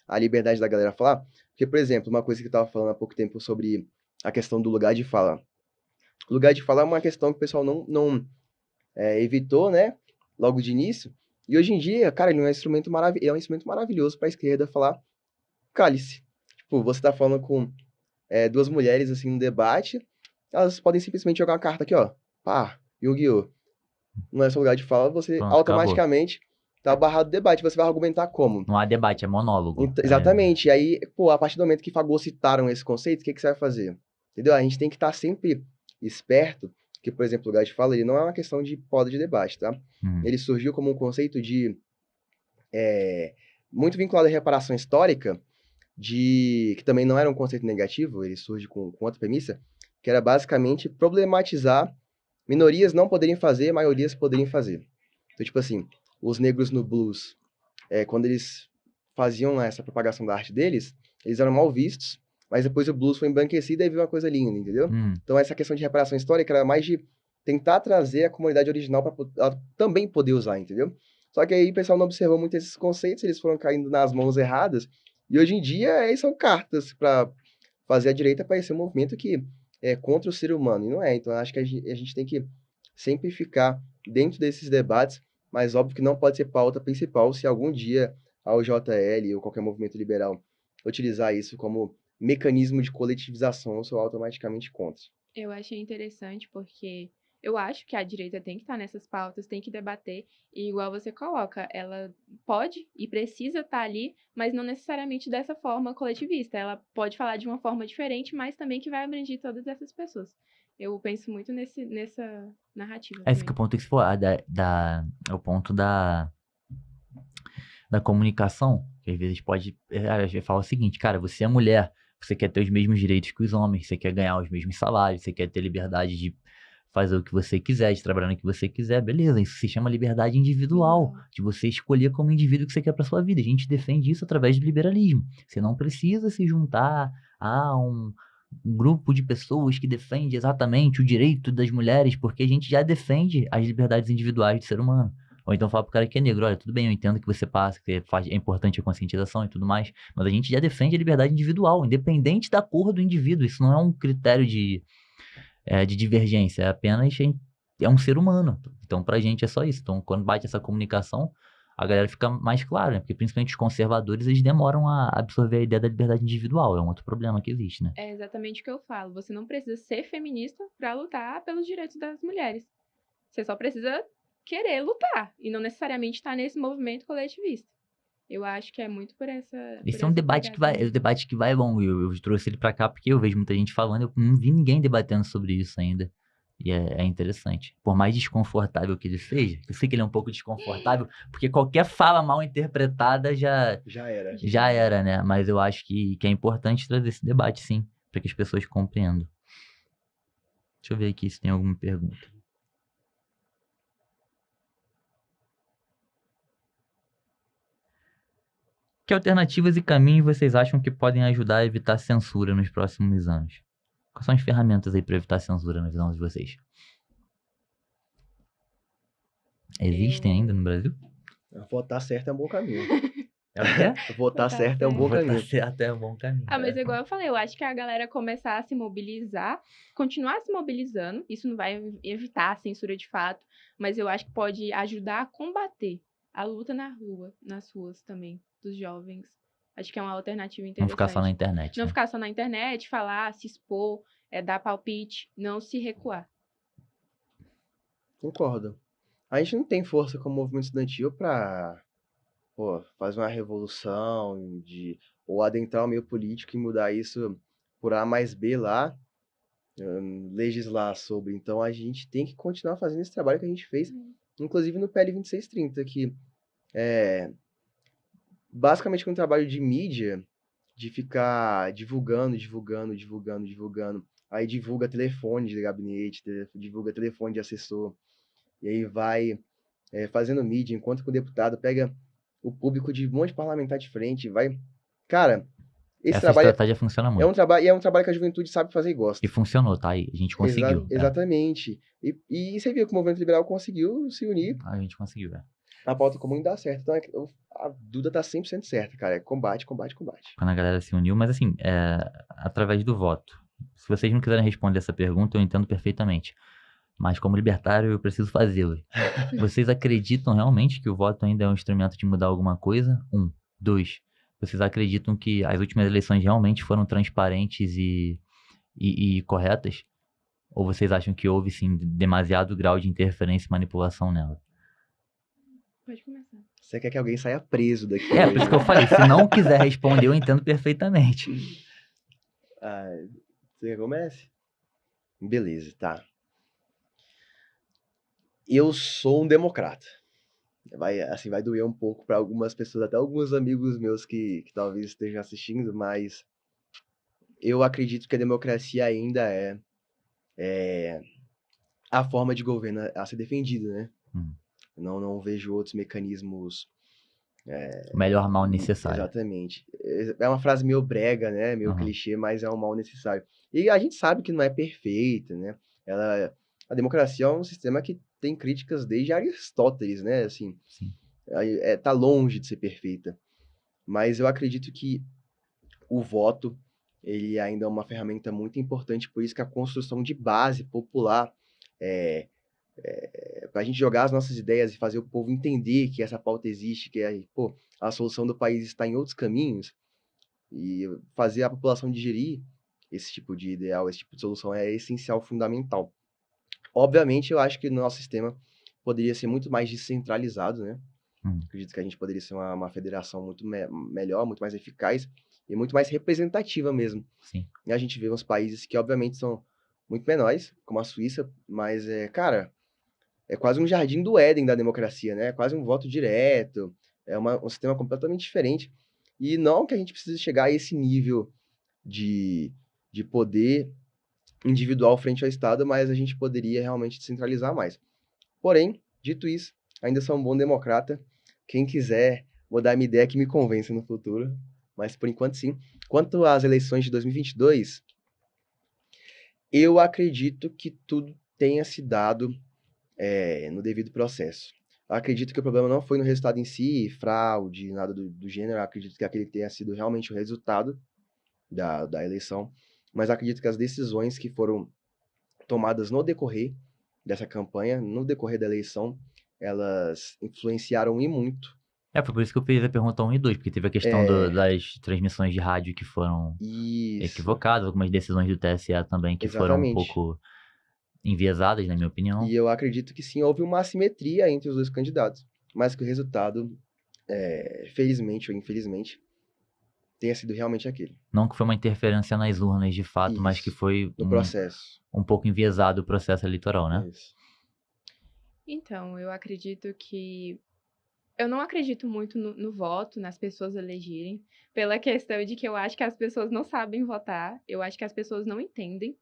[SPEAKER 2] a liberdade da galera falar. Porque, por exemplo, uma coisa que eu tava falando há pouco tempo sobre a questão do lugar de fala. O lugar de fala é uma questão que o pessoal não evitou, né? Logo de início. E hoje em dia, cara, ele é um instrumento maravilhoso para a esquerda falar, cale-se. Tipo, você tá falando com duas mulheres, assim, no debate, elas podem simplesmente jogar uma carta aqui, ó. Pá, Yu-Gi-Oh! Não é seu lugar de fala, você
[SPEAKER 1] Pronto, acabou.
[SPEAKER 2] automaticamente tá barrado do debate. Você vai argumentar como?
[SPEAKER 1] Não há debate, é monólogo.
[SPEAKER 2] Exatamente. E aí, pô, a partir do momento que fagocitaram esse conceito, o que você vai fazer? Entendeu? A gente tem que estar sempre esperto, que, por exemplo, o lugar de fala, ele não é uma questão de poda de debate, tá? Ele surgiu como um conceito de muito vinculado à reparação histórica, que também não era um conceito negativo, ele surge com outra premissa, que era basicamente problematizar minorias não poderem fazer, maiorias poderem fazer. Então, tipo assim, os negros no blues, quando eles faziam essa propagação da arte deles, eles eram mal vistos, mas depois o blues foi embranquecido e veio uma coisa linda, entendeu? Então, essa questão de reparação histórica era mais de tentar trazer a comunidade original para ela também poder usar, entendeu? Só que aí o pessoal não observou muito esses conceitos, eles foram caindo nas mãos erradas, e hoje em dia são cartas para fazer a direita parecer um movimento que é contra o ser humano, e não é. Então, eu acho que a gente tem que sempre ficar dentro desses debates, mas óbvio que não pode ser pauta principal se algum dia a UJL ou qualquer movimento liberal utilizar isso como mecanismo de coletivização, eu sou automaticamente contra.
[SPEAKER 3] Eu achei interessante porque eu acho que a direita tem que estar nessas pautas, tem que debater, e igual você coloca, ela pode e precisa estar ali, mas não necessariamente dessa forma coletivista. Ela pode falar de uma forma diferente, mas também que vai abranger todas essas pessoas. Eu penso muito nessa narrativa
[SPEAKER 1] Esse que é
[SPEAKER 3] também.
[SPEAKER 1] o ponto que se for, é o ponto da comunicação, que às vezes pode, às vezes fala o seguinte, cara, você é mulher, você quer ter os mesmos direitos que os homens, você quer ganhar os mesmos salários, você quer ter liberdade de fazer o que você quiser, de trabalhar no que você quiser, beleza, isso se chama liberdade individual, de você escolher como indivíduo que você quer para sua vida. A gente defende isso através do liberalismo. Você não precisa se juntar a um grupo de pessoas que defende exatamente o direito das mulheres, porque a gente já defende as liberdades individuais do ser humano. Ou então fala pro cara que é negro, olha, tudo bem, eu entendo que você passa, que é importante a conscientização e tudo mais, mas a gente já defende a liberdade individual, independente da cor do indivíduo. Isso não é um critério de divergência, é apenas é um ser humano. Então, pra gente é só isso. Então, quando bate essa comunicação, a galera fica mais clara, né? Porque principalmente os conservadores, eles demoram a absorver a ideia da liberdade individual. É um outro problema que existe, né?
[SPEAKER 3] É exatamente o que eu falo. Você não precisa ser feminista para lutar pelos direitos das mulheres. Você só precisa querer lutar e não necessariamente estar nesse movimento coletivista. Eu acho que é muito por
[SPEAKER 1] Esse é um
[SPEAKER 3] essa
[SPEAKER 1] debate que
[SPEAKER 3] pegada
[SPEAKER 1] vai, é um
[SPEAKER 3] mesmo.
[SPEAKER 1] debate que vai longo. Eu trouxe ele pra cá porque eu vejo muita gente falando, eu não vi ninguém debatendo sobre isso ainda. E é interessante. Por mais desconfortável que ele seja, eu sei que ele é um pouco desconfortável, porque qualquer fala mal interpretada
[SPEAKER 2] Já era.
[SPEAKER 1] já era, né? Mas eu acho que é importante trazer esse debate, sim, para que as pessoas compreendam. Deixa eu ver aqui se tem alguma pergunta. Que alternativas e caminhos vocês acham que podem ajudar a evitar censura nos próximos anos? Quais são as ferramentas aí para evitar censura na visão de vocês? Existem ainda no Brasil?
[SPEAKER 2] Votar certo é um bom caminho.
[SPEAKER 1] É o quê?
[SPEAKER 2] Votar
[SPEAKER 3] Votar
[SPEAKER 2] certo é um bom
[SPEAKER 1] Votar
[SPEAKER 2] caminho.
[SPEAKER 1] certo é um bom caminho.
[SPEAKER 3] Ah, mas igual eu falei, eu acho que a galera começar a se mobilizar, continuar se mobilizando, isso não vai evitar a censura de fato, mas eu acho que pode ajudar a combater a luta na rua, nas ruas também, dos jovens. Acho que é uma alternativa
[SPEAKER 1] Não ficar só na
[SPEAKER 3] interessante.
[SPEAKER 1] internet,
[SPEAKER 3] Não
[SPEAKER 1] né?
[SPEAKER 3] ficar só na internet, falar, se expor, dar palpite, não se recuar.
[SPEAKER 2] Concordo. A gente não tem força como movimento estudantil para fazer uma revolução ou adentrar o meio político e mudar isso por A mais B lá, legislar sobre. Então a gente tem que continuar fazendo esse trabalho que a gente fez, inclusive no PL 2630, que é basicamente um trabalho de mídia, de ficar divulgando. Aí divulga telefone de gabinete, divulga telefone de assessor, e aí vai fazendo mídia, enquanto que o deputado pega o público de um monte de parlamentar de frente, vai. Cara, esse
[SPEAKER 1] Essa
[SPEAKER 2] trabalho
[SPEAKER 1] estratégia funciona
[SPEAKER 2] é um
[SPEAKER 1] muito.
[SPEAKER 2] trabalho, e é um trabalho que a juventude sabe fazer e gosta.
[SPEAKER 1] E funcionou, tá? E a gente conseguiu.
[SPEAKER 2] Exatamente. E você viu que o movimento liberal conseguiu se unir.
[SPEAKER 1] A gente conseguiu,
[SPEAKER 2] A pauta comum dá certo. Então a Duda tá 100% certa, cara. É combate, combate, combate.
[SPEAKER 1] quando a galera se uniu, mas assim, através do voto. Se vocês não quiserem responder essa pergunta, eu entendo perfeitamente. Mas como libertário, eu preciso fazê-lo. Vocês acreditam realmente que o voto ainda é um instrumento de mudar alguma coisa? 1. 2. Vocês acreditam que as últimas eleições realmente foram transparentes e corretas? Ou vocês acham que houve, sim, demasiado grau de interferência e manipulação nela?
[SPEAKER 3] Pode começar.
[SPEAKER 2] Você quer que alguém saia preso daqui
[SPEAKER 1] Por
[SPEAKER 2] hoje,
[SPEAKER 1] isso que eu
[SPEAKER 2] né?
[SPEAKER 1] falei, se não quiser responder, eu entendo perfeitamente.
[SPEAKER 2] Você quer que comece? Beleza, tá. Eu sou um democrata. vai doer um pouco para algumas pessoas, até alguns amigos meus que talvez estejam assistindo, mas eu acredito que a democracia ainda é a forma de governo a ser defendida, né?
[SPEAKER 1] Hum.
[SPEAKER 2] Não vejo outros mecanismos.
[SPEAKER 1] O melhor mal necessário.
[SPEAKER 2] Exatamente. É uma frase meio brega, né? Meio clichê, mas é um mal necessário. E a gente sabe que não é perfeita, né? A democracia é um sistema que tem críticas desde Aristóteles, né? Assim,
[SPEAKER 1] Sim.
[SPEAKER 2] tá longe de ser perfeita. Mas eu acredito que o voto, ele ainda é uma ferramenta muito importante, por isso que a construção de base popular, para a gente jogar as nossas ideias e fazer o povo entender que essa pauta existe, que a solução do país está em outros caminhos, e fazer a população digerir esse tipo de ideal, esse tipo de solução é essencial, fundamental. Obviamente, eu acho que o nosso sistema poderia ser muito mais descentralizado, né? Acredito que a gente poderia ser uma federação muito melhor, muito mais eficaz e muito mais representativa mesmo.
[SPEAKER 1] Sim.
[SPEAKER 2] E a gente vê uns países que, obviamente, são muito menores, como a Suíça, mas, cara, é quase um jardim do Éden da democracia, né? É quase um voto direto, é um sistema completamente diferente. E não que a gente precise chegar a esse nível de poder individual frente ao Estado, mas a gente poderia realmente descentralizar mais. Porém, dito isso, ainda sou um bom democrata. Quem quiser mudar minha ideia que me convença no futuro, mas por enquanto sim. Quanto às eleições de 2022, eu acredito que tudo tenha se dado no devido processo. Eu acredito que o problema não foi no resultado em si, fraude, nada do gênero. Eu acredito que aquele tenha sido realmente o resultado da eleição, mas acredito que as decisões que foram tomadas no decorrer dessa campanha, no decorrer da eleição, elas influenciaram e muito.
[SPEAKER 1] Foi por isso que eu fiz a pergunta 1 e 2, porque teve a questão das transmissões de rádio que foram equivocadas, algumas decisões do TSE também que foram um pouco enviesadas, na minha opinião.
[SPEAKER 2] E eu acredito que sim, houve uma assimetria entre os dois candidatos, mas que o resultado, felizmente ou infelizmente, tenha sido realmente aquele.
[SPEAKER 1] Não que foi uma interferência nas urnas de fato, mas que foi
[SPEAKER 2] no processo.
[SPEAKER 1] Um pouco enviesado o processo eleitoral, né?
[SPEAKER 2] Isso.
[SPEAKER 3] Então, eu acredito que... Eu não acredito muito no voto, nas pessoas elegirem, pela questão de que eu acho que as pessoas não sabem votar, eu acho que as pessoas não entendem.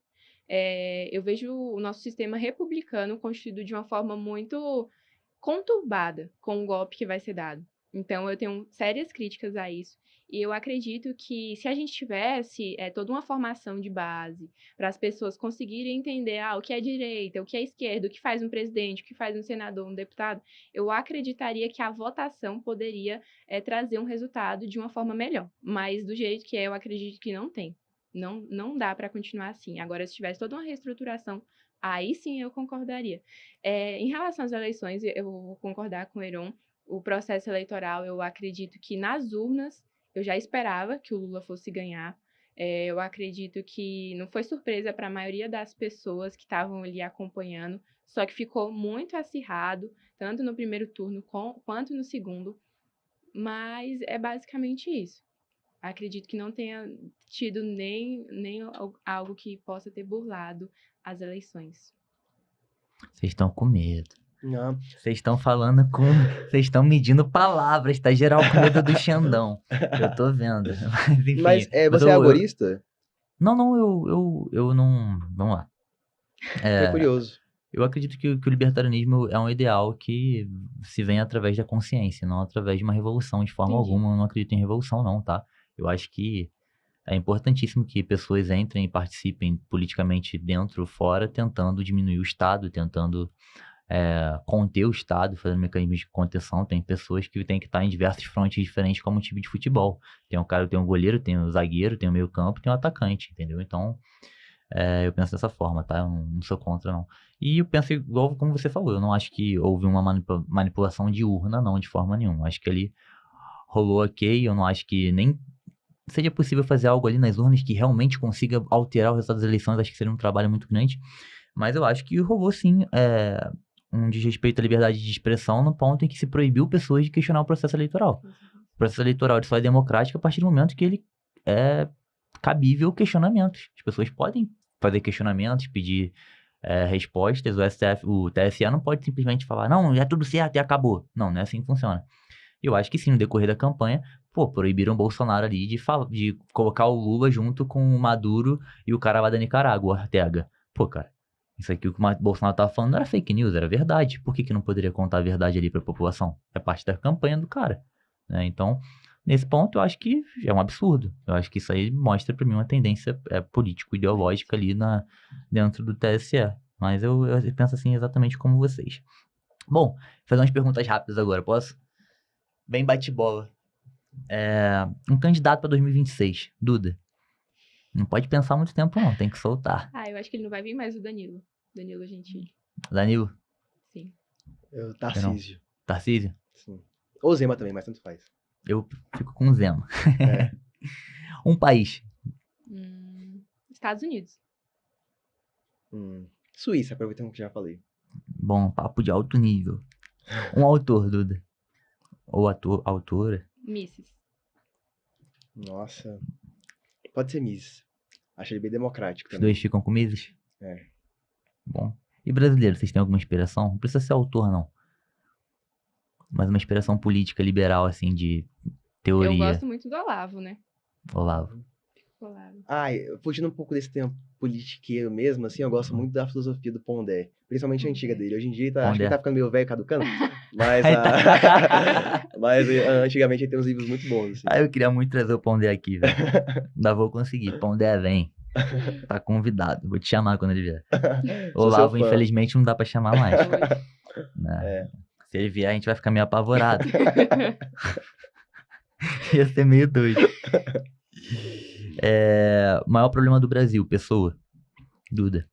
[SPEAKER 3] Eu vejo o nosso sistema republicano constituído de uma forma muito conturbada com o golpe que vai ser dado. Então, eu tenho sérias críticas a isso. E eu acredito que se a gente tivesse toda uma formação de base para as pessoas conseguirem entender o que é direita, o que é esquerda, o que faz um presidente, o que faz um senador, um deputado, eu acreditaria que a votação poderia trazer um resultado de uma forma melhor. Mas do jeito que eu acredito que não tem. Não dá para continuar assim. Agora, se tivesse toda uma reestruturação, aí sim eu concordaria. Em relação às eleições, eu vou concordar com o Heron. O processo eleitoral, eu acredito que nas urnas, eu já esperava que o Lula fosse ganhar. Eu acredito que não foi surpresa para a maioria das pessoas que estavam ali acompanhando, só que ficou muito acirrado, tanto no primeiro turno quanto no segundo. Mas é basicamente isso. Acredito que não tenha tido nem algo que possa ter burlado as eleições.
[SPEAKER 1] Vocês estão com medo.
[SPEAKER 2] Não.
[SPEAKER 1] Vocês estão falando com... Vocês estão medindo palavras, tá geral com medo do Xandão. Eu tô vendo. Mas, enfim.
[SPEAKER 2] Mas você é agorista?
[SPEAKER 1] Não, eu não... Vamos lá.
[SPEAKER 2] Fiquei curioso.
[SPEAKER 1] Eu acredito que o libertarianismo é um ideal que se vem através da consciência, não através de uma revolução de forma alguma. Eu não acredito em revolução, não, tá? Eu acho que é importantíssimo que pessoas entrem e participem politicamente dentro ou fora, tentando diminuir o Estado, tentando conter o Estado, fazendo mecanismos de contenção. Tem pessoas que têm que estar em diversos frontes diferentes, como um time de futebol. Tem um cara, tem um goleiro, tem um zagueiro, tem um meio campo, tem um atacante, entendeu? Então, eu penso dessa forma, tá? Eu não sou contra, não. E eu penso igual como você falou, eu não acho que houve uma manipulação de urna, não, de forma nenhuma. Acho que ali rolou ok, eu não acho que nem seja possível fazer algo ali nas urnas que realmente consiga alterar o resultado das eleições. Acho que seria um trabalho muito grande. Mas eu acho que rolou, sim, um desrespeito à liberdade de expressão no ponto em que se proibiu pessoas de questionar o processo eleitoral. O processo eleitoral só é democrático a partir do momento que ele é cabível questionamentos. As pessoas podem fazer questionamentos, pedir respostas, o TSE não pode simplesmente falar, não, é tudo certo e acabou. Não é assim que funciona. Eu acho que sim, no decorrer da campanha, proibiram o Bolsonaro ali de colocar o Lula junto com o Maduro e o cara lá da Nicarágua, o Ortega. Cara, isso aqui o que o Bolsonaro tava falando não era fake news, era verdade. Por que não poderia contar a verdade ali pra população? É parte da campanha do cara, né? Então, nesse ponto, eu acho que é um absurdo. Eu acho que isso aí mostra pra mim uma tendência político-ideológica ali dentro do TSE. Mas eu penso assim exatamente como vocês. Bom, vou fazer umas perguntas rápidas agora, posso? Bem bate-bola. Um candidato pra 2026, Duda. Não pode pensar muito tempo não, tem que soltar.
[SPEAKER 3] Eu acho que ele não vai vir mais, o Danilo. Danilo Gentili.
[SPEAKER 1] Danilo?
[SPEAKER 3] Sim.
[SPEAKER 2] Tarcísio.
[SPEAKER 1] Tarcísio?
[SPEAKER 2] Sim. Ou Zema também, mas tanto faz.
[SPEAKER 1] Eu fico com Zema.
[SPEAKER 2] É.
[SPEAKER 1] Um país.
[SPEAKER 3] Estados Unidos.
[SPEAKER 2] Suíça, aproveitando que já falei.
[SPEAKER 1] Bom, papo de alto nível. Um autor, Duda. Ou autora.
[SPEAKER 3] Misses.
[SPEAKER 2] Nossa. Pode ser Miss. Acho ele bem democrático
[SPEAKER 1] Os
[SPEAKER 2] também.
[SPEAKER 1] dois ficam com Mises?
[SPEAKER 2] É.
[SPEAKER 1] Bom. E brasileiro, vocês têm alguma inspiração? Não precisa ser autor, não. Mas uma inspiração política liberal, assim, de teoria.
[SPEAKER 3] Eu gosto muito do Olavo, né?
[SPEAKER 1] Olavo.
[SPEAKER 3] Olavo.
[SPEAKER 2] Fugindo um pouco desse tempo politiqueiro mesmo, assim, eu gosto muito da filosofia do Pondé. Principalmente a antiga dele. Hoje em dia, acho que ele tá ficando meio velho, caducando. Mas, mas antigamente ele tem uns livros muito bons, assim.
[SPEAKER 1] Eu queria muito trazer o Pondé aqui, velho. Ainda vou conseguir. Pondé, vem. Tá convidado. Vou te chamar quando ele vier. Olavo, infelizmente, não dá pra chamar mais. Né? Se ele vier, a gente vai ficar meio apavorado. Ia ser meio doido. Maior problema do Brasil, pessoa. Duda.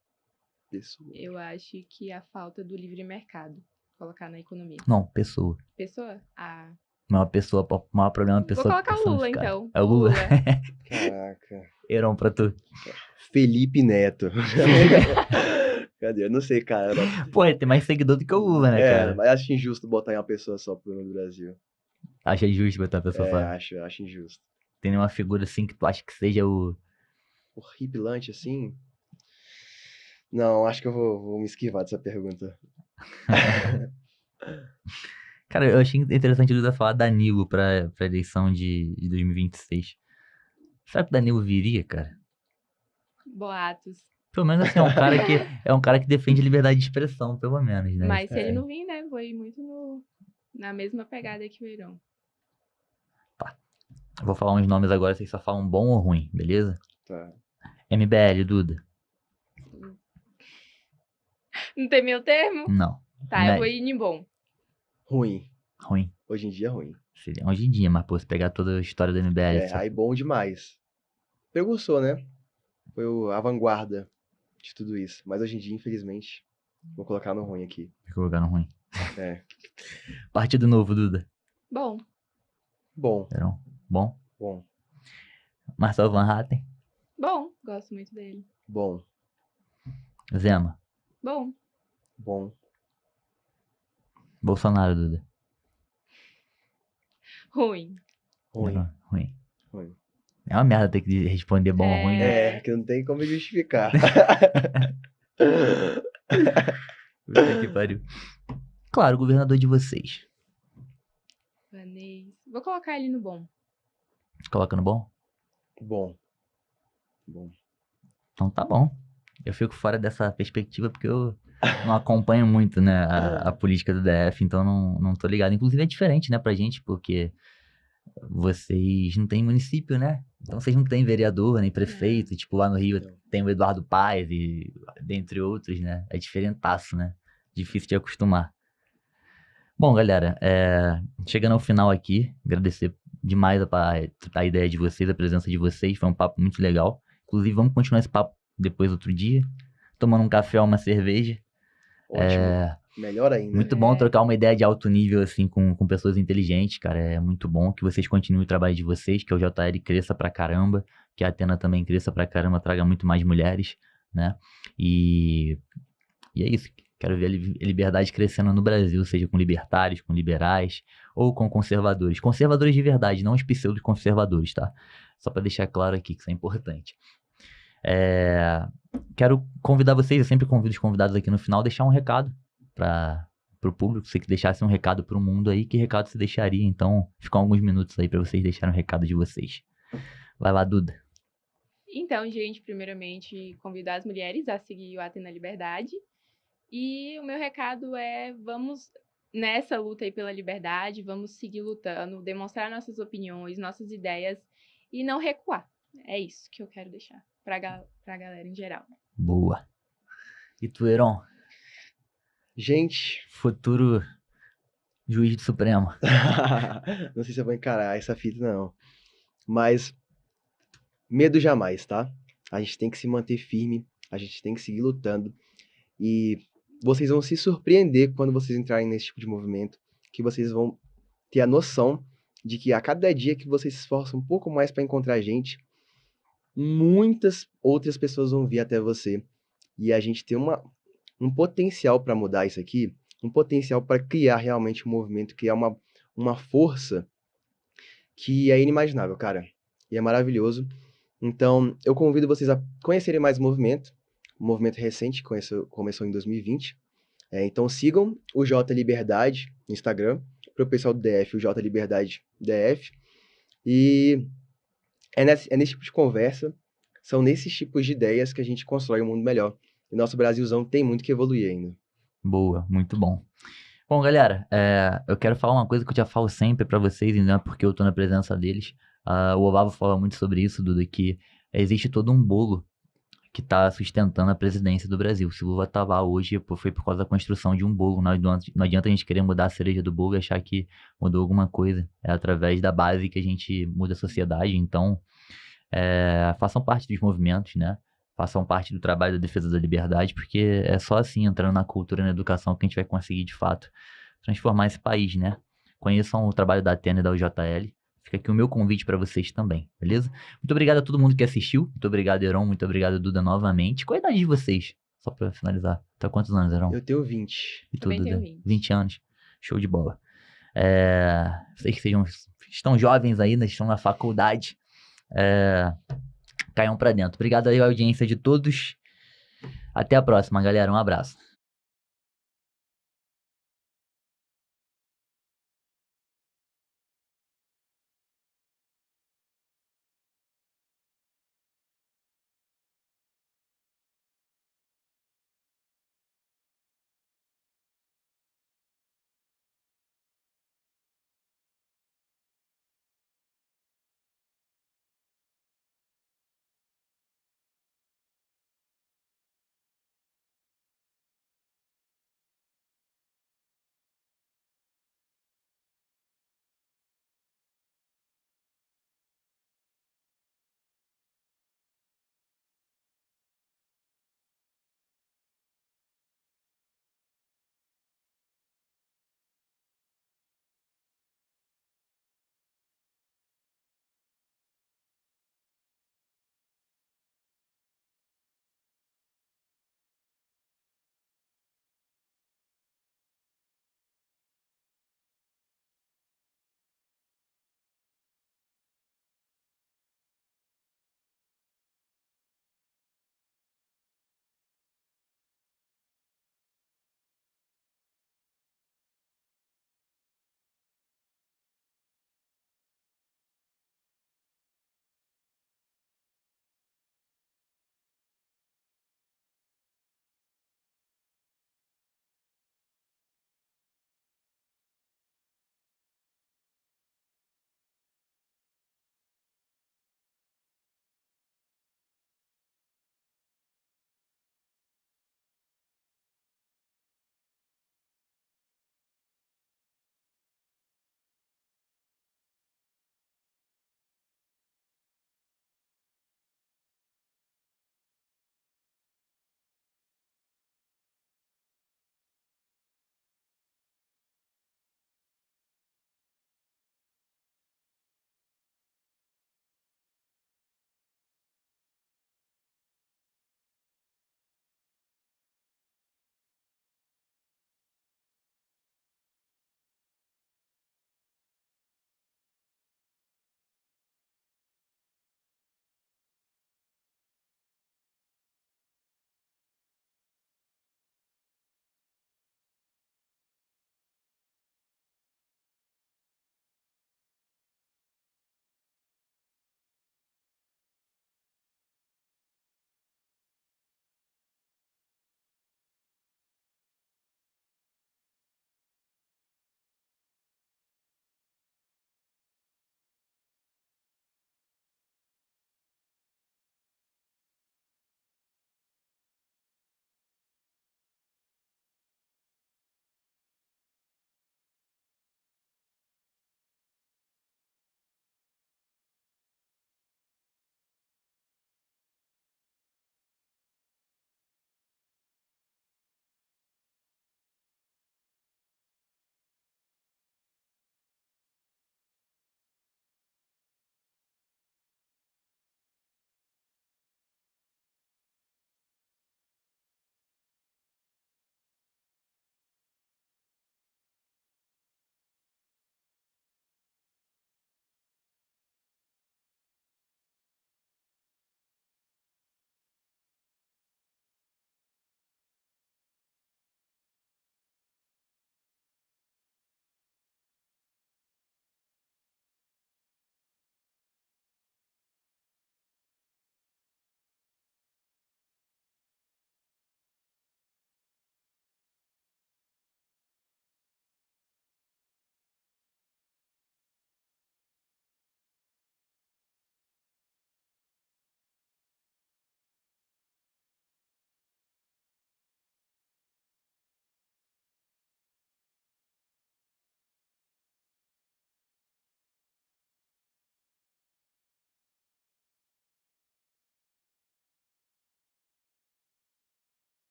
[SPEAKER 2] Pessoa.
[SPEAKER 3] Eu acho que a falta do livre mercado. Colocar na economia.
[SPEAKER 1] Não, pessoa.
[SPEAKER 3] Pessoa?
[SPEAKER 1] Maior problema é pessoa.
[SPEAKER 3] Vou colocar o Lula, então.
[SPEAKER 1] É o Lula?
[SPEAKER 2] Caraca.
[SPEAKER 1] Heron pra tu.
[SPEAKER 2] Felipe Neto. Cadê? Eu não sei, cara.
[SPEAKER 1] Tem mais seguidor do que o Lula, né, cara?
[SPEAKER 2] Mas acho injusto botar em uma pessoa só pro problema do Brasil.
[SPEAKER 1] Acha injusto botar a pessoa só?
[SPEAKER 2] Acho injusto.
[SPEAKER 1] Tem nenhuma figura assim que tu acha que seja o
[SPEAKER 2] horripilante, assim? Não, acho que eu vou me esquivar dessa pergunta.
[SPEAKER 1] Cara, eu achei interessante o Duda falar Danilo pra eleição de 2026. Será que o Danilo viria, cara?
[SPEAKER 3] Boatos.
[SPEAKER 1] Pelo menos assim, é um cara que defende liberdade de expressão, pelo menos, né?
[SPEAKER 3] Mas se ele não vir, né? Vou ir muito na mesma pegada que o Heron.
[SPEAKER 1] Tá. Eu vou falar uns nomes agora, vocês só falam bom ou ruim, beleza?
[SPEAKER 2] Tá.
[SPEAKER 1] MBL, Duda.
[SPEAKER 3] Não tem meu termo?
[SPEAKER 1] Não.
[SPEAKER 3] Tá, eu vou ir em bom.
[SPEAKER 2] Ruim.
[SPEAKER 1] Ruim.
[SPEAKER 2] Hoje em dia é ruim.
[SPEAKER 1] Seria hoje em dia, mas se pegar toda a história do MBL...
[SPEAKER 2] Aí bom demais. Precursor, né? Foi a vanguarda de tudo isso. Mas hoje em dia, infelizmente, vou colocar no ruim aqui.
[SPEAKER 1] Vou colocar no ruim.
[SPEAKER 2] Partido
[SPEAKER 1] Novo, Duda.
[SPEAKER 3] Bom.
[SPEAKER 1] Heron. Bom?
[SPEAKER 2] Bom.
[SPEAKER 1] Marcelo Van Hatten.
[SPEAKER 3] Bom, gosto muito dele.
[SPEAKER 2] Bom.
[SPEAKER 1] Zema.
[SPEAKER 3] Bom.
[SPEAKER 1] Bolsonaro, Duda.
[SPEAKER 3] Ruim.
[SPEAKER 1] É uma merda ter que responder bom ou ruim, né?
[SPEAKER 2] Que não tem como justificar.
[SPEAKER 1] Puta que pariu. Claro, o governador de vocês.
[SPEAKER 3] Vou colocar ele no bom.
[SPEAKER 1] Coloca no bom?
[SPEAKER 2] Bom.
[SPEAKER 1] Então tá bom. Eu fico fora dessa perspectiva porque eu não acompanho muito, né, a política do DF, então não tô ligado. Inclusive é diferente, né, pra gente, porque vocês não têm município, né? Então vocês não têm vereador, nem prefeito. Tipo, lá no Rio tem o Eduardo Paes e dentre outros, né? É diferentaço, né? Difícil de acostumar. Bom, galera, chegando ao final aqui, agradecer demais a ideia de vocês, a presença de vocês. Foi um papo muito legal. Inclusive, vamos continuar esse papo depois, outro dia. Tomando um café ou uma cerveja.
[SPEAKER 2] Ótimo. Melhor ainda.
[SPEAKER 1] Muito bom trocar uma ideia de alto nível, assim, com pessoas inteligentes, cara. É muito bom que vocês continuem o trabalho de vocês, que o JL cresça pra caramba, que a Athena também cresça pra caramba, traga muito mais mulheres, né? E é isso. Quero ver a liberdade crescendo no Brasil, seja com libertários, com liberais ou com conservadores. Conservadores de verdade, não os pseudo-conservadores, tá? Só pra deixar claro aqui que isso é importante. Quero convidar vocês, eu sempre convido os convidados aqui no final, deixar um recado pro público. Se você que deixasse um recado pro mundo aí, que recado você deixaria? Então, ficam alguns minutos aí pra vocês deixarem um recado de vocês. Vai lá, Duda.
[SPEAKER 3] Então, gente, primeiramente, convidar as mulheres a seguir o Até na Liberdade. E o meu recado é, vamos nessa luta aí pela liberdade, vamos seguir lutando, demonstrar nossas opiniões, nossas ideias e não recuar. É isso que eu quero deixar pra galera em geral.
[SPEAKER 1] Boa. E tu, Heron?
[SPEAKER 2] Gente,
[SPEAKER 1] Futuro juiz do Supremo.
[SPEAKER 2] não sei se eu vou encarar essa fita, não. Mas medo jamais, tá? A gente tem que se manter firme, a gente tem que seguir lutando. E vocês vão se surpreender quando vocês entrarem nesse tipo de movimento, que vocês vão ter a noção de que a cada dia que vocês se esforçam um pouco mais para encontrar a gente, muitas outras pessoas vão vir até você. E a gente tem um potencial para mudar isso aqui, um potencial para criar realmente um movimento, criar uma força que é inimaginável, cara. E é maravilhoso. Então, eu convido vocês a conhecerem mais o movimento recente, começou em 2020. Então, sigam o J Liberdade no Instagram, para o pessoal do DF, o J Liberdade DF. E é nesse tipo de conversa, são nesses tipos de ideias que a gente constrói um mundo melhor. E nosso Brasilzão tem muito que evoluir ainda.
[SPEAKER 1] Boa, muito bom. Bom, galera, eu quero falar uma coisa que eu já falo sempre pra vocês, e não é porque eu tô na presença deles. O Olavo fala muito sobre isso, Duda, que existe todo um bolo que tá sustentando a presidência do Brasil. Se o Lula tá lá hoje, foi por causa da construção de um bolo. Não adianta a gente querer mudar a cereja do bolo e achar que mudou alguma coisa. É através da base que a gente muda a sociedade. Então, façam parte dos movimentos, né? Façam parte do trabalho da defesa da liberdade, porque é só assim, entrando na cultura e na educação, que a gente vai conseguir, de fato, transformar esse país, né? Conheçam o trabalho da Atena e da UJL. Fica aqui o meu convite para vocês também, beleza? Muito obrigado a todo mundo que assistiu. Muito obrigado, Heron. Muito obrigado, Duda, novamente. Qual a idade de vocês? Só pra finalizar. Tá quantos anos, Heron?
[SPEAKER 2] Eu tenho 20.
[SPEAKER 1] E tu,
[SPEAKER 3] Também
[SPEAKER 1] Duda?
[SPEAKER 3] tenho 20.
[SPEAKER 1] 20 anos. Show de bola. Vocês que estão jovens ainda, estão na faculdade. Caiam pra dentro. Obrigado aí à audiência de todos. Até a próxima, galera. Um abraço.